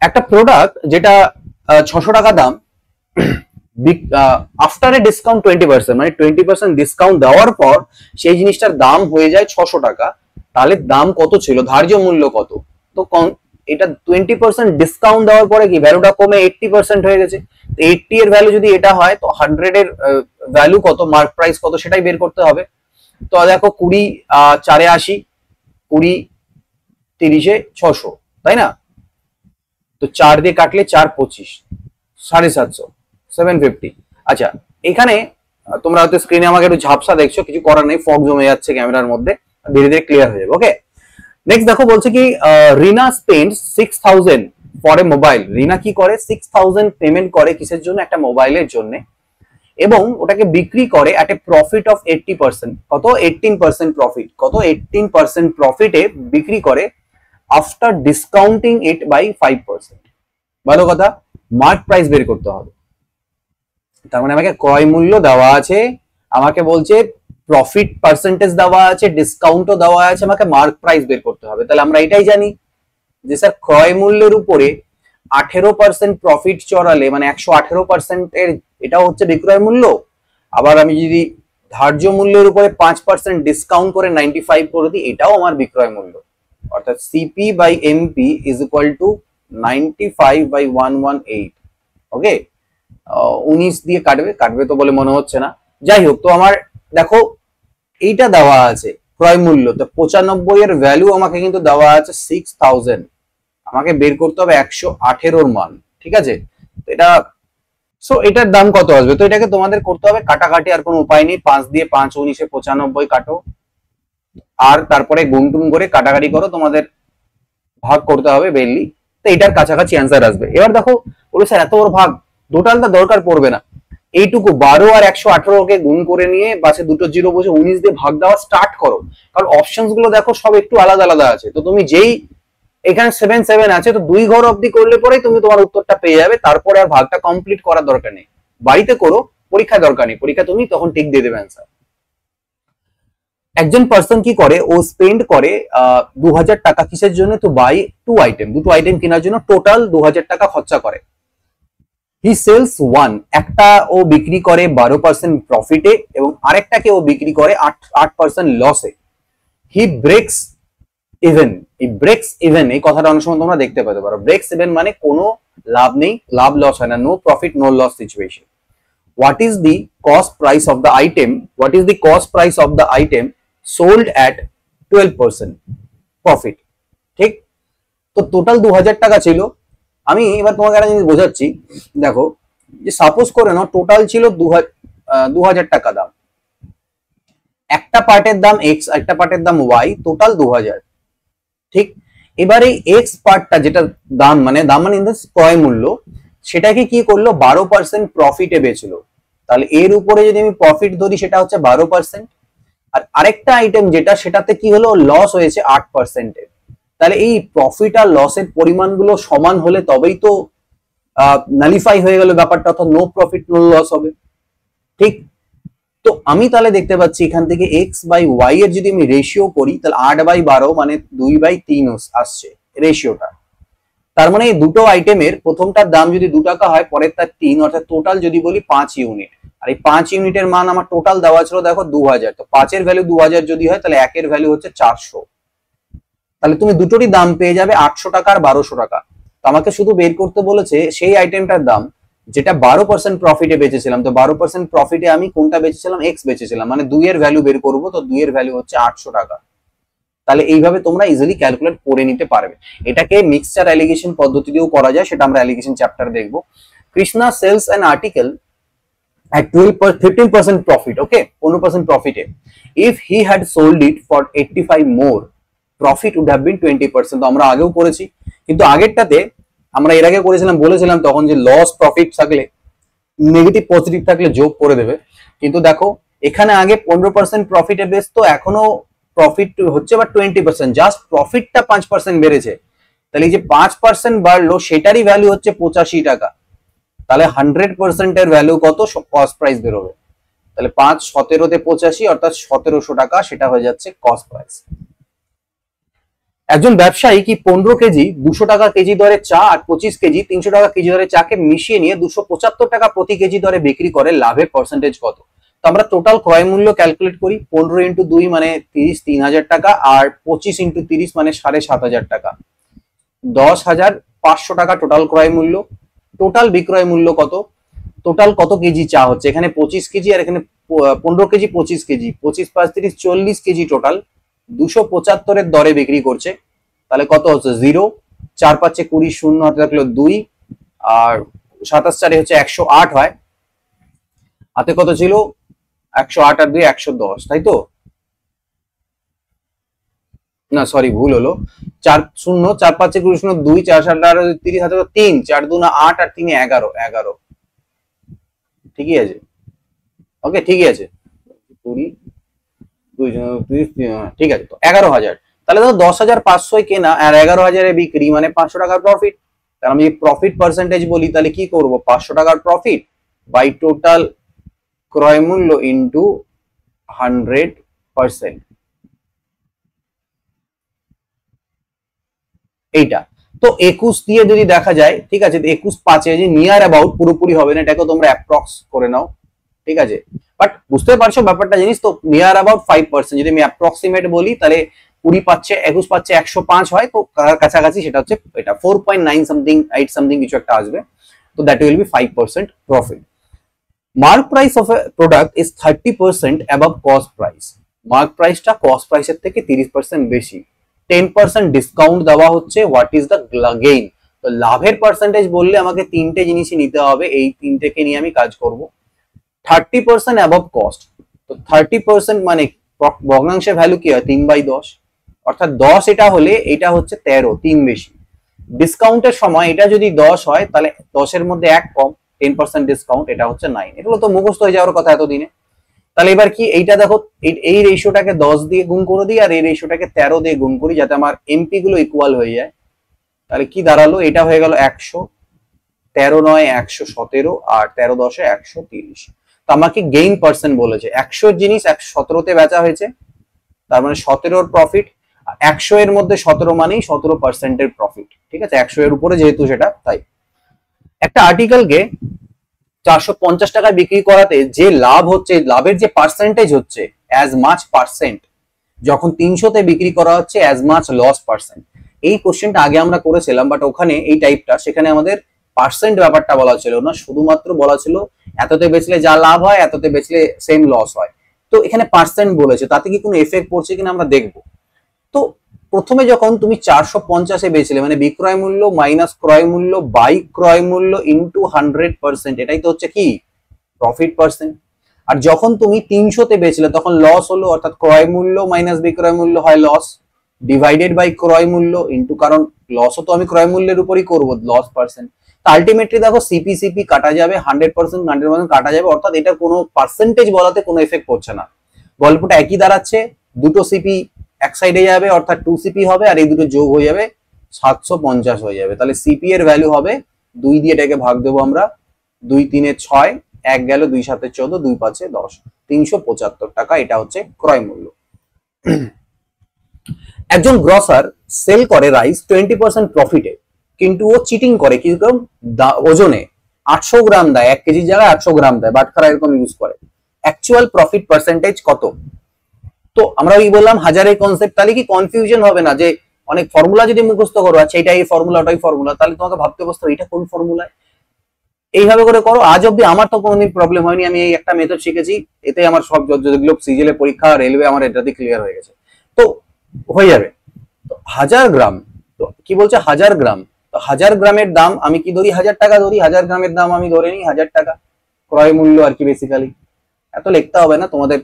একটা প্রোডাক্ট যেটা 600 টাকা দাম, আফটার এ ডিসকাউন্ট 20%, মানে 20% ডিসকাউন্ট দেওয়ার পর সেই জিনিসটার দাম হয়ে যায় 600 টাকা। তাহলে দাম কত ছিল? ধার্য মূল্য কত? তো এটা 20% ডিসকাউন্ট দেওয়ার পরে কি ভ্যালুটা কমে 80% হয়ে গেছে। 80 এর ভ্যালু যদি এটা হয়, তো 100 এর ভ্যালু কত, মার্ক প্রাইস কত, সেটাই বের করতে হবে। তো দেখো 20 4 80, 20 30 600, তাই না? তো 4 দিয়ে কাটলে 4 25, 750, 750। আচ্ছা, এখানে তোমরা হয়তো স্ক্রিনে আমাকে একটু ঝাপসা দেখছো, কিছু করার নেই, ফগ জমে যাচ্ছে ক্যামেরার মধ্যে, ধীরে ধীরে ক্লিয়ার হয়ে যাবে। ওকে, নেক্সট দেখো বলছে কি, রিনা স্পেন্ড 6000 ফর এ মোবাইল। রিনা কি করে? 6000 পেমেন্ট করে কিসের জন্য? একটা মোবাইলের জন্য, এবং ওটাকে বিক্রি করে এট এ প্রফিট অফ 80%। কত? 18% প্রফিট। কত? 18% প্রফিটে বিক্রি করে আফটার ডিসকাউন্টিং ইট বাই 5%। ভালো কথা, মার্ক প্রাইস বের করতে হবে। তার মানে আমাকে ক্রয় মূল্য দেওয়া আছে, আমাকে বলছে প্রফিট পার্সেন্টেজ দেওয়া আছে, ডিসকাউন্টও দেওয়া আছে, আমাকে মার্ক প্রাইস বের করতে হবে। তাহলে আমরা এটাই জানি যে স্যার ক্রয় মূল্যের উপরে 18% প্রফিট চড়ালে মানে 118% এর এটা হচ্ছে বিক্রয় মূল্য। আবার আমি যদি ধার্য মূল্যের উপরে 5% ডিসকাউন্ট করে 95 করে দিই, এটাও আমার বিক্রয় মূল্য। অর্থাৎ CP by MP is equal to 95/118। Okay, 19 দিয়ে কাটবে তো বলে মনে হচ্ছে না। যাই হোক, তো আমার দেখো এইটা দেওয়া আছে ক্রয় মূল্য, তো 95 এর ভ্যালু আমাকে কিন্তু দেওয়া আছে 6000, আমাকে বের করতে হবে 118 মান। ঠিক আছে, এটা সো এটার দাম কত আসবে? তো এটাকে তোমাদের করতে হবে কাটাকাটি, আর কোনো উপায় নেই। 5 দিয়ে 5 19 95 কাটো, আর তারপরে গুণটুন করে কাটাকাটি করো, তোমাদের ভাগ করতে হবে বেরলি, তো এটার কাছাকাছি অ্যান্সার আসবে। এবার দেখো বলো স্যার এত বড় ভাগ টোটালটা দরকার পড়বে না, এইটুকু 12 আর 118 কে গুণ করে নিয়ে বাসে দুটো জিরো বসে 19 দিয়ে ভাগ দেওয়া স্টার্ট করো। কারণ অপশনস গুলো দেখো সব একটু আলাদা আলাদা আছে, তো তুমি যেই এখানে 7 আছে, তো 2 ঘর অবধি করলে পরেই তুমি তোমার উত্তরটা পেয়ে যাবে। তারপরে আর ভাগটা কমপ্লিট করার দরকার নেই, বাড়িতে করো, পরীক্ষায় দরকার নেই, পরীক্ষা তুমি তখন ঠিক দিয়ে দেবে অ্যান্সার। একজন পার্সন কি করে, ও স্পেন্ড করে 2000 টাকা কিসের জন্য? তো বাই টু আইটেম, দুটো আইটেম কেনার জন্য টোটাল 2000 টাকা খরচা করে। হি সেলস ওয়ান, একটা ও বিক্রি করে 12% প্রফিটে এবং আরেকটাকে ও বিক্রি করে 8% লসে। হি ব্রেক্স ইভেন, এই ব্রেক্স ইভেন এই কথাটা অনেক সময় তোমরা দেখতে পেতে পারো। ব্রেক্স ইভেন মানে কোনো লাভ নেই, লাভ লস হয় না, no profit no loss situation. What is the cost price of the item? What is the cost price of the item sold at 12% profit? ঠিক, তো টোটাল 2000 টাকা ছিল। আমি এবার তোমাকে একটা জিনিস বোঝাচ্ছি, দেখো যে সাপোজ করে নাও টোটাল ছিল 2000 টাকা দাম, একটা পার্টের দাম এক্স, একটা পার্টের দাম ওয়াই, টোটাল 2000। ঠিক, এবারে এক্স পার্টটা যেটা দাম মানে ইন দ্য ক্রয় মূল্য, সেটাকে কি করলো 12% প্রফিটে বেচলো। তাহলে এর উপরে যদি আমি প্রফিট ধরি সেটা হচ্ছে 12%, আর আরেকটা আইটেম যেটা সেটাতে কি হলো লস হয়েছে 8%। তাহলে এই প্রফিট আর লসের পরিমাণগুলো সমান হলে তবেই তো নালিফাই হয়ে গেল ব্যাপারটা, অর্থাৎ নো প্রফিট নো লস হবে। ঠিক, তো আমি তাহলে দেখতে পাচ্ছি এখান থেকে এক্স বাই ওয়াই এর যদি আমি রেশিও করি, তাহলে 8/12 মানে 2/3 আসছে রেশিওটা। তার মানে এই দুটো আইটেমের প্রথমটার দাম যদি 2 টাকা হয়, পরের তার 3, অর্থাৎ টোটাল যদি বলি 5 ইউনিট। আর এই 5 ইউনিটের মান আমার টোটাল দেওয়া ছিল দেখো 2000, তো 5 এর ভ্যালু 2000 যদি হয়, তাহলে 1 এর ভ্যালু হচ্ছে 400। তাহলে তুমি দুটোরই দাম পেয়ে যাবে 800 টাকা আর 1200 টাকা। তো আমাকে শুধু বের করতে বলেছে সেই আইটেমটার দাম যেটা 12% প্রফিটে বেচেছিলাম। তো 12% প্রফিটে আমি কোনটা বেচেছিলাম? এক্স বেচেছিলাম, মানে 2 এর ভ্যালু বের করবো, তো 2 এর ভ্যালু হচ্ছে 800 টাকা। তাহলে এইভাবে তোমরা ইজিলি ক্যালকুলেট করে নিতে পারবে। এটাকে মিক্সচার অ্যালিগেশন পদ্ধতি দিয়েও করা যায়, সেটা আমরা অ্যালিগেশন চ্যাপ্টার দেখবো। Krishna sells an article at 15% profit, okay, 15% প্রফিটে। If he had sold it for 85 more, profit would have been 20%। তো আমরা আগেও করেছি, কিন্তু আগেরটাতে আমরা এর আগে করেছিলাম, বলেছিলাম তখন যে লস প্রফিট থাকলে নেগেটিভ পজিটিভ থাকলে যোগ করে দেবে। কিন্তু দেখো এখানে আগে 15% প্রফিটে বেস, তো এখনো প্রফিট হচ্ছে বা 20%, জাস্ট প্রফিটটা 5% বেড়েছে। তাহলে এই যে 5% বাড়লো সেটারই ভ্যালু হচ্ছে 85 টাকা। তাহলে 100% এর ভ্যালু কত? কস্ট প্রাইস বেরোবে। তাহলে 5 17 তে 85, অর্থাৎ 1700 টাকা, সেটা হয়ে যাচ্ছে কস্ট প্রাইস। একজন ব্যবসায়ী কি 15 কেজি 200 টাকা কেজি দরে চা আর 25 কেজি 300 টাকা কেজি দরে চাকে মিশিয়ে নিয়ে 275 টাকা প্রতি কেজি দরে বিক্রি করে, লাভের পার্সেন্টেজ কত? তো আমরা টোটাল ক্রয় মূল্য ক্যালকুলেট করি। 15 ইন্টু 2 মানে 30, 3000 টাকা, আর 25 ইন্টু 30 মানে 7500 টাকা, 10,500 টাকা টোটাল ক্রয় মূল্য। টোটাল বিক্রয় মূল্য কত? টোটাল কত কেজি চা হচ্ছে? এখানে 25 কেজি আর এখানে 15 কেজি 25 কেজি, 25 5 30 40 কেজি টোটাল 275 এর দরে বিক্রি করছে। তাহলে কত হচ্ছে? 0, 4 5 20, 0 হাতে থাকলো 2, আর 27 4 হচ্ছে 108 হয়। হাতে কত ছিল? 108 আর 2 110, তাই তো? না সরি, ভুল হলো। 4 0, 4 5 20, 0 2, 4 7 18 30, হাতে 3, 4 2 8 আর 3 11। ঠিকই আছে, ওকে ঠিকই আছে, 20 2 ঠিক আছে। তো 11,000, তাহলে ধরো 10,500 কেনা আর 11,000 বিক্রি, মানে 500 টাকার প্রফিট। তাহলে আমি প্রফিট পার্সেন্টেজ বলি, তাহলে কি করব? 500 টাকার প্রফিট বাই টোটাল ক্রয় মূল্য ইন্টু 100%, এইটা তো 21 দিয়ে যদি দেখা যায়, ঠিক আছে, 21/5 যে নিয়ার অ্যাবাউট, পুরোপুরি হবে না, এটাকে তোমরা অ্যাপ্রক্স করে নাও, ঠিক আছে, বাট বুঝতে পারছো ব্যাপারটা জিনিস তো। নিয়ার অ্যাবাউট 5%, যদি আমি অ্যাপ্রক্সিমেট বলি তাহলে 20 পাচ্ছে 21 পাচ্ছে 105 হয়, তো কাছাকাছি সেটা হচ্ছে এটা 4.9 সামথিং 8 সামথিং কিছু একটা আসবে, তো that will be 5% profit. Mark price of A product is 30% above cost price. Mark প্রাইসটা কস্ট প্রাইসের থেকে 30% বেশি, 10% ডিসকাউন্ট দেওয়া হচ্ছে, হোয়াট ইজ দ্য গেইন? তো লাভের পার্সেন্টেজ বললে আমাকে তিনটে জিনিসই নিতে হবে, এই তিনটেকে নিয়ে আমি কাজ করব। 30% অ্যাবভ কস্ট, তো 30% মানে ভগ্নাংশের ভ্যালু কি হয় 3/10, অর্থাৎ 10 এটা হলে এটা হচ্ছে 13, 3 বেশি। ডিসকাউন্টের সময় এটা যদি 10 হয় তাহলে 10-এর মধ্যে 1 কম, 10% ডিসকাউন্ট, এটা হচ্ছে 9। এগুলো তো মুখস্থ হয়ে যাওয়ার কথা এতদিনে। তাহলে এবার কি, এইটা দেখো, এই রেশিওটাকে 10 দিয়ে গুণ করে দিই আর এই রেশিওটাকে 13 দিয়ে গুণ করি, যাতে আমার এমপি গুলো ইকুয়াল হয়ে যায়। তাহলে কি দাঁড়ালো, এটা হয়ে গেল 100, 13 9 117 আর 13 10 130। তো আমাকে গেইন পার্সেন্ট বলেছে, 100 জিনিস 117তে বেচা হয়েছে, তার মানে 17-র প্রফিট। 100 এর মধ্যে 17 মানেই 17%-এর প্রফিট, ঠিক আছে, 100 এর উপরে যেহেতু সেটা, তাই। একটা আর্টিকেলকে 450 টাকায় বিক্রি করাতে যে লাভ হচ্ছে, লাভের যে পার্সেন্টেজ হচ্ছে অ্যাজ মাচ পার্সেন্ট, যখন 300-তে বিক্রি করা হচ্ছে অ্যাজ মাচ লস পার্সেন্ট। এই কোশ্চেনটা আগে আমরা করেছিলাম, বাট ওখানে এই টাইপটা, সেখানে আমাদের পার্সেন্ট ব্যাপারটা বলা ছিল না, শুধুমাত্র বলা ছিল এততে বেচলে যা লাভ হয়, এততে বেচলে সেম লস হয়। তো এখানে পার্সেন্ট বলেছে, তাতে কি কোনো এফেক্ট পড়ছে কিনা আমরা দেখবো। তো প্রথমে যখন তুমি 450-এ বেচলে, মানে বিক্রয় মূল্য মাইনাস ক্রয় মূল্য বাই ক্রয় মূল্য ইন্টু 100%, এটাই তো হচ্ছে কি প্রফিট পার্সেন্ট। আর যখন তুমি 300-তে বেচলে তখন লস হলো, অর্থাৎ ক্রয় মূল্য মাইনাস বিক্রয় মূল্য হয় লস, ডিভাইডেড বাই ক্রয় মূল্য ইন্টু, কারণ লসও তো আমি ক্রয় মূল্যের উপরই করবো, লস পার্সেন্ট। তো আলটিমেটলি দেখো সিপি কাটা যাবে, 100% কাটা যাবে, অর্থাৎ এটা কোনো পার্সেন্টেজ বলাতে কোনো এফেক্ট পড়ছে না। গল্পটা একই দাঁড়াচ্ছে, দুটো সিপি এক সাইডে যাবে, অর্থাৎ 2 সিপি হবে, আর এই দুটো যোগ হয়ে যাবে 750 হয়ে যাবে। তাহলে সিপি এর ভ্যালু হবে 2 দিয়ে এটাকে ভাগ দেবো আমরা, 2 3 6, 1 গেল, 2 7 14, 2 5 10, 375 টাকা, এটা হচ্ছে ক্রয় মূল্য। একজন গ্রসার সেল করে রাইস 20% প্রফিটে, কিন্তু ও চিটিং করে, কিরকম ওজনে 800 গ্রাম দেয়, 1 কেজির জায়গায় 800 গ্রাম দেয়, বাটখারা এরকম ইউজ করে। অ্যাকচুয়াল প্রফিট পার্সেন্টেজ কত? তো আমরা ওই বললাম হাজারের কনসেপ্ট, তাহলে কি কনফিউশন হবে না যে অনেক ফর্মুলা যদি মুখস্থ করো, আচ্ছা এটা এই ফর্মুলা ওটাই ফর্মুলা, তাহলে তোমাকে ভাবতে বসতে এটা কোন ফর্মুলা, এইভাবে করে করো। আজ অব্দি আমার তো কোনোদিন প্রবলেম হয়নি, আমি এই একটা মেথড শিখেছি, এতে আমার সব যেগুলো সিজিএল পরীক্ষা, রেলওয়ে, আমার এটাতে ক্লিয়ার হয়ে গেছে, তো হয়ে যাবে। তো 1000 গ্রাম, তো কি বলছে 1000 গ্রাম, তো 1000 গ্রামের দাম আমি কি ধরি 1000 টাকা ধরি, 1000 গ্রামের দাম আমি ধরে নিই 1000 টাকা, ক্রয় মূল্য আর কি, বেসিক্যালি এত লিখতে হবে না, তোমাদের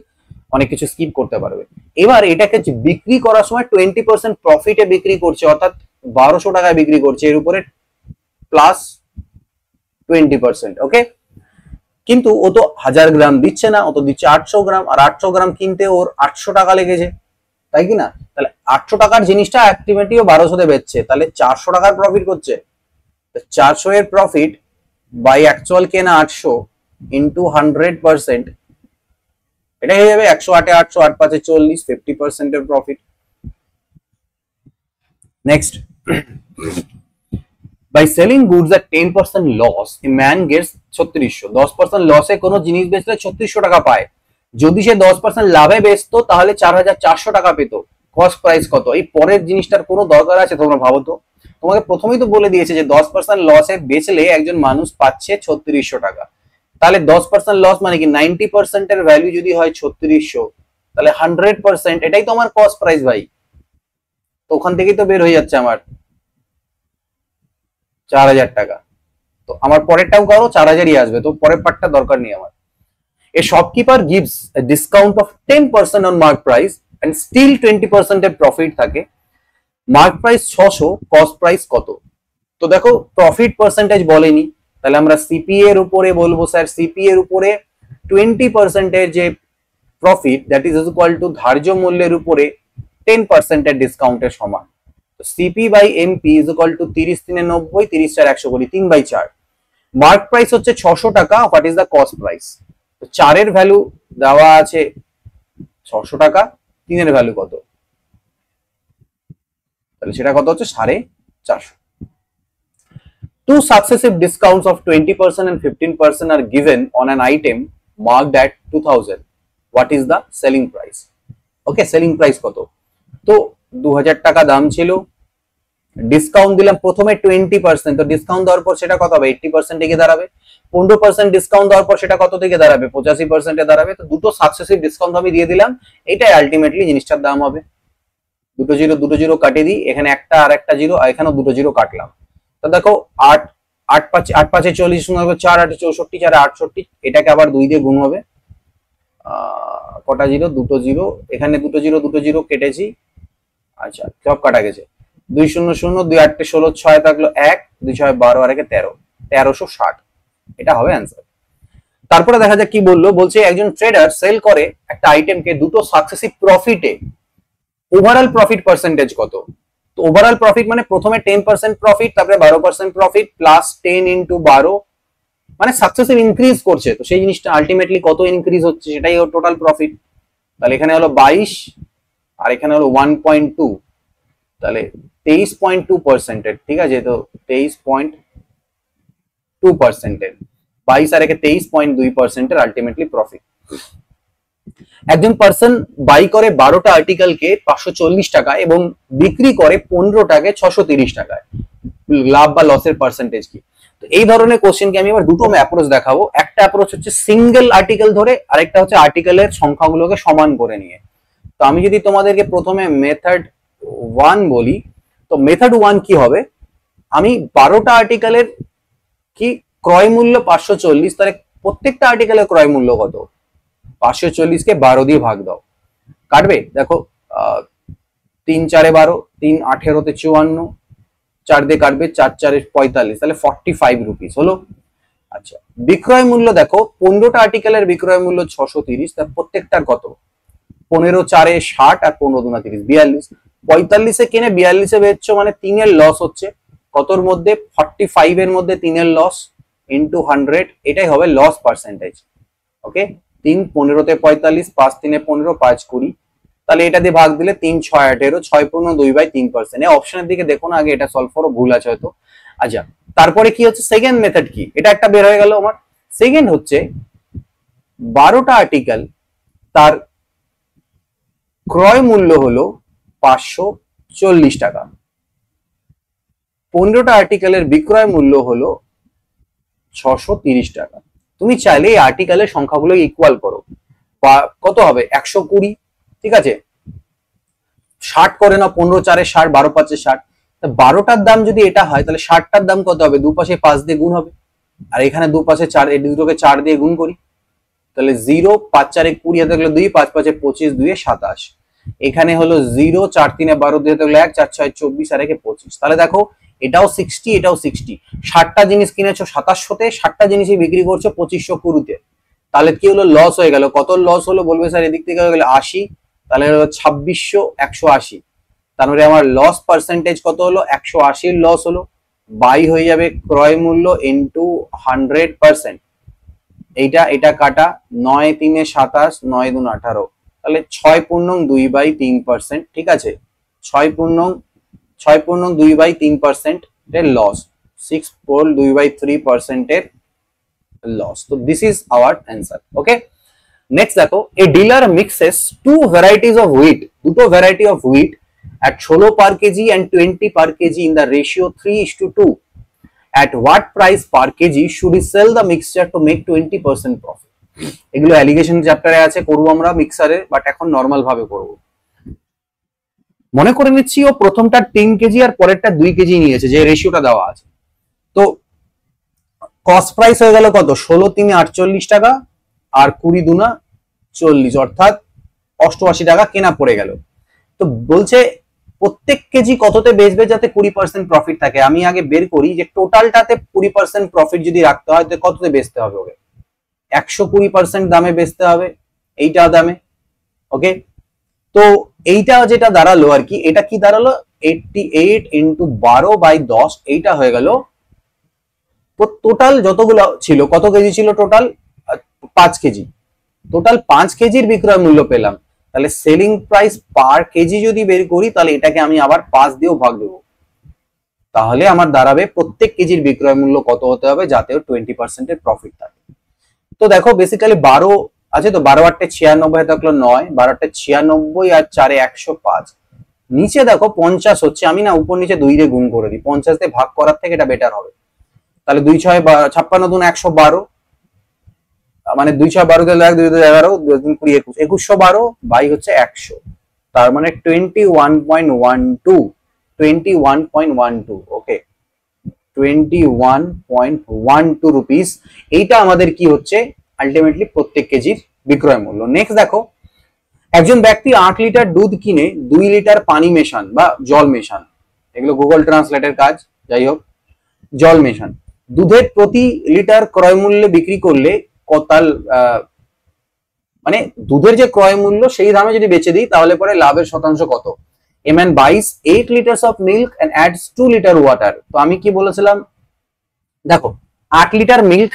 অনেক কিছু স্কিপ করতে পারবে। এবার এটাকে বিক্রি করার সময় 20% প্রফিটে বিক্রি করছে, অর্থাৎ 1200 টাকায় বিক্রি করছে, এর উপরে প্লাস 20%, ওকে। কিন্তু ও তো 1000 গ্রাম দিচ্ছে না, ও তো দিচ্ছে 800 গ্রাম, আর 800 গ্রাম কিনতে ওর 800 টাকা লেগেছে, তাই কি না? তাহলে 800 টাকার জিনিসটা অ্যাক্টিভিটিও 1200-তে বেচছে, তাহলে 400 টাকার প্রফিট করছে। 400 এর প্রফিট বাই অ্যাকচুয়াল কেনা 800 ইন্টু 100%, এটা হয়ে যাবে 108 800 8 5 40, 50% এর profit. Next, by selling goods at 10% loss a man gets 3600, 10% লসে কোনো জিনিস বেচলে 3600 টাকা পায়। যদি সে 10% লাভে বেচতো তাহলে 4400 টাকা পেত। কস্ট প্রাইস কত? এই পরের জিনিসটার কোনো দরকার আছে তোমরা ভাবো তো? তোমাকে প্রথমেই তো বলে দিয়েছে যে 10% লসে বেচলে একজন মানুষ পাচ্ছে 3600 টাকা। তাহলে 10% লস মানে কি 90% এর ভ্যালু যদি হয় 3600, তাহলে 100%, এটাই তো আমার কস্ট প্রাইস ভাই। তো ওখান থেকেই তো বের হয়ে যাচ্ছে আমার 4000 টাকা। তো আমার পরেরটাও করো 4000ই আসবে, তো পরের পার্টটা দরকার নেই আমার। A shopkeeper gives a discount of 10% on mark price and still 20% এর প্রফিট থাকে। মার্ক প্রাইস 600, কস্ট প্রাইস কত? তো দেখো প্রফিট পার্সেন্টেজ বলেনি, তাহলে আমরা সিপি এর উপরে বলবো স্যার সিপি এর উপরে 20% এর যে profit, that is equal to ধার্য মূল্যের উপরে 10% এর ডিসকাউন্টের সমান। তো CP by MP is equal to 30 3 90, 30 4 100 করি, 3/4। মার্ক প্রাইস হচ্ছে 600 টাকা, what is the cost price? তো 4 এর ভ্যালু দেওয়া আছে 600 টাকা, 3 এর ভ্যালু কত, তাহলে সেটা কত হচ্ছে 450। Two successive discounts of 20% and 15% are given on an item marked at 2000. What is the selling price? Okay, selling price কত, তো 2000 টাকা দাম ছিল, ডিসকাউন্ট দিলাম প্রথমে 20%, তো ডিসকাউন্ট দেওয়ার পর সেটা কত হবে, 80% এ দাঁড়াবে। 15% ডিসকাউন্ট দেওয়ার পর সেটা কত থেকে দাঁড়াবে, 85% এ দাঁড়াবে। তো দুটো সাকসেসিভ ডিসকাউন্ট আমি দিয়ে দিলাম, এটাই আলটিমেটলি জিনিসটার দাম হবে। দুটো জিরো কাটিয়ে দিই, এখানে একটা আর একটা জিরো, আর এখানেও দুটো জিরো কাটলাম। তো দেখো 8 5 40, 4 8 64, 4 68, এটাকে আবার 2 দিয়ে গুণ হবে। কটা জিরো, দুটো জিরো, এখানে দুটো জিরো কেটেছি, আচ্ছা সব কাটা গেছে। 2 0 0, 2 8 16, 6 থাকলো 1, 2 6 12 আর 1 13, 1360, এটা হবে অ্যান্সার। তারপরে দেখা যাক কি বললো, বলছে একজন ট্রেডার সেল করে একটা আইটেমকে দুটো সাকসেসিভ প্রফিটে, ওভারঅল প্রফিট পার্সেন্টেজ কত। তো ওভারঅল প্রফিট মানে প্রথমে 10% প্রফিট, তারপরে 12% প্রফিট প্লাস 10 ইন্টু 12, মানে সাকসেসিভ ইনক্রিজ করছে, তো সেই জিনিসটা আলটিমেটলি কত ইনক্রিজ হচ্ছে সেটাই ওর টোটাল প্রফিট। তাহলে এখানে হলো 22 আর এখানে হলো 1.2, তাহলে 23.2%, ঠিক আছে, তো 23.2%, 22 আর একে 23.2% আলটিমেটলি প্রফিট। একজন পার্সন বাই করে 12টা আর্টিকেলকে 540 টাকা এবং বিক্রি করে 15টাকে 630 টাকায়, লাভ বা লসের পার্সেন্টেজ কি। তো এই ধরনের কোশ্চেনকে আমি এবার দুটো অ্যাপ্রোচ দেখাবো। একটা অ্যাপ্রোচ হচ্ছে সিঙ্গেল আর্টিকেল ধরে, আরেকটা হচ্ছে আর্টিকেলের সংখ্যাগুলোকে সমান করে নিয়ে। তো আমি যদি তোমাদেরকে প্রথমে মেথড 1 বলি, তো মেথড 1 কি হবে, আমি 12টা আর্টিকেলের কি ক্রয় মূল্য 540, তাহলে প্রত্যেকটা আর্টিকেলের ক্রয় মূল্য কত, 540 কে 12 দিয়ে ভাগ দাও, কাটবে দেখো 3 4 12, 3 18 তে 54, 4 দিয়ে কাটবে, 4 4 45, তাহলে 45 রুপিস হলো। আচ্ছা বিক্রয় মূল্য দেখো 15টা আর্টিকেলের বিক্রয় মূল্য 630, তার প্রত্যেকটার কত, 15 4 60 আর 15 2 30 42, 45 এ কিনে 42 এ বেচছো, মানে 3 এর লস হচ্ছে, কতর মধ্যে 45 এর মধ্যে 3 এর লস ইনটু 100, এটাই হবে লস পার্সেন্টেজ। ওকে, 3 15 তে 45, 5 3 15, 5 20, তাহলে এটা দিয়ে ভাগ দিলে 3 6 18, 6 পূর্ণ 2/3%। এই অপশনের দিকে দেখো না আগে, এটা সলভ করো, ভুল আছে হয়তো। আচ্ছা তারপরে কি হচ্ছে সেকেন্ড মেথড কি, এটা একটা বের হয়ে গেল আমার। সেকেন্ড হচ্ছে 12টা আর্টিকেল, তার ক্রয় মূল্য হলো 540 টাকা, 15টা আর্টিকেলের বিক্রয় মূল্য হলো 630 টাকা। তুমি চাইলে এই আর্টিকেলের সংখ্যাগুলো ইকুয়াল করো, বা কত হবে 120, ঠিক আছে, 60 করে না, 15 4 60, 12 5 60, 12টার দাম যদি এটা হয় তাহলে 60টার দাম কত হবে, দুপাশে 5 দিয়ে গুণ হবে, আর এখানে দুপাশে 4, এই দুটোকে 4 দিয়ে গুণ করি, তাহলে 0 5 4 20 হাতে গেলে 2, 5 5 25, 2 27, এখানে হলো 0 4 3 12, 2 হাতে গেলে 1, 4 6 24 আর 1 25, তাহলে দেখো এটাও 60 এটাও 60, 60টা জিনিস কিনেছো 2700 তে, 60টা জিনিসই বিক্রি করছো 2520 তে, তাহলে কি হলো, লস হয়ে গেল। কত লস হলো বলবে স্যার, এদিক থেকে হয়ে গেলে 80, তাহলে হলো 2600 180, তারপরে আমার লস পার্সেন্টেজ কত হলো, 180 লস হলো, বাই হয়ে যাবে ক্রয় মূল্য ইনটু 100%, এটা কাটা, 9 3 27, 9 2 18, তাহলে 6 পূর্ণ 2/3%, ঠিক আছে, 6 পূর্ণ 2/3% এর লস, 6 পোল 2/3% এর লস। তো this is our answer. Okay, next দেখো, a dealer mixes two varieties of wheat, দুটো variety of wheat at 16 per kg and 20 per kg in the ratio 3:2. At what price per kg should he sell the mixture to make 20% profit? এগুলো allegation চ্যাপ্টারে আছে, করব আমরা মিক্সারে, but এখন normal ভাবে করব। মনে করে নিচ্ছি ও প্রথমটা 3 কেজি আর পরেরটা 2 কেজি নিয়েছে, যে রেশিওটা দেওয়া আছে। তো কস্ট প্রাইস হয়ে গেল কত, 16 3 48 টাকা আর 20 2 40, অর্থাৎ 88 টাকা কেনা পড়ে গেল। তো বলছে প্রত্যেক কেজি কততে বেচবে যাতে 20% প্রফিট থাকে। আমি আগে বের করি যে টোটালটাতে 20% প্রফিট যদি রাখতে হয় তাহলে কততে বেচতে হবে ওকে, 120% দামে বেচতে হবে, এইটা দামে। ওকে, তো এইটা যেটা দাঁড়ালো আর কি, এটা কি দাঁড়ালো, 88 ইন্টু 12/10, এইটা হয়ে গেল টোটাল যতগুলো ছিল, কত কেজি ছিল টোটাল, 5 কেজি, টোটাল 5 কেজির বিক্রয় মূল্য পেলাম। তাহলে সেলিং প্রাইস পার কেজি যদি বের করি তাহলে এটাকে আমি আবার 5 দিয়েও ভাগ দেবো, তাহলে আমার দাঁড়াবে প্রত্যেক কেজির বিক্রয় মূল্য কত হতে হবে যাতেও 20% এর প্রফিট থাকে। তো দেখো বেসিক্যালি 12 আছে, তো 12 8 96 থাকলো 9, 12 8 96 আর 4 105, নিচে দেখো 50 হচ্ছে, আমি না উপর নিচে 2 দিয়ে গুণ করে দিই, 50 দিয়ে ভাগ করার থেকে এটা বেটার হবে। তাহলে 2 6 56 দুন 112, মানে 2 6 12 দিলে 1 2 11 2 3 20 21 2112 বাই হচ্ছে 100, তার মানে 21.12, 21.12, ওকে 21.12 রুপিস, এইটা আমাদের কি হচ্ছে আলটিমেটলি প্রত্যেক কেজির বিক্রয় মূল্য। নেক্সট দেখো, একজন ব্যক্তি 8 লিটার দুধ কিনে 2 লিটার পানি মেশান বা জল মেশান, এগুলো গুগল ট্রান্সলেটের কাজ, যাই হোক জল মেশান, দুধের প্রতি লিটার ক্রয় মূল্যে বিক্রি করলে কতাল, মানে দুধের যে ক্রয় মূল্য সেই দামে যদি বেচে দিই তাহলে পরে লাভের শতাংশ কত। A man buys 8 liters of milk and adds 2 liter water, তো আমি কি বলেছিলাম, দেখো 8 লিটার মিল্ক,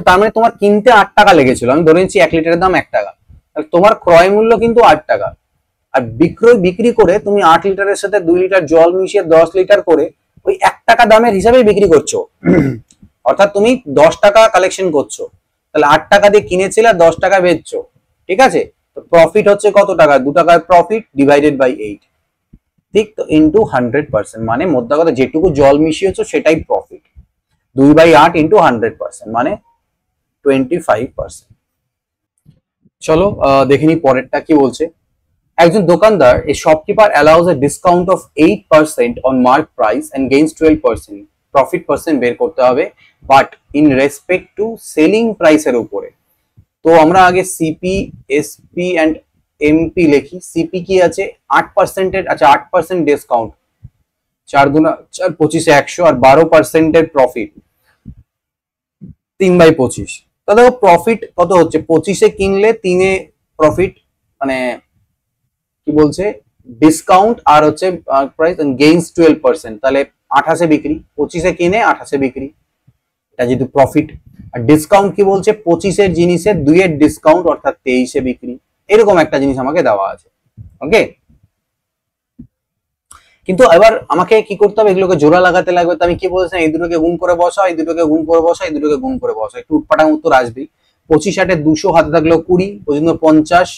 তার মানে তোমার কিনতে 8 টাকা লেগেছিল, আমি ধরে নিচ্ছি 1 লিটারের দাম 1 টাকা, তাহলে তোমার ক্রয় মূল্য কিন্তু 8 টাকা, আর বিক্রি করে তুমি 8 লিটারের সাথে 2 লিটার জল মিশিয়ে 10 লিটার করে ওই 1 টাকা দামের হিসাবে বিক্রি করছো, অর্থাৎ তুমি 10 টাকা কালেকশন করছো, তাহলে 8 টাকা দিয়ে কিনেছিলে আর 10 টাকা বেচছো, ঠিক আছে, তো প্রফিট হচ্ছে কত টাকা, 2 টাকার প্রফিট ডিভাইডেড বাই 8, ঠিক, তো ইনটু 100%, মানে মোদ্দা কথা যেটুকু জল মিশিয়েছো সেটাই প্রফিট, 2/8 ইনটু 100%, মানে 25%। চলো দেখে নি পরেরটা কি বলছে। একজন দোকানদার, a shopkeeper allows a discount of 8% on mark price and gains 12%, profit percent বের করতে হবে, but in respect to selling প্রাইসের উপরে। তো আমরা আগে সিপি, এসপি এন্ড এমপি লিখি। সিপি কি আছে 8% এর, আচ্ছা 8% ডিসকাউন্ট, 4 গুণা 4 25 100, আর 12% এর প্রফিট 3/25, তো দেখো প্রফিট কত হচ্ছে, 25 এ কিনলে 3 এ প্রফিট, মানে কি বলছে ডিসকাউন্ট আর হচ্ছে প্রাইস এন্ড গেইনস 12%, তাহলে 28 এ বিক্রি, 25 এ কিনে 28 এ বিক্রি, এটা যেহেতু প্রফিট। আর ডিসকাউন্ট কি বলছে, 25 এর জিনিসের 2 এর ডিসকাউন্ট অর্থাৎ 23 এ বিক্রি, এরকম একটা জিনিস আমাকে দেওয়া আছে, ওকে। কিন্তু এবার আমাকে কি করতে হবে, এগুলোকে জোড়া লাগাতে লাগবে, তো আমি কি বলছি, এই দুটোকে গুণ করে বসাও, এই দুটোকে গুণ করে বসাও, এই দুটোকে গুণ করে বসাও, একটু উৎপাটাং উত্তর আসবেই। 25 8 200, হাতে থাকলো 20, পর্যন্ত 50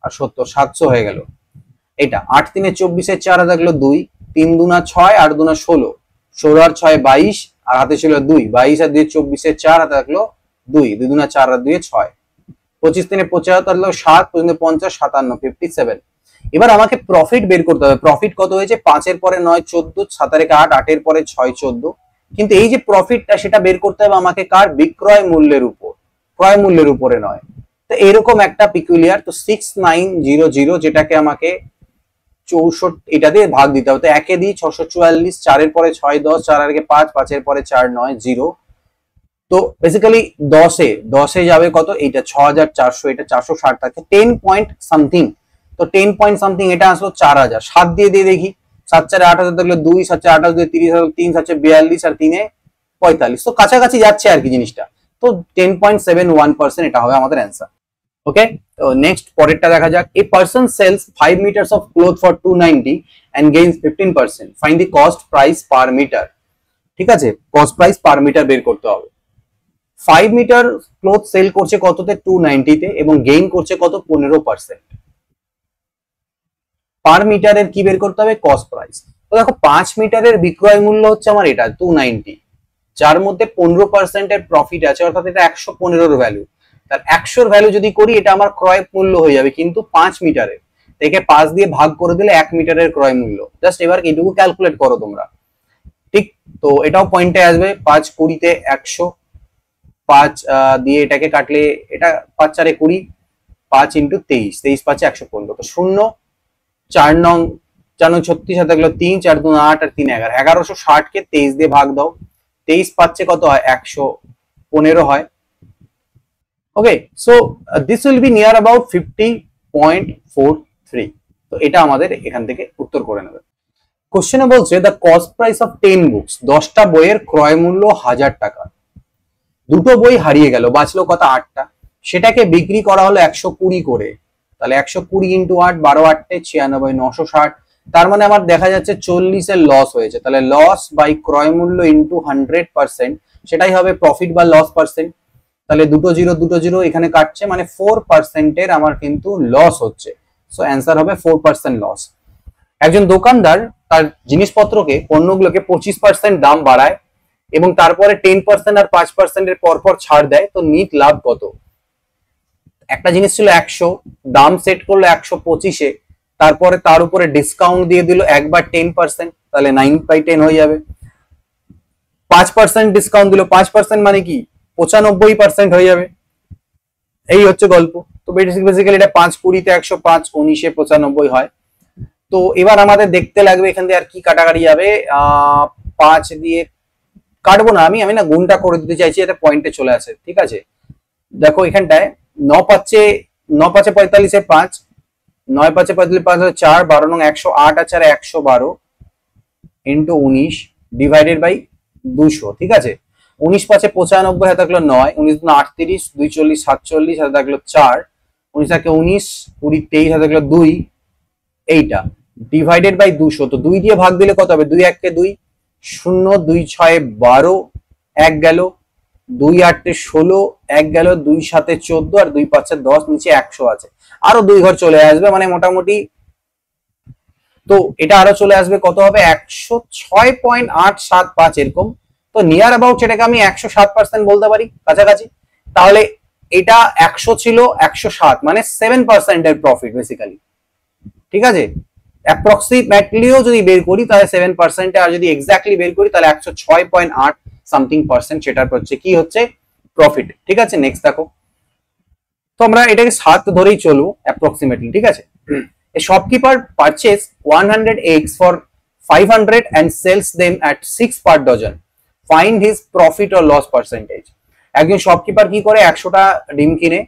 আর 70, 700 হয়ে গেল। এটা 8 3 24, 4 হাতে থাকলো 2, 3 দুনা 6, 8 দুনা 16, 16 আর 6 22, আর হাতে ছিল 2, 22 আর 2 24, 4 হাতে থাকলো 2, 2 দুনা 4 আর 2 6, 25 3 75 হলো 7, পর্যন্ত 50 57 57। এবার আমাকে প্রফিট বের করতে হবে, প্রফিট কত হয়েছে, 5 এর পরে 9 14, 7 এর 8, 8 এর পরে 6 14, কিন্তু এই যে প্রফিটটা সেটা বের করতে হবে আমাকে কার, বিক্রয় মূল্যের উপর, ক্রয় মূল্যের উপরে নয়। তো এরকম একটা পিকুলিয়ার, তো 6900, যেটাকে আমাকে 64 এটা দিয়ে ভাগ দিতে হবে, তো একে দিই 644, 4 এর পরে 6 10, 4 আর 5, 5 এর পরে 4 9 0, তো বেসিক্যালি 10 এ যাবে কত, এইটা 6400, এটা 460 থাকে, 10 পয়েন্ট সামথিং, তো 10 পয়েন্ট সামথিং, এটা আসলো 4000, 7 দিয়ে দিয়ে দেখি, 7 4 8000 থাকলে 2, 7 4 28 2 30 3 7 42, আর 3 45, তো কাছাকাছি যাচ্ছে আর কি জিনিসটা, তো 10.71% এটা হবে আমাদের অ্যান্সার, ওকে। তো নেক্সট পরেরটা দেখা যাক। A person sells 5 metres of cloth for 290 and gains 15%, find the cost price per metre, ঠিক আছে, কস্ট প্রাইস পার মিটার বের করতে হবে। 5 মিটার ক্লথ সেল করছে কততে, 290 তে, এবং গেইন করছে কত, 15%, পার মিটারের কি বের করতে হবে, কস্ট প্রাইস। তো দেখো 5 মিটারের বিক্রয় মূল্য হচ্ছে আমার এটা 290, যার মধ্যে 15% এর প্রফিট আছে, অর্থাৎ এটা 115 এর ভ্যালু, তার 100 এর ভ্যালু যদি করি এটা আমার ক্রয় মূল্য হয়ে যাবে, কিন্তু 5 মিটারের, একে 5 দিয়ে ভাগ করে দিলে 1 মিটারের ক্রয় মূল্য, জাস্ট এবার এইটুকু ক্যালকুলেট করো তোমরা, ঠিক। তো এটাও পয়েন্টে আসবে, 5 20 তে 100, 5 দিয়ে এটাকে কাটলে এটা 5 4 20, 5 ইন্টু 23, 23 5 115, তো 0 4 নং 4 9 36, হাতে থাকলো 3, 4 2 8, আর 3 11, 1160 কে 23 দিয়ে ভাগ দাও, 23 পাচ্ছে কত হয়, 115 হয়, okay. So this will be near about 50.43, তো এটা আমাদের এখান থেকে উত্তর করে নেবে। কোশ্চেনে বলছে the cost price of 10 books, 10টা বইয়ের ক্রয় মূল্য 1000 টাকা, দুটো বই হারিয়ে গেল, বাঁচলো কত, 8টা, সেটাকে বিক্রি করা হলো 120 করে, তাহলে 120 ইন্টু 8, 12 8 96, 960, তার মানে আমার দেখা যাচ্ছে 40 এর লস হয়েছে। তাহলে লস বাই ক্রয় মূল্য ইন্টু 100%, সেটাই হবে প্রফিট বা লস পার্সেন্ট। তাহলে দুটো জিরো এখানে কাটছে, মানে 4% এর আমার কিন্তু লস হচ্ছে। সো অ্যান্সার হবে 4% লস। একজন দোকানদার তার জিনিসপত্রকে, পণ্যগুলোকে 25% দাম বাড়ায় এবং তারপরে 10% আর 5% এর পরপর ছাড় দেয়, তো নিট লাভ কত? একটা জিনিস ছিল 100, দাম সেট করলো 125-এ, তারপরে তার উপরে ডিসকাউন্ট দিয়ে দিল একবার 10%, তাহলে 9/10 হয়ে যাবে। 5% ডিসকাউন্ট দিল, 5% মানে কি 95% হয়ে যাবে। এই হচ্ছে গল্প। তো বেসিক্যালি এটা 5 20-তে 105, 19-এ 95 হয়। তো এবার আমাদের দেখতে লাগবে এখান থেকে আর কি কাটাকাটি যাবে। 5 দিয়ে কাটবো না, আমি না গুণটা করে দিতে চাইছি, এটা পয়েন্টে চলে আসে। ঠিক আছে, দেখো এখানটায় 9 5-এ 45-এ 5, 9 5-এ 45, 5 4, 12 9 108 আর 4 112 ইন্টু 19 ডিভাইডেড বাই 200। ঠিক আছে, 19 5-এ 95 হাতে থাকলো 9, 19 38, 2 40 47 হাতে থাকলো 4, 19 19 20 23 হাতে থাকলো 2, এইটা ডিভাইডেড বাই 200। তো 2 দিয়ে ভাগ দিলে কত হবে? 2 1 কে 2, 0 2 6 12, 1 গেল, 2 8 16, 1 গেল, 2 7 14 আর 2 5 10, নিচে 100 আছে, আরো 2 ঘর চলে আসবে, মানে মোটামুটি তো এটা আরো চলে আসবে, কত হবে? 106.875 এরকম। তো নিয়ার অ্যাবাউট সেটাকে আমি 107% বলতে পারি, কাছাকাছি। তাহলে এটা 100 ছিল, 107 মানে 7% এর প্রফিট বেসিক্যালি। ঠিক আছে, অ্যাপ্রক্সিমেটলিও যদি বের করি তাহলে 7%, আর যদি এক্স্যাক্টলি বের করি তাহলে 106.8 সামথিং পার্সেন্ট সেটার হচ্ছে কি হচ্ছে প্রফিট। ঠিক আছে, নেক্সট দেখো। তো আমরা এটাকে 7 ধরেই চলবো অ্যাপ্রক্সিমেটলি। ঠিক আছে, a shopkeeper purchase 100 eggs for 500 and sells them at 6 per dozen. Find his profit or loss percentage. একজন শপকিপার কি করে, 100টা ডিম কিনে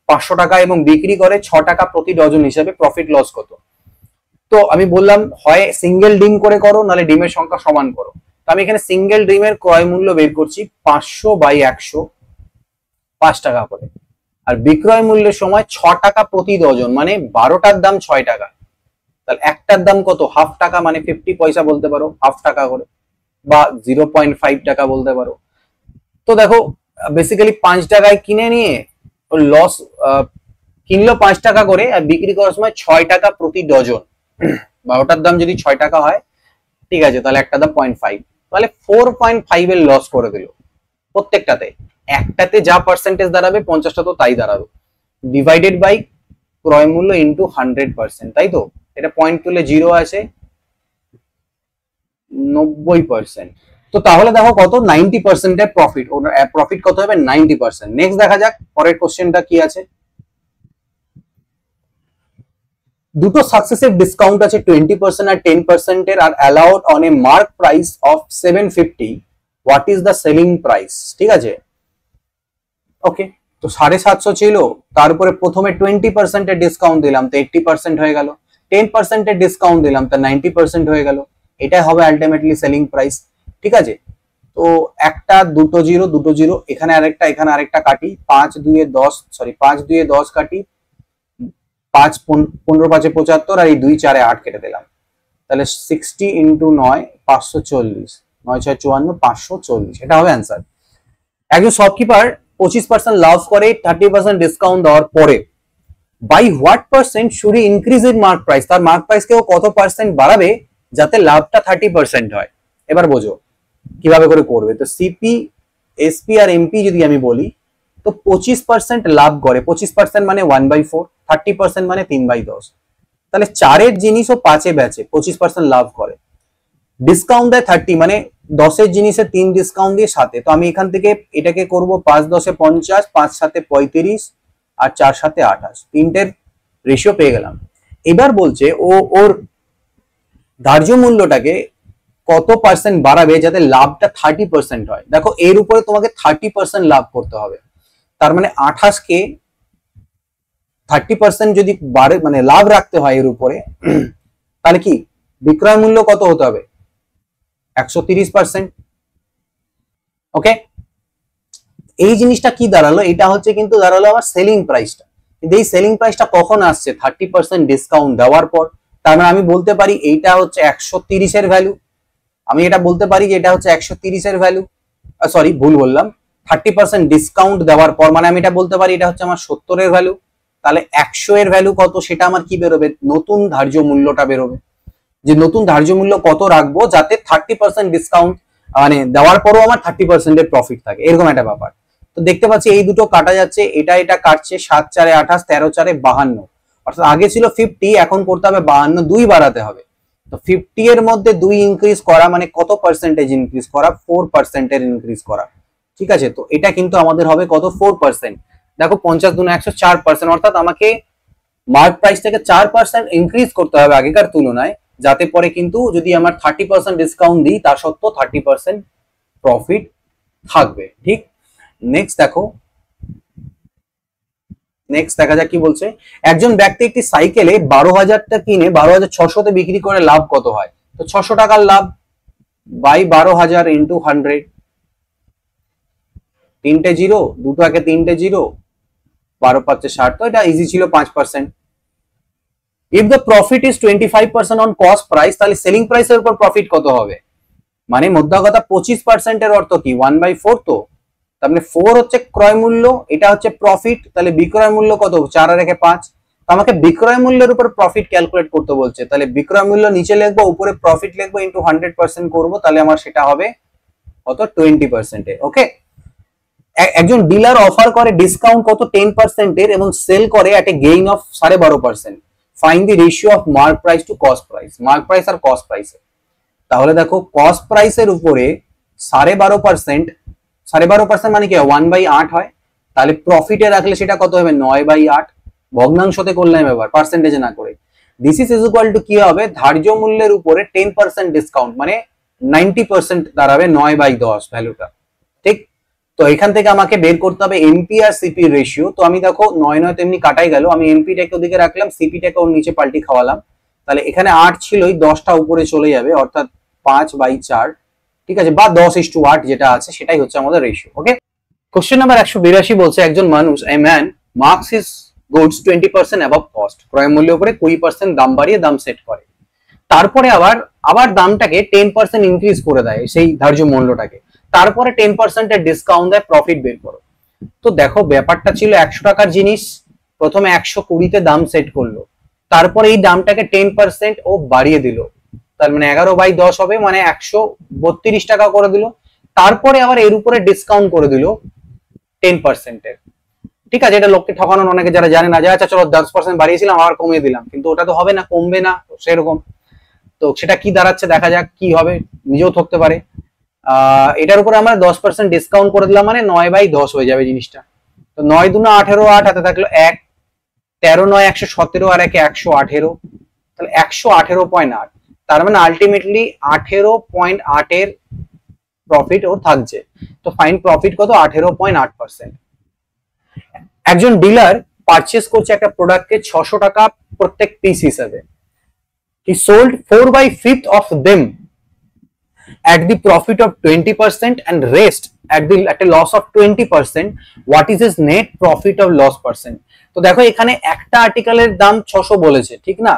500 টাকা এবং বিক্রি করে 6 টাকা প্রতি ডজন হিসেবে, প্রফিট লস কত? তো আমি বললাম হয় সিঙ্গেল ডিম করে করো, নাহলে ডিমের সংখ্যা সমান করো। তো আমি এখানে সিঙ্গেল ডিমের ক্রয় মূল্য বের করছি 500/100, 5 টাকা করে, আর বিক্রয় মূল্যের সময় 6 টাকা প্রতি ডজন, মানে 12টার দাম 6 টাকা। তাহলে একটার দাম কত? হাফ টাকা, মানে 50 পয়সা বলতে পারো, হাফ টাকা করে, বা 0.5 টাকা বলতে পারো। তো দেখো বেসিক্যালি 5 টাকায় কিনে নিয়ে লস, কিনলো 5 টাকা করে আর বিক্রি করার সময় 6 টাকা প্রতি ডজন, 12টার দাম যদি 6 টাকা হয়, ঠিক আছে, তাহলে একটা দাম 0.5, তাহলে 4.5 এর লস করে দিল প্রত্যেকটাতে। একটাতে যা পার্সেন্টেজ দাঁড়াবে 50টা তো তাই দাঁড়াবে, ডিভাইডেড বাই ক্রয় মূল্য ইন্টু 100%, তাই তো? এটা পয়েন্ট তুলে 0 আছে, 90%। তো তাহলে দেখো কত, 90% এর প্রফিট। ওনার প্রফিট কত হবে? 90%। নেক্সট দেখা যাক পরের কোশ্চেনটা কি আছে। দুটো সাকসেসিভ ডিসকাউন্ট আছে 20% আর 10% এর, আর allowed on a mark price of 750, what is the selling price? ঠিক আছে, ওকে। তো 750 ছিল, তার উপরে প্রথমে 20% এর ডিসকাউন্ট দিলাম, তো 80% হয়ে গেল, 10% এর ডিসকাউন্ট দিলাম, তো 90% হয়ে গেল, এটাই হবে আলটিমেটলি সেলিং প্রাইস। ঠিক আছে, তো একটা দুটো জিরো, এখানে আরেকটা, এখানে আরেকটা কাটি, 5 2 এ 10, সরি 5 2 এ 10 কাটি, 5 15 5 এ 75, আর এই 2 4 এ 8 কেটে দিলাম, তাহলে 60 ইন্টু 9 540, 9 6 54, 540, এটা হবে অ্যান্সার। একজন শপকিপার 25% লাভ করে 30% ডিসকাউন্ট দেওয়ার পরে, by what percent should he increase in mark price? তার মার্ক প্রাইস কেও কত পার্সেন্ট বাড়াবে যাতে লাভটা 30% হয়? এবার বোঝো কিভাবে করে করবে। তো সিপি, এসপি আর এমপি যদি আমি বলি, তো 25% লাভ করে, 25% মানে 1/4, 30% মানে 3/10, তাহলে 4 জিনিস ও 5 বেচে, 25% লাভ করে, ডিসকাউন্ট দেয় 30, মানে 10 জিনিসে 3 ডিসকাউন্ট দিয়ে 7। তো আমি এখান থেকে এটাকে করব 5 10 50, 5 7 35 আর 4 7 28, তিনটের রেশিও পেয়ে গেলাম। এবার বলছে ওর ধার্য মূল্যটাকে কত পার্সেন্ট বাড়াবে যাতে লাভটা 30% হয়। দেখো এর উপরে তোমাকে 30% লাভ করতে হবে, তার মানে 28 কে 30% যদি বাড়ে, মানে লাভ রাখতে হয় এর উপরে, তাহলে কি বিক্রয় মূল্য কত হতে হবে? 130%। ওকে, এই জিনিসটা কি দাঁড়ালো? এটা হচ্ছে কিন্তু দাঁড়ালো আমার সেলিং প্রাইসটা। কিন্তু এই সেলিং প্রাইসটা কখন আসছে? 30% ডিসকাউন্ট দেওয়ার পর। তার মানে আমি বলতে পারি এইটা হচ্ছে 130 এর ভ্যালু, আমি এটা বলতে পারি যে এটা হচ্ছে 130 এর ভ্যালু, সরি ভুল বললাম, 30% ডিসকাউন্ট দেওয়ার পর, মানে আমি এটা বলতে পারি এটা হচ্ছে আমার 70 এর ভ্যালু। তাহলে 100 এর ভ্যালু কত সেটা আমার কি বেরোবে? নতুন ধার্য মূল্যটা বেরোবে, যে নতুন ধার্য মূল্য কত রাখবো যাতে 30% ডিসকাউন্ট মানে দেওয়ার পরও আমার 30% এর প্রফিট থাকে, এরকম একটা ব্যাপার। তো দেখতে পাচ্ছি এই দুটো কাটা যাচ্ছে, এটা কাটছে, 7 4 28, 13 4 52, অর্থাৎ আগে ছিল 50, এখন করতে হবে 52, 2 বাড়াতে হবে। তো 50 এর মধ্যে 2 ইনক্রিজ করা মানে কত পার্সেন্টেজ ইনক্রিজ করা? 4% এর ইনক্রিজ করা, ঠিক আছে। তো এটা কিন্তু আমাদের হবে কত? 4%। দেখো 50 গুণ 100 4%, অর্থাৎ আমাকে মার্ক প্রাইস থেকে 4% ইনক্রিজ করতে হবে আগেকার তুলনায়, যাতে পরে কিন্তু যদি আমার 30% ডিসকাউন্ট দিই তার সত্ত্বেও 30% প্রফিট থাকবে, ঠিক। নেক্সট দেখো, নেক্সট দেখা যাক কি বলছে। একজন ব্যক্তি একটি সাইকেলে 12,000টা কিনে 12,600 বিক্রি করে লাভ কত হয়? তো 600 টাকার লাভ বাই 12,000 ইন্টু 100, তিনটে জিরো, দুটো একে তিনটে জিরো, 12 5 60, তো এটা ইজি ছিল 5%। If the profit is 25% on cost price, তাহলে সেলিং প্রাইসের উপর প্রফিট কত হবে? মানে মোদ্দা কথা 25% এর অর্থ কি? 1/4, তো তার মানে 4 হচ্ছে ক্রয় মূল্য, এটা হচ্ছে প্রফিট, তাহলে বিক্রয় মূল্য কত? 4 আর 1 5, তো আমাকে বিক্রয় মূল্যের উপর প্রফিট ক্যালকুলেট করতে বলছে, তাহলে বিক্রয় মূল্য নিচে লিখবো, উপরে প্রফিট লিখবো, ইনটু 100% করবো, তাহলে আমার সেটা হবে কত? 20%। ওকে, একজন ডিলার অফার করে ডিসকাউন্ট কত? 10% এর, এবং সেল করে at a gain of 12.5%। Find the ratio of mark price to cost price, mark price আর কস্ট প্রাইস। তাহলে দেখো কস্ট প্রাইসের উপরে 12.5%, 12.5% মানে কি? 1/8 হয়, তাহলে প্রফিটে রাখলে সেটা কত হবে? 9/8, ভগ্নাংশতে করলাম এবার, পার্সেন্টেজে না করে। দিস ইজ ইকুয়াল টু কি হবে? ধার্য মূল্যের উপরে 10% ডিসকাউন্ট মানে 90% দাঁড়াবে 9/10 ভ্যালুটা, ঠিক। তো এখান থেকে আমাকে বের করতে হবে এনপি আর সিপি রেশিও। তো আমি দেখো 9 9 তেমনি কাটাই গেল, আমি এনপি টাকে ওদিকে রাখলাম, সিপি টাকে ওর নিচে পাল্টি খাওয়ালাম, তাহলে এখানে 8 ছিল, ওই 10টা উপরে চলে যাবে, অর্থাৎ 5/4, ঠিক আছে, বা 10:8 যেটা আছে সেটাই হচ্ছে আমাদের রেশিও। ওকে, কোশ্চেন নাম্বার 182 বলছে একজন মানুষ, a man marks his goods 20% above cost, ক্রয় মূল্যের উপরে 20% দাম বাড়িয়ে দাম সেট করে, তারপরে আবার দামটাকে 10% ইনক্রিজ করে দেয় সেই ধার্য মূল্যটাকে, তারপরে 10% এর ডিসকাউন্ট দেয়, প্রফিট বের করো। তো দেখো ব্যাপারটা ছিল 100 টাকার জিনিস, প্রথমে 120-তে দাম সেট করলো, তারপরে এই দামটাকে 10% ও বাড়িয়ে দিল, তার মানে 11/10 হবে, মানে 132 টাকা করে দিল, তারপরে আবার এর উপরে ডিসকাউন্ট করে দিল 10% এর, ঠিক আছে। এটা লোককে ঠকানোর, অনেকে যারা জানে না যে আচ্ছা চলো 10% বাড়িয়েছিলাম আবার কমিয়ে দিলাম, কিন্তু ওটা তো হবে না, কমবে না সেরকম। তো সেটা কি দাঁড়াচ্ছে দেখা যাক কি হবে, নিজেও ঠকতে পারে। এটার উপরে আমরা 10% ডিসকাউন্ট করে দিলাম, মানে 9/10 হয়ে যাবে জিনিসটা। তো 9 2 18, 8 হাতে থাকলো 1, 13 9 117, আর 1 118, তাহলে 118.8, তার মানে আলটিমেটলি 18.8 এর প্রফিট ওর থাকছে। তো ফাইন প্রফিট কত? 18.8%। একজন ডিলার পারচেস করছে একটা প্রোডাক্টকে 600 টাকা প্রত্যেক পিস হিসাবে, he sold 4/5 of them at the profit of 20% and rest at a loss of 20%. What is his net profit of loss percent? তো দেখো এখানে একটা আর্টিকেলের দাম 600 বলেছে, ঠিক না,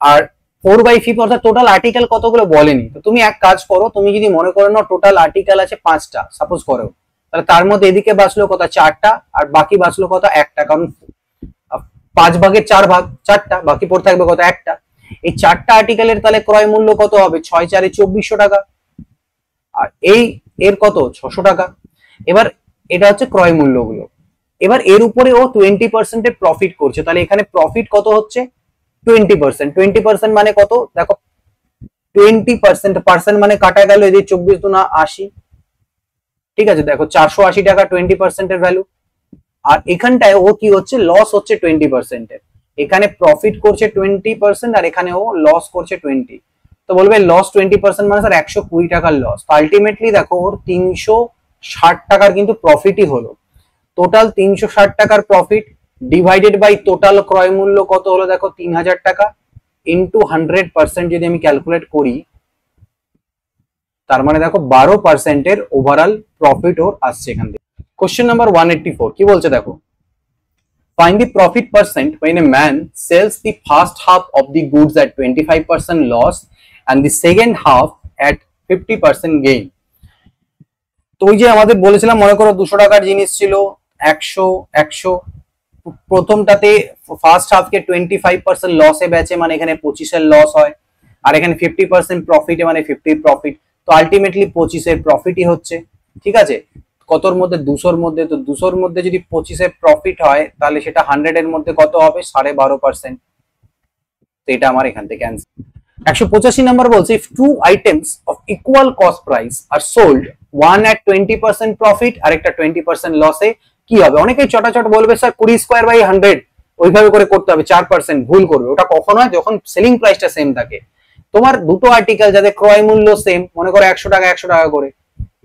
আর 4/5 অর্থাৎ টোটাল আর্টিকেল কতগুলো বলেনি। তো তুমি এক কাজ করো, তুমি যদি মনে করো না টোটাল আর্টিকেল আছে 5টা সাপোজ করো, তাহলে তার মধ্যে এদিকে বাঁচলো কত? 4টা, আর বাকি বাঁচলো কত? 1টা, কারণ 5 ভাগের 4 ভাগ 4টা, বাকি পড়ে থাকবে কত? 1টা। এই 4টা আর্টিকেলের তাহলে ক্রয় মূল্য কত হবে? 6 4 2400 টাকা, আর এই এর কত? 600 টাকা। এবার এটা হচ্ছে ক্রয় মূল্যগুলো, এবার এর উপরে ও 20% এর প্রফিট করছে, তাহলে এখানে প্রফিট কত হচ্ছে? 20%। 20% মানে কত? দেখো 20% পার্সেন্ট মানে কাটা গেল, এই যে 24 দুনা 80, ঠিক আছে, দেখো 480 টাকা 20% এর ভ্যালু। আর এখানটায় ও কি হচ্ছে? লস হচ্ছে 20% এর, এখানে প্রফিট করছে 20% আর এখানে ও লস করছে 20। তো বলবে লস 20% মানে স্যার 120 টাকার লস। তো আলটিমেটলি দেখো ওর 360 টাকার কিন্তু প্রফিটই হলো। টোটাল 360 টাকার প্রফিট ডিভাইডেড বাই টোটাল ক্রয় মূল্য কত হলো? দেখো 3000 টাকা ইন্টু 100% যদি আমি ক্যালকুলেট করি, তার মানে দেখো 12% এর ওভারঅল প্রফিট ওর আসছে এখান থেকে। কোশ্চেন নাম্বার 184 কি বলছে দেখো, Find the profit percent when a man sells the first half of the goods at 25% loss and the second half at 50% gain. তো ওই যে আমাদের বলেছিলাম, মনে করো 200 টাকার জিনিস ছিল, 100 প্রথমটাতে ফার্স্ট হাফকে 25% লসে বেচে, মানে এখানে 25 এর লস হয়, আর এখানে 50% প্রফিটে মানে 50 প্রফিট। তো আলটিমেটলি 25 এর প্রফিটই হচ্ছে। ঠিক আছে, কতর মধ্যে? 200-র মধ্যে। তো 200-র মধ্যে যদি 25 এর প্রফিট হয় তাহলে সেটা 100 এর মধ্যে কত হবে? 12.5%। তো এটা আমার এখান থেকে অ্যান্সার। 185 নাম্বার বলছে, if two items of equal cost price are sold, one at 20% profit আর একটা 20% লসে, কি হবে? অনেকেই চটাচট বলবে স্যার 20 স্কয়ার বাই 100 ওইভাবে করে করতে হবে, 4% ভুল করবে। ওটা কখন হয়? যখন সেলিং প্রাইসটা সেম থাকে। তোমার দুটো আর্টিকেল যাদের ক্রয় মূল্য সেম, মনে করো 100 টাকা 100 টাকা করে,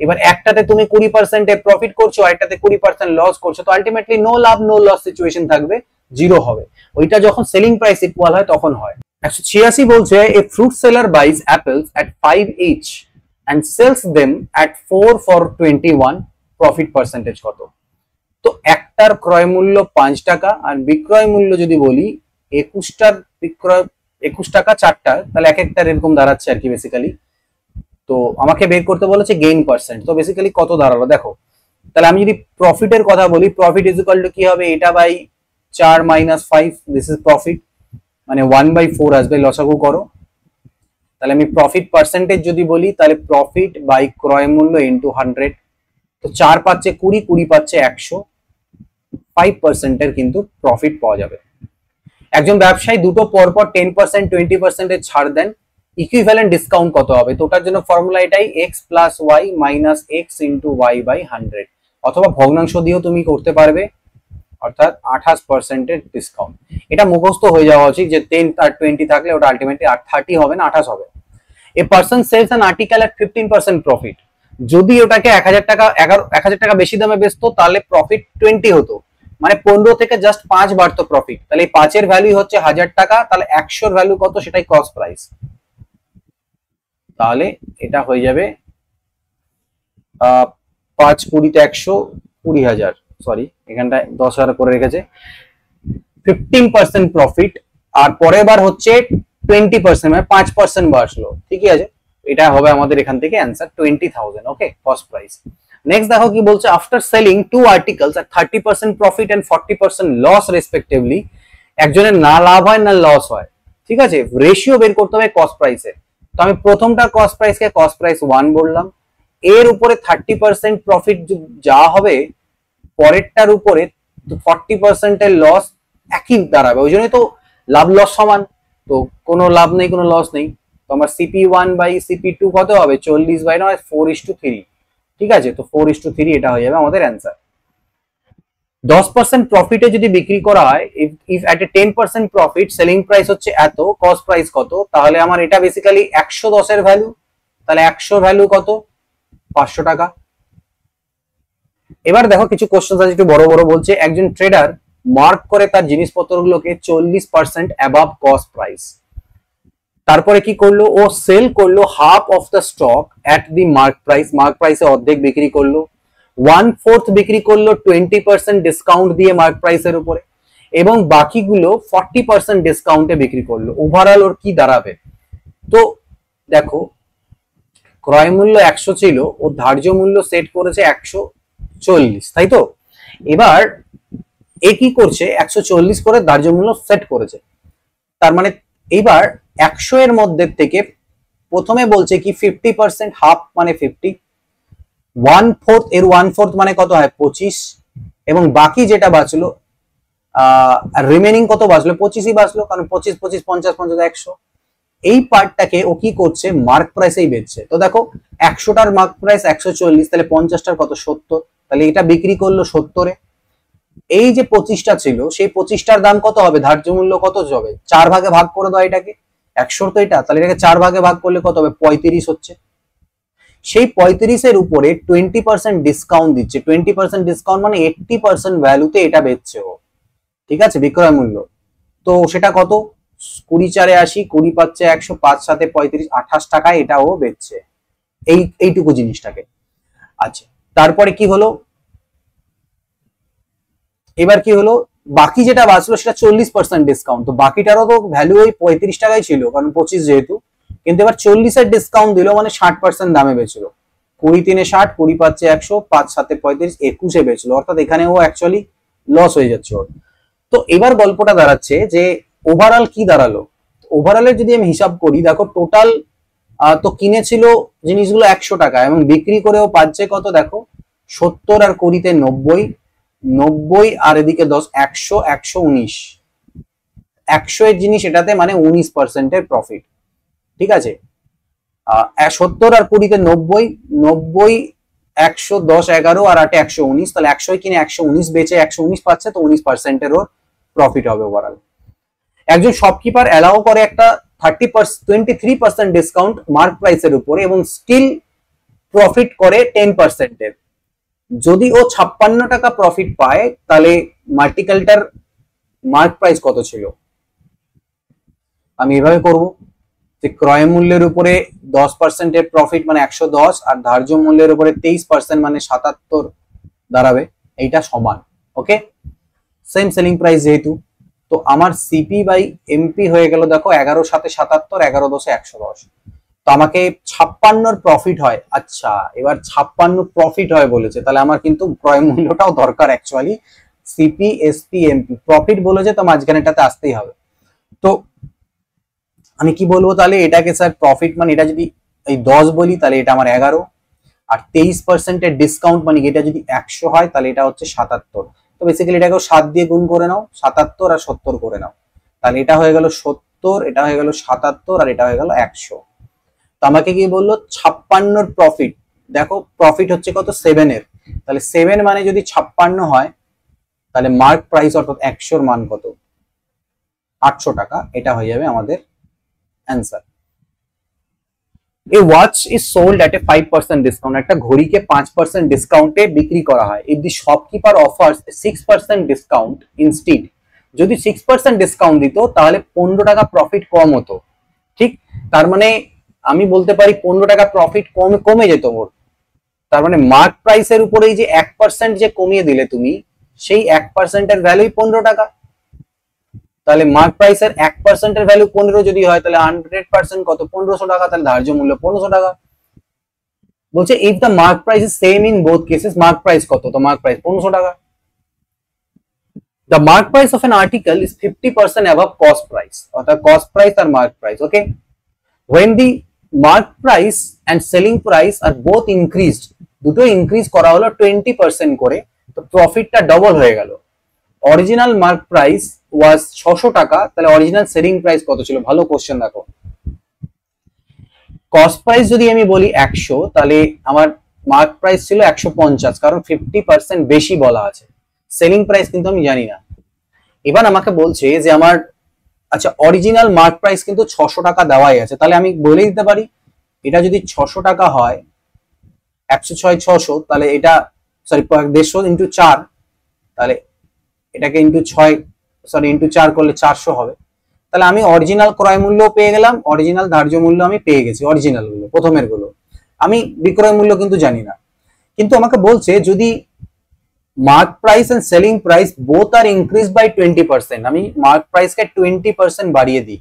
এবার একটাতে তুমি 20% এ প্রফিট করছো, আরেকটাতে 20% লস করছো, তো আলটিমেটলি নো লাভ নো লস সিচুয়েশন থাকবে, জিরো হবে। ওইটা যখন সেলিং প্রাইস ইকুয়াল হয় তখন হয়। 186 বলছে, a fruit seller buys apples at 5 each and sells them at 4 for 21, profit percentage কত? তো একটার ক্রয় মূল্য 5 টাকা আর বিক্রয় মূল্য যদি বলি 21টার বিক্রয় 21 টাকা 4টা, তাহলে এক একটার এরকম দাঁড়াচ্ছে আর কি বেসিক্যালি। তো আমাকে বের করতে বলেছে গেইন পার্সেন্ট, তো বেসিক্যালি কত দাঁড়ালো দেখো। তাহলে আমি যদি প্রফিটের কথা বলি, প্রফিট ইজ ইকুয়াল টু কি হবে? এটা by 4 minus 5, this is profit, মানে 1/4 আসবে, লসাগু করো। তাহলে আমি প্রফিট পার্সেন্টেজ যদি বলি, তাহলে প্রফিট বাই ক্রয় মূল্য ইনটু 100। তো 4 পাচ্ছে 20, 20 পাচ্ছে 100, 5% এর কিন্তু প্রফিট পাওয়া যাবে। একজন ব্যবসায়ী দুটো পরপর 10% 20% এর ছাড় দেন, ইকুইভ্যালেন্ট ডিসকাউন্ট কত হবে? তো ওটার জন্য ফর্মুলা এটাই, x plus y minus x into y by 100, অথবা ভগ্নাংশ দিয়েও তুমি করতে পারবে, অর্থাৎ 28% এর ডিসকাউন্ট। এটা মুখস্থ হয়ে যাওয়া উচিত যে 10 আর 20 থাকলে ওটা আলটিমেটলি 30 হবে না 28 হবে। A person sells an article at 15% profit, যদি ওটাকে 1000 টাকা 1000 টাকা বেশি দামে বেচতো তাহলে প্রফিট 20 হতো, মানে 15 থেকে জাস্ট 5 বাড়তো প্রফিট। তাহলে এই 5 এর ভ্যালু হচ্ছে 1000 টাকা, তাহলে 100 এর ভ্যালু কত? সেটাই কস্ট প্রাইস। তাহলে এটা হয়ে যাবে 5 20 তে 100, 20,000, সরি এখানটায় 10,000 করে রেখেছে, 15% প্রফিট, আর পরের বার হচ্ছে 20%, মানে 5% বাড়লো। ঠিকই আছে, এটা হবে আমাদের এখান থেকে answer 20,000। Okay, cost price. Next দেখো কি বলছে, after selling two articles at 30% profit and 40% loss respectively, একজনের না লাভ হয় না লস হয়। ঠিক আছে, রেশিও বের করতে হবে কস্ট প্রাইসের। তো আমি প্রথমটা কস্ট প্রাইসকে কস্ট প্রাইস 1 বললাম, এর উপরে 30% প্রফিট যা হবে, পরেরটার উপরে 40% এর লস একই দাঁড়াবে। ওই জন্যই তো লাভ লস সমান, তো কোনো লাভ নেই কোনো লস নেই। তো আমার CP1 বাই CP2 কত হবে? 40/9, 4:3। ঠিক আছে, তো 4:3 এটা হয়ে যাবে আমাদের অ্যান্সার। 10% প্রফিটে যদি বিক্রি করা হয়, if at A 10% profit, selling price হচ্ছে এত, কস্ট প্রাইস কত? তাহলে আমার এটা বেসিক্যালি 110 এর ভ্যালু, তাহলে 100 ভ্যালু কত? 500 টাকা। এবার দেখো কিছু কোশ্চেন আছে একটু বড় বড়, বলছে একজন ট্রেডার মার্ক করে তার জিনিসপত্রগুলোকে 40% অ্যাবাভ কস্ট প্রাইস, তারপরে কি করলো? ও সেল করলো half of the stock at the mark price, mark প্রাইসে অর্ধেক বিক্রি করলো, 1/4 বিক্রি করলো 20% ডিসকাউন্ট দিয়ে মার্ক প্রাইসের উপরে, এবং বাকিগুলো 40% ডিসকাউন্টে বিক্রি করলো। ওভারঅল ওর কি দাঁড়াবে? তো দেখো, ক্রয় মূল্য 100 ছিল, ও ধার্য মূল্য সেট করেছে 140, তাই তো? এবার এ কি করছে? 140 করে ধার্য মূল্য সেট করেছে, তার মানে এইবার 100 এর মধ্যে থেকে প্রথমে বলছে কি 50%, হাফ মানে 50, 1/4 এর 1/4 মানে কত হয়? 25, এবং বাকি যেটা বাঁচলো রিমেনিং কত বাঁচলো? 25ই বাঁচলো, কারণ 25 25 50 50 100। এই পার্টটাকে ও কি করছে? মার্ক প্রাইসেই বেচছে। তো দেখো 100টার মার্ক প্রাইস 140, তাহলে 50টার কত? 70, তাহলে এটা বিক্রি করলো 70-এ। এই যে 25টা ছিল, সেই 25টার দাম কত হবে? ধার্য মূল্য কত হবে? 4 ভাগে ভাগ করে দাও এটাকে, 100 তো এটা, তাহলে এটাকে 4 ভাগে ভাগ করলে কত হবে? 35 হচ্ছে। সেই 35 এর উপরে 20% ডিসকাউন্ট দিচ্ছে, 20% ডিসকাউন্ট মানে 80% ভ্যালুতে এটা বেচছে ও। ঠিক আছে, বিক্রয় মূল্য। তো সেটা কত? 20 4 80, 20 পাচ্ছে 100, 5 7 35, 28 টাকায় এটা ও বেচছে এইটুকু জিনিসটাকে। আচ্ছা, তারপরে কি হলো? এবার কি হলো? বাকি যেটা বাঁচলো সেটা 40% ডিসকাউন্ট, তো বাকিটারও তো ভ্যালু ওই 35 টাকাই ছিল, কারণ 25 যেহেতু, কিন্তু এবার 40-এর ডিসকাউন্ট দিল মানে 60% দামে বেচলো। 20-3 60, 20 পাচ্ছে 100, 5-7 35, 21-এ বেচলো, অর্থাৎ এখানে ও অ্যাকচুয়ালি লস হয়ে যাচ্ছে ওর। তো এবার গল্পটা দাঁড়াচ্ছে যে ওভারঅল কি দাঁড়ালো। ওভারঅলের যদি আমি হিসাব করি, দেখো টোটাল তো কিনেছিল জিনিসগুলো 100 টাকা এবং বিক্রি করেও পাচ্ছে কত, দেখো 70 আর 20-তে 90, 90 আর এদিকে 10, 100, 119, 100 এর জিনিস এটাতে মানে 19%-এর প্রফিট। ঠিক আছে, 70 আর 20-তে 90, 90, 100, 10, 11 আর 8, 119, তাহলে 100 কিনে 119 বেচে 119 পাচ্ছে, তো 19%-এর ওর প্রফিট হবে ওভারঅল। একজন শপকিপার অ্যালাউ করে একটা 23% ডিসকাউন্ট মার্ক প্রাইসের উপরে এবং স্টিল প্রফিট করে 10%-এর। যদি ও 56 টাকা প্রফিট পায় তাহলে মাল্টিকালটার মার্ক প্রাইস কত ছিল? আমি এভাবে করব যে ক্রয় মূল্যের উপরে 10%-এর প্রফিট মানে 110, আর ধার্য মূল্যের উপরে 23% মানে 77 দাঁড়াবে, এইটা সমান। ওকে, সেম সেলিং প্রাইস যেহেতু, তো আমার সিপি বাই এমপি হয়ে গেল, দেখো 11 সাথে 77, 11 10 110, তো আমাকে 56-এর প্রফিট হয়। আচ্ছা, এবার 56 প্রফিট হয় বলেছে, তাহলে আমার কিন্তু ক্রয় মূল্যটাও দরকার actually. CP SP MP profit বলেছে, তো মাঝখানেটাতে আসতেই হবে। তো আমি কি বলবো তাহলে এটাকে, স্যার প্রফিট মানে এটা যদি এই 10 বলি তাহলে এটা আমার 11, আর 23%-এর ডিসকাউন্ট মানে এটা যদি 100 হয় তাহলে এটা হচ্ছে 77। তো বেসিক্যালি এটাকেও 7 দিয়ে গুণ করে নাও, 77 আর 70 করে নাও, তাহলে এটা হয়ে গেল 70, এটা হয়ে গেল 77, আর এটা হয়ে গেল 100। তো আমাকে কি বললো 56-এর প্রফিট, দেখো প্রফিট হচ্ছে কত 7-এর, তাহলে 7 মানে যদি 56 হয় তাহলে মার্ক প্রাইস অর্থাৎ 100-এর মান কত? 800 টাকা। এটা হয়ে যাবে আমাদের answer. A watch is sold at a 5% discount, একটা ঘড়িকে 5% ডিসকাউন্টে বিক্রি করা হয়। If the shopkeeper offers 6% discount instead, যদি 6% ডিসকাউন্ট দিত তাহলে 15 টাকা প্রফিট কম হতো। ঠিক, তার মানে আমি বলতে পারি 15 টাকা প্রফিট কমে যেত ওর। তার মানে মার্ক প্রাইসের উপরেই যে 1% যে কমিয়ে দিলে তুমি, সেই 1%-এর ভ্যালুই 15 টাকা। তাহলে মার্ক প্রাইসের 1%-এর ভ্যালু 15 যদি হয় তাহলে 100% কত? 1500 টাকা। তাহলে ধার্য মূল্য 1500 টাকা। বলছে if the mark price is same in both cases, mark price কত? তো মার্ক প্রাইস 1500 টাকা। The mark price of an article is 50% above cost price, অর্থাৎ cost price R mark price. Okay, when the mark price and selling price are both increased, দুটো increase করা হলো 20% করে, তো প্রফিটটা ডবল হয়ে গেল। অরিজিনাল মার্ক প্রাইস ওয়াজ 600 টাকা, তাহলে অরিজিনাল সেলিং প্রাইস কত ছিল? ভালো কোশ্চেন। দেখো কস্ট প্রাইস যদি আমি বলি 100, তাহলে আমার মার্ক প্রাইস ছিল 150, কারণ 50% বেশি বলা আছে। সেলিং প্রাইস কিন্তু আমি জানি না। এবার আমাকে বলছে যে আমার, আচ্ছা অরিজিনাল মার্ক প্রাইস কিন্তু 600 টাকা দেওয়াই আছে, তাহলে আমি বলে দিতে পারি এটা যদি 600 টাকা হয়, 106 600, তাহলে এটা সরি 150 ইন্টু 4, তাহলে এটাকে ইন্টু 6 সরি ইন্টু 4 করলে 400 হবে। তাহলে আমি অরিজিনাল ক্রয় মূল্য পেয়ে গেলাম, অরিজিনাল ধার্য মূল্য আমি পেয়ে গেছি, অরিজিনাল গুলো প্রথমের গুলো। আমি বিক্রয় মূল্য কিন্তু জানি না। কিন্তু আমাকে বলছে যদি mark price and selling price both are increase by 20%, আমি মার্ক প্রাইসকে 20% বাড়িয়ে দিই,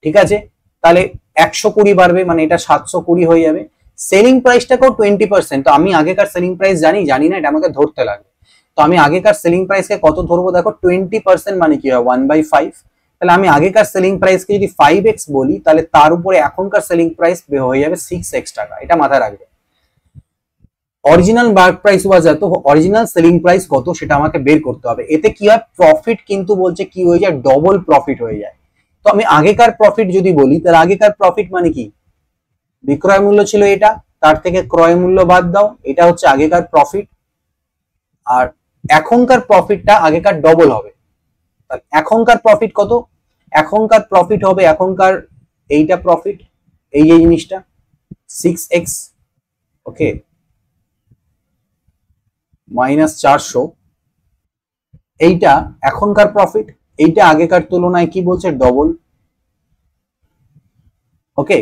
ঠিক আছে, তাহলে 120 বাড়বে, মানে এটা 720 হয়ে যাবে। সেলিং প্রাইসটাকেও 20%, তো আমি আগেকার সেলিং প্রাইস জানি না, এটা আমাকে ধরতে লাগবে। তো আমি আগেকার সেলিং প্রাইসকে কত ধরবো? দেখো 20% মানে কি হয় 1/5, তাহলে আমি আগেকার সেলিং প্রাইসকে যদি 5x বলি তাহলে তার উপরে এখনকার সেলিং প্রাইস হয়ে যাবে 6x টাকা। এটা মাথায় রাখবে। অরিজিনাল মার্ক প্রাইস ওয়াজ এত, অরিজিনাল সেলিং প্রাইস কত সেটা আমাকে বের করতে হবে। এতে কি হয়? প্রফিট কিন্তু বলছে কি হয়ে যায়? ডবল প্রফিট হয়ে যায়। তো আমি আগেকার প্রফিট যদি বলি তাহলে আগেকার প্রফিট মানে কি? বিক্রয় মূল্য ছিল এটা, তার থেকে ক্রয় মূল্য বাদ দাও, এটা হচ্ছে আগেকার প্রফিট, আর এখনকার প্রফিটটা আগেকার ডবল হবে। এখনকার প্রফিট কত? এখনকার প্রফিট হবে, এখনকার এইটা প্রফিট, এই জিনিসটা 6x, ওকে, মাইনাস 400, এইটা এখনকার প্রফিট, এইটা আগেকার তুলনায় কি বলছে? ডবল। ওকে,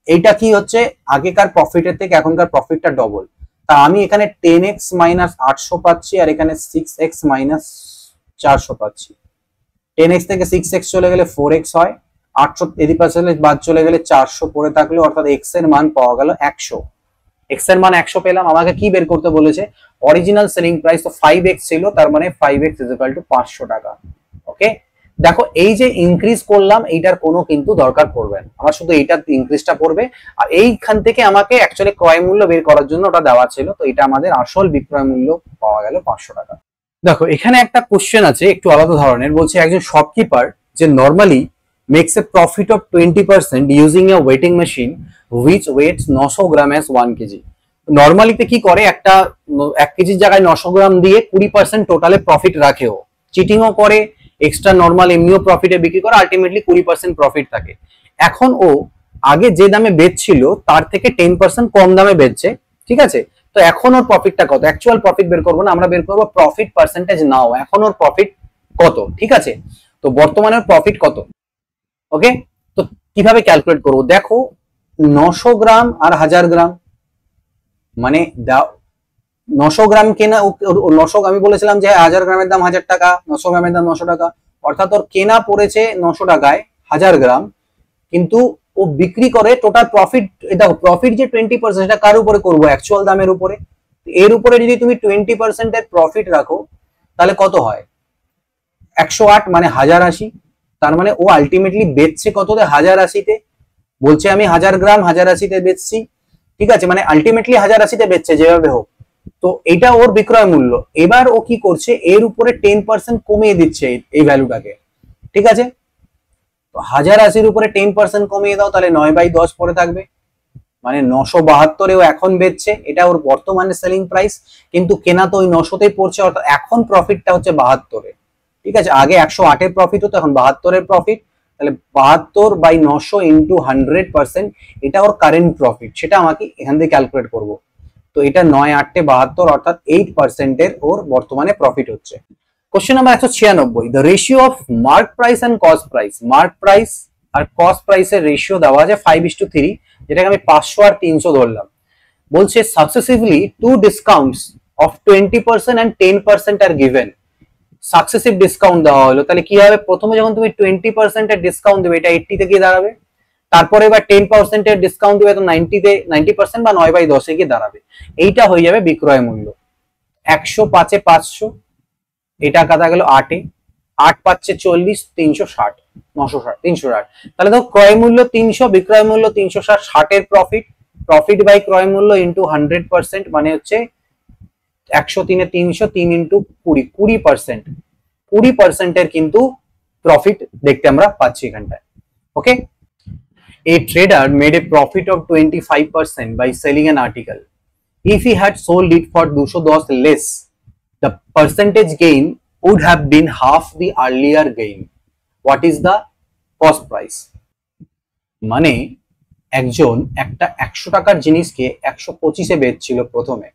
এইটা কি হচ্ছে? আগেকার প্রফিটের থেকে এখনকার প্রফিটটা ডবল। তা আমি এখানে 10x মাইনাস 800 পাচ্ছি, আর এখানে 6x মাইনাস 400 পাচ্ছি। 10x থেকে 6x চলে গেলে 4x হয়, 800 80% বাদ চলে গেলে 400 পড়ে থাকলো, অর্থাৎ x এর মান পাওয়া গেল 100। x এর মান 100 পেলাম। আমাকে কি বের করতে বলেছে? অরিজিনাল সেলিং প্রাইস তো 5x ছিল, তার মানে 5x = 500 টাকা। ওকে, দেখো এই যে ইনক্রিজ করলাম এইটার কোনো কিন্তু দরকার পড়বে না, আমার শুধু এইটার ইনক্রিজটা পড়বে। আর এইখান থেকে আমাকে অ্যাকচুয়ালি ক্রয় মূল্য বের করার জন্য ওটা দেওয়া ছিল, তো এটা আমাদের আসল বিক্রয় মূল্য পাওয়া গেল 500 টাকা। দেখো এখানে একটা কোশ্চেন আছে একটু আলাদা ধরনের, বলছে একজন শপকিপার যে normally makes a profit of 20% using a ওয়েটিং machine which weighs 900 gram as 1 kg. নরমালিতে কি করে, একটা 1 কেজির জায়গায় 900 গ্রাম দিয়ে 20% টোটালে প্রফিট রাখে, ও চিটিংও করে, এক্সট্রা নরমাল এমনিও প্রফিটে বিক্রি করে, আলটিমেটলি 20% প্রফিট থাকে। এখন ও আগে যে দামে বেচছিল তার থেকে 10% কম দামে বেচছে, ঠিক আছে? তো এখন ওর প্রফিটটা কত? অ্যাকচুয়াল প্রফিট বের করবো না, আমরা বের করবো প্রফিট পার্সেন্টেজ নাও, এখন ওর প্রফিট কত, ঠিক আছে? তো বর্তমানে ওর প্রফিট কত? ওকে, তো কিভাবে ক্যালকুলেট করবো? দেখো 900 গ্রাম আর 1000 গ্রাম, মানে 900 গ্রাম কেনা, 900 আমি বলেছিলাম যে 1000 গ্রামের দাম 1000 টাকা, 900 গ্রামের দাম 900 টাকা, অর্থাৎ ওর কেনা পড়েছে 900 টাকায় 1000 গ্রাম, কিন্তু ও বিক্রি করে টোটাল প্রফিট, দেখো প্রফিট যে 20% সেটা কার উপরে করবো? অ্যাকচুয়াল দামের উপরে। এর উপরে যদি তুমি 20% এর প্রফিট রাখো তাহলে কত হয়? 108 মানে 1080, তার মানে ও আলটিমেটলি বেচছে কততে? 1080-তে। বলছে আমি 1000 গ্রাম 1080-তে বেচছি, ঠিক আছে, মানে আলটিমেটলি 1080-তে বেচছে যেভাবে হোক। তো এটা ওর বিক্রয় মূল্য। এবার ও কি করছে, এর উপরে 10% কমিয়ে দিচ্ছে এই ভ্যালুটাকে, ঠিক আছে? তো 1080-র উপরে 10% কমিয়ে দাও, তাহলে 9/10 পড়ে থাকবে, মানে 972-এ ও এখন বেচছে, এটা ওর বর্তমানে সেলিং প্রাইস, কিন্তু কেনা তো ওই 900-তেই পড়ছে, অর্থাৎ এখন প্রফিটটা হচ্ছে 72-এ, ঠিক আছে? আগে 108-এর প্রফিট হতো, এখন 72-এর প্রফিট, তাহলে 72/900 ইন্টু 100%, এটা ওর কারেন্ট প্রফিট, সেটা আমাকে এখান থেকে ক্যালকুলেট করব। তো এটা 9/8-72, অর্থাৎ 8%-এর ওর বর্তমানে প্রফিট হচ্ছে। Question number 196, the ratio of mark price and cost price. Mark price আর কস্ট প্রাইসের রেশিও দেওয়া আছে 5:3, যেটাকে আমি 500 আর 300 ধরলাম। বলছে successively two discounts of 20% and 10% are given. Successive discount দেওয়া হলো, তাহলে কি হবে? প্রথমে যখন তুমি 20% এর ডিসকাউন্ট দেবে, এটা 80-তে গিয়ে দাঁড়াবে, তারপরে এবার 10% এর ডিসকাউন্ট দেবে, তো 90-তে 90% বা 9/10-এ গিয়ে দাঁড়াবে। এইটা হয়ে যাবে বিক্রয় মূল্য। 105-এ 500, এটা কাটা গেল 8-এ, 8 পাচ্ছে 40, 360, 960, 360, তাহলে তো ক্রয় মূল্য 300, বিক্রয় মূল্য 360, 60-এর প্রফিট, প্রফিট বাই ক্রয় মূল্য ইন্টু 100%, মানে হচ্ছে 103-এ 300, 3 ইন্টু 20, 20%, 20%-এর কিন্তু প্রফিট দেখতে আমরা পাচ্ছি এখানটায়। ওকে, a trader made a profit of 25% by selling an article. If he had sold it for 210 less, the percentage gain would have been half the earlier gain. What is the cost price? মানে একজন একটা 100 টাকার জিনিসকে 125-এ বেচছিল প্রথমে,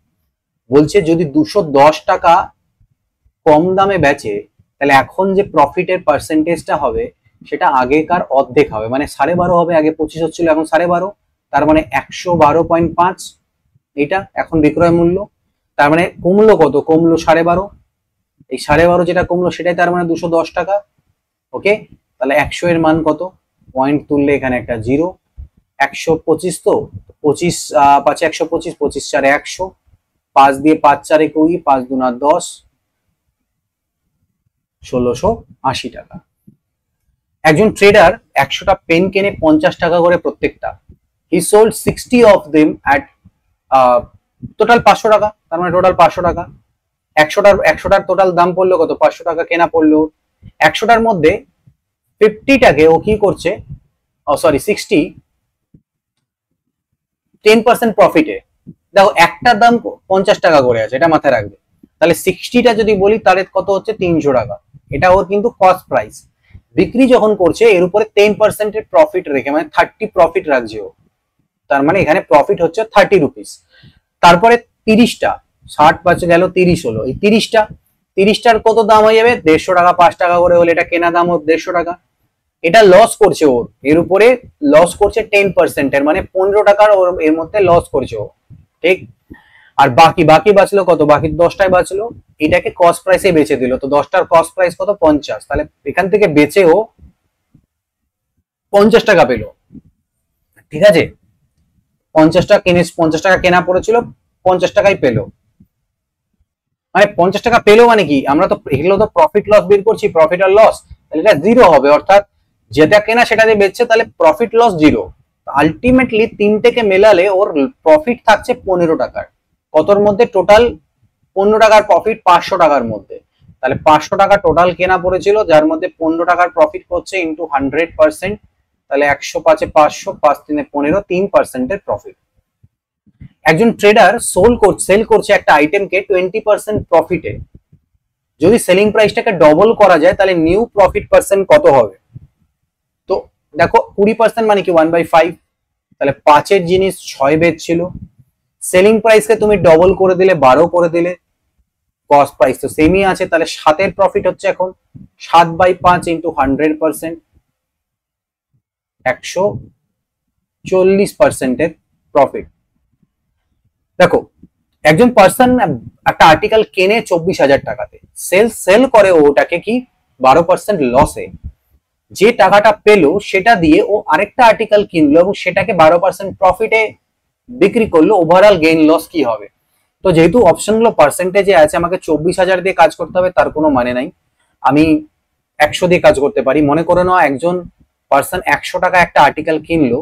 বলছে যদি 210 টাকা কম দামে বেচে, তাহলে এখন যে প্রফিটের পার্সেন্টেজটা হবে সেটা আগেকার অর্ধেক হবে, মানে 12.5 হবে, আগে 25 হচ্ছিল, এখন 12.5, তার মানে 112.5, এটা এখন বিক্রয় মূল্য। তার মানে কমলো কত? কমলো 12.5, এই 12.5 যেটা কমলো সেটাই তার মানে 210 টাকা। ওকে, তাহলে 100 এর মান কত? পয়েন্ট তুললে এখানে একটা 0, 125, তো 25 5 125, 25 4 100, 5 দিয়ে 5 4 20, 5 2 10, 1680 টাকা। একজন ট্রেডার 100টা পেন কেনে 50 টাকা করে প্রত্যেকটা। He sold 60 of them at total 500 টাকা, তার মানে টোটাল 500 টাকা। 100টার টোটাল দাম পড়লো কত? 500 টাকা কেনা পড়লো। 100টার মধ্যে 50টাকে ও কি করছে, সরি 60, 10% প্রফিটে। দেখো একটার দাম 50 টাকা করে আছে, এটা মাথায় রাখবে। তাহলে 60টা যদি বলি তাহলে কত হচ্ছে? 300 টাকা। এটা ওর কিন্তু কস্ট প্রাইস। বিক্রি যখন করছে এর উপরে 10% এর প্রফিট রেখে, মানে 30 প্রফিট রাখছে ও, তার মানে এখানে প্রফিট হচ্ছে 30 রুপিস। তারপরে 30টা, 60 পাচ্ছে গেল 30 হলো, এই 30টার কত দাম হয়ে যাবে? 150 টাকা, 5 টাকা করে হলে এটা কেনা দাম ওর 150 টাকা। এটা লস করছে ওর, এর উপরে লস করছে 10%, এর মানে 15 টাকার ওর এর মধ্যে লস করছে ও, ঠিক? আর বাকি বাকি বাঁচলো কত, বাকি 10টাই বাঁচলো, এটাকে কস্ট প্রাইসে বেচে দিল, তো 10টার কস্ট প্রাইস কত 50, তাহলে এখান থেকে বেচেও 50 টাকা পেলো। ঠিক আছে, 50 টাকা কিনে, 50 টাকা কেনা পড়েছিল, 50 টাকাই পেলো। মানে 50 টাকা পেলো মানে কি, আমরা তো এগুলো তো প্রফিট লস বের করছি, প্রফিট আর লস, তাহলে এটা জিরো হবে, অর্থাৎ যেটা কেনা সেটা দিয়ে বেচছে, তাহলে প্রফিট লস জিরো। আলটিমেটলি তিনটেকে মেলালে ওর প্রফিট থাকছে 15 টাকার। কতর মধ্যে? টোটাল 15 টাকার প্রফিট 500 টাকার মধ্যে। তাহলে 500 টাকা টোটাল কেনা পড়েছিল, যার মধ্যে 15 টাকার প্রফিট করছে ইন্টু 100%, তাহলে 105 এ 500, 5 3 15, 3% প্রফিট। একজন ট্রেডার সেল করছে একটা আইটেমকে 20% প্রফিটে, যদি সেলিং প্রাইসটাকে ডবল করা যায় তাহলে নিউ প্রফিট পার্সেন্ট কত হবে? তো দেখো 20% মানে কি 1/5, তাহলে 5 জিনিস 6 বেচছিল, সেলিং প্রাইসকে তুমি ডবল করে দিলে 12 করে দিলে, কস্ট প্রাইস তো সেমই আছে, তাহলে 7 প্রফিট হচ্ছে এখন 7/5 ইন্টু 100%, 140% প্রফিট। দেখো একজন পার্সন একটা আর্টিকেল কেনে 24,000 টাকাতে, সেল করে ওটাকে কি 12% লসে, যে টাকাটা পেলো সেটা দিয়ে ও আরেকটা আর্টিকেল কিনলো এবং সেটাকে 12% প্রফিটে বিক্রি করলো, ওভারঅল গেইন লস কি হবে? তো যেহেতু অপশনগুলো পার্সেন্টেজে আছে, আমাকে 24,000 দিয়ে কাজ করতে হবে তার কোনো মানে নাই, আমি 100 দিয়ে কাজ করতে পারি। মনে করে নাও একজন পার্সন 100 টাকা একটা আর্টিকেল কিনলো,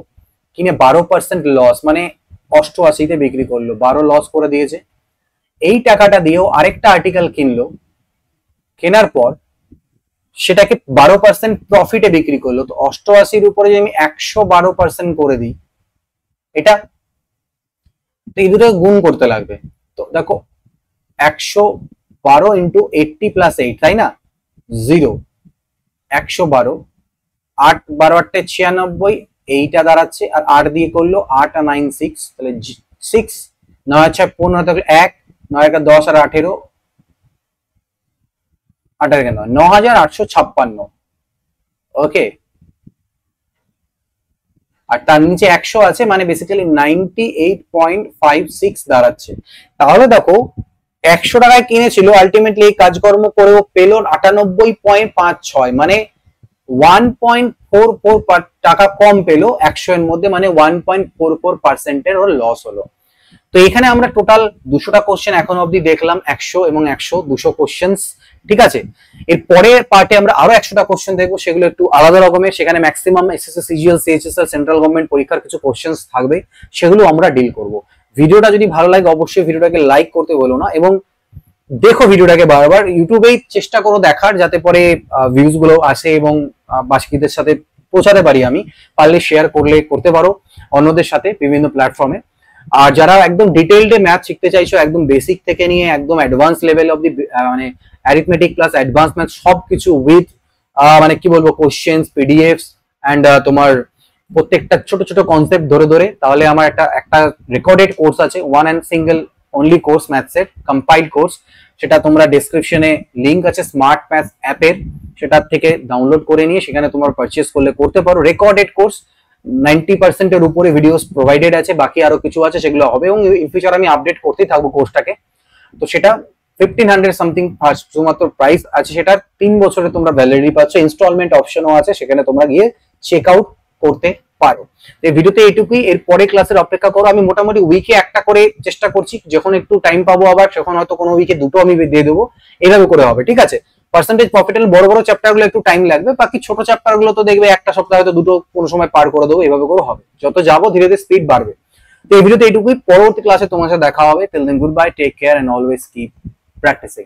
কিনে 12% লস মানে 88-তে বিক্রি করলো, 12 লস করে দিয়েছে। এই টাকাটা দিয়েও আরেকটা আর্টিকেল কিনলো, কেনার পর সেটাকে 12% প্রফিটে বিক্রি করলো, তো 88-র উপরে যদি আমি 112% করে দিই, এটা তো এই দুটো গুণ করতে লাগবে। তো দেখো 112 ইন্টু 80 প্লাস 8, তাই না, 0, 112, 8 12 8 96, এইটা দাঁড়াচ্ছে, আর 8 দিয়ে করলো 8 আর 9 6, তাহলে 6, 9 6 15, তাহলে 1, 9 10 আর 18, 18 কেন 9856, ওকে। আর তার নিচে 100 আছে, মানে বেসিক্যালি 98.56 দাঁড়াচ্ছে। তাহলে দেখো 100 টাকায় কিনেছিল, আলটিমেটলি এই কাজকর্ম করেও পেল 98.56, মানে 1.44 টাকা কম পেলো 100 এর মধ্যে, মানে 1.44% এর ওর লস হলো। তো এখানে আমরা টোটাল 200টা কোশ্চেন এখন অবধি দেখলাম, 100 এবং 100, 200 কোশ্চেন্স, ঠিক আছে। এর পরের পার্টে আমরা আরো 100টা কোশ্চেন দেখবো, সেগুলো একটু আলাদা রকমের, সেখানে maximum SSC, CGL, CHSL, central government পরীক্ষার কিছু কোশ্চেন্স থাকবে, সেগুলো আমরা ডিল করব। ভিডিওটা যদি ভালো লাগে অবশ্যই ভিডিওটাকে লাইক করতে বলো না, এবং দেখো ভিডিওটাকে বারবার, ইউটিউবেই চেষ্টা করো দেখার, যাতে পরে ভিউজ গুলো আসে এবং বাকিদের সাথে পৌঁছাতে পারি আমি, পারলে শেয়ার করতে পারো অন্যদের সাথে বিভিন্ন প্ল্যাটফর্মে। আর যারা একদম ডিটেইলডে ম্যাথ শিখতে চাইছো, একদম বেসিক থেকে নিয়ে একদম অ্যাডভান্স লেভেল অব দি, মানে অ্যারিথমেটিক প্লাস অ্যাডভান্স ম্যাথ সবকিছু উইথ মানে কি বলবো কোশ্চেন্স, পিডিএফস এন্ড তোমার প্রত্যেকটা ছোট ছোট কনসেপ্ট ধরে ধরে, তাহলে আমার একটা রেকর্ডেড কোর্স আছে, one and single only course, ম্যাথসের কম্পাইলড কোর্স, সেটা তোমরা ডেসক্রিপশনে লিংক আছে স্মার্ট ম্যাথস অ্যাপের, সেটার থেকে ডাউনলোড করে নিয়ে সেখানে তোমার পারচেস করলে করতে পারো। রেকর্ডেড কোর্স, 90% এর উপরে ভিডিওস প্রোভাইডেড আছে, বাকি আরো কিছু আছে সেগুলো হবে, এবং ইন ফিউচার আমি আপডেট করতেই থাকবো কোর্সটাকে। তো সেটা 1500 সামথিং শুধুমাত্র প্রাইস আছে, সেটা 3 বছরে তোমরা ভ্যালিডিটি পাচ্ছ, ইনস্টলমেন্ট অপশনও আছে, সেখানে তোমরা গিয়ে চেক আউট করতে পারো। এই ভিডিওতে এইটুকুই, এর পরে ক্লাসের অপেক্ষা করো। আমি মোটামুটি উইকে একটা করে চেষ্টা করছি, যখন একটু টাইম পাবো আবার তখন হয়তো কোনো উইকে দুটো আমি দিয়ে দেবো, এইভাবে করে হবে, ঠিক আছে। পার্সেন্টেজ প্রফিটের বড় বড় চ্যাপ্টার গুলো একটু টাইম লাগবে, বাকি ছোট চ্যাপ্টার গুলো তো দেখবে একটা সপ্তাহে হয়তো দুটো কোনো সময় পার করে দেবো, এভাবে করে হবে, যত যাবো ধীরে ধীরে স্পিড বাড়বে। তো এই ভিডিওতে এইটুকুই, পরবর্তী ক্লাসে তোমার সাথে দেখা হবে। Till then good bye, take care and always keep practising.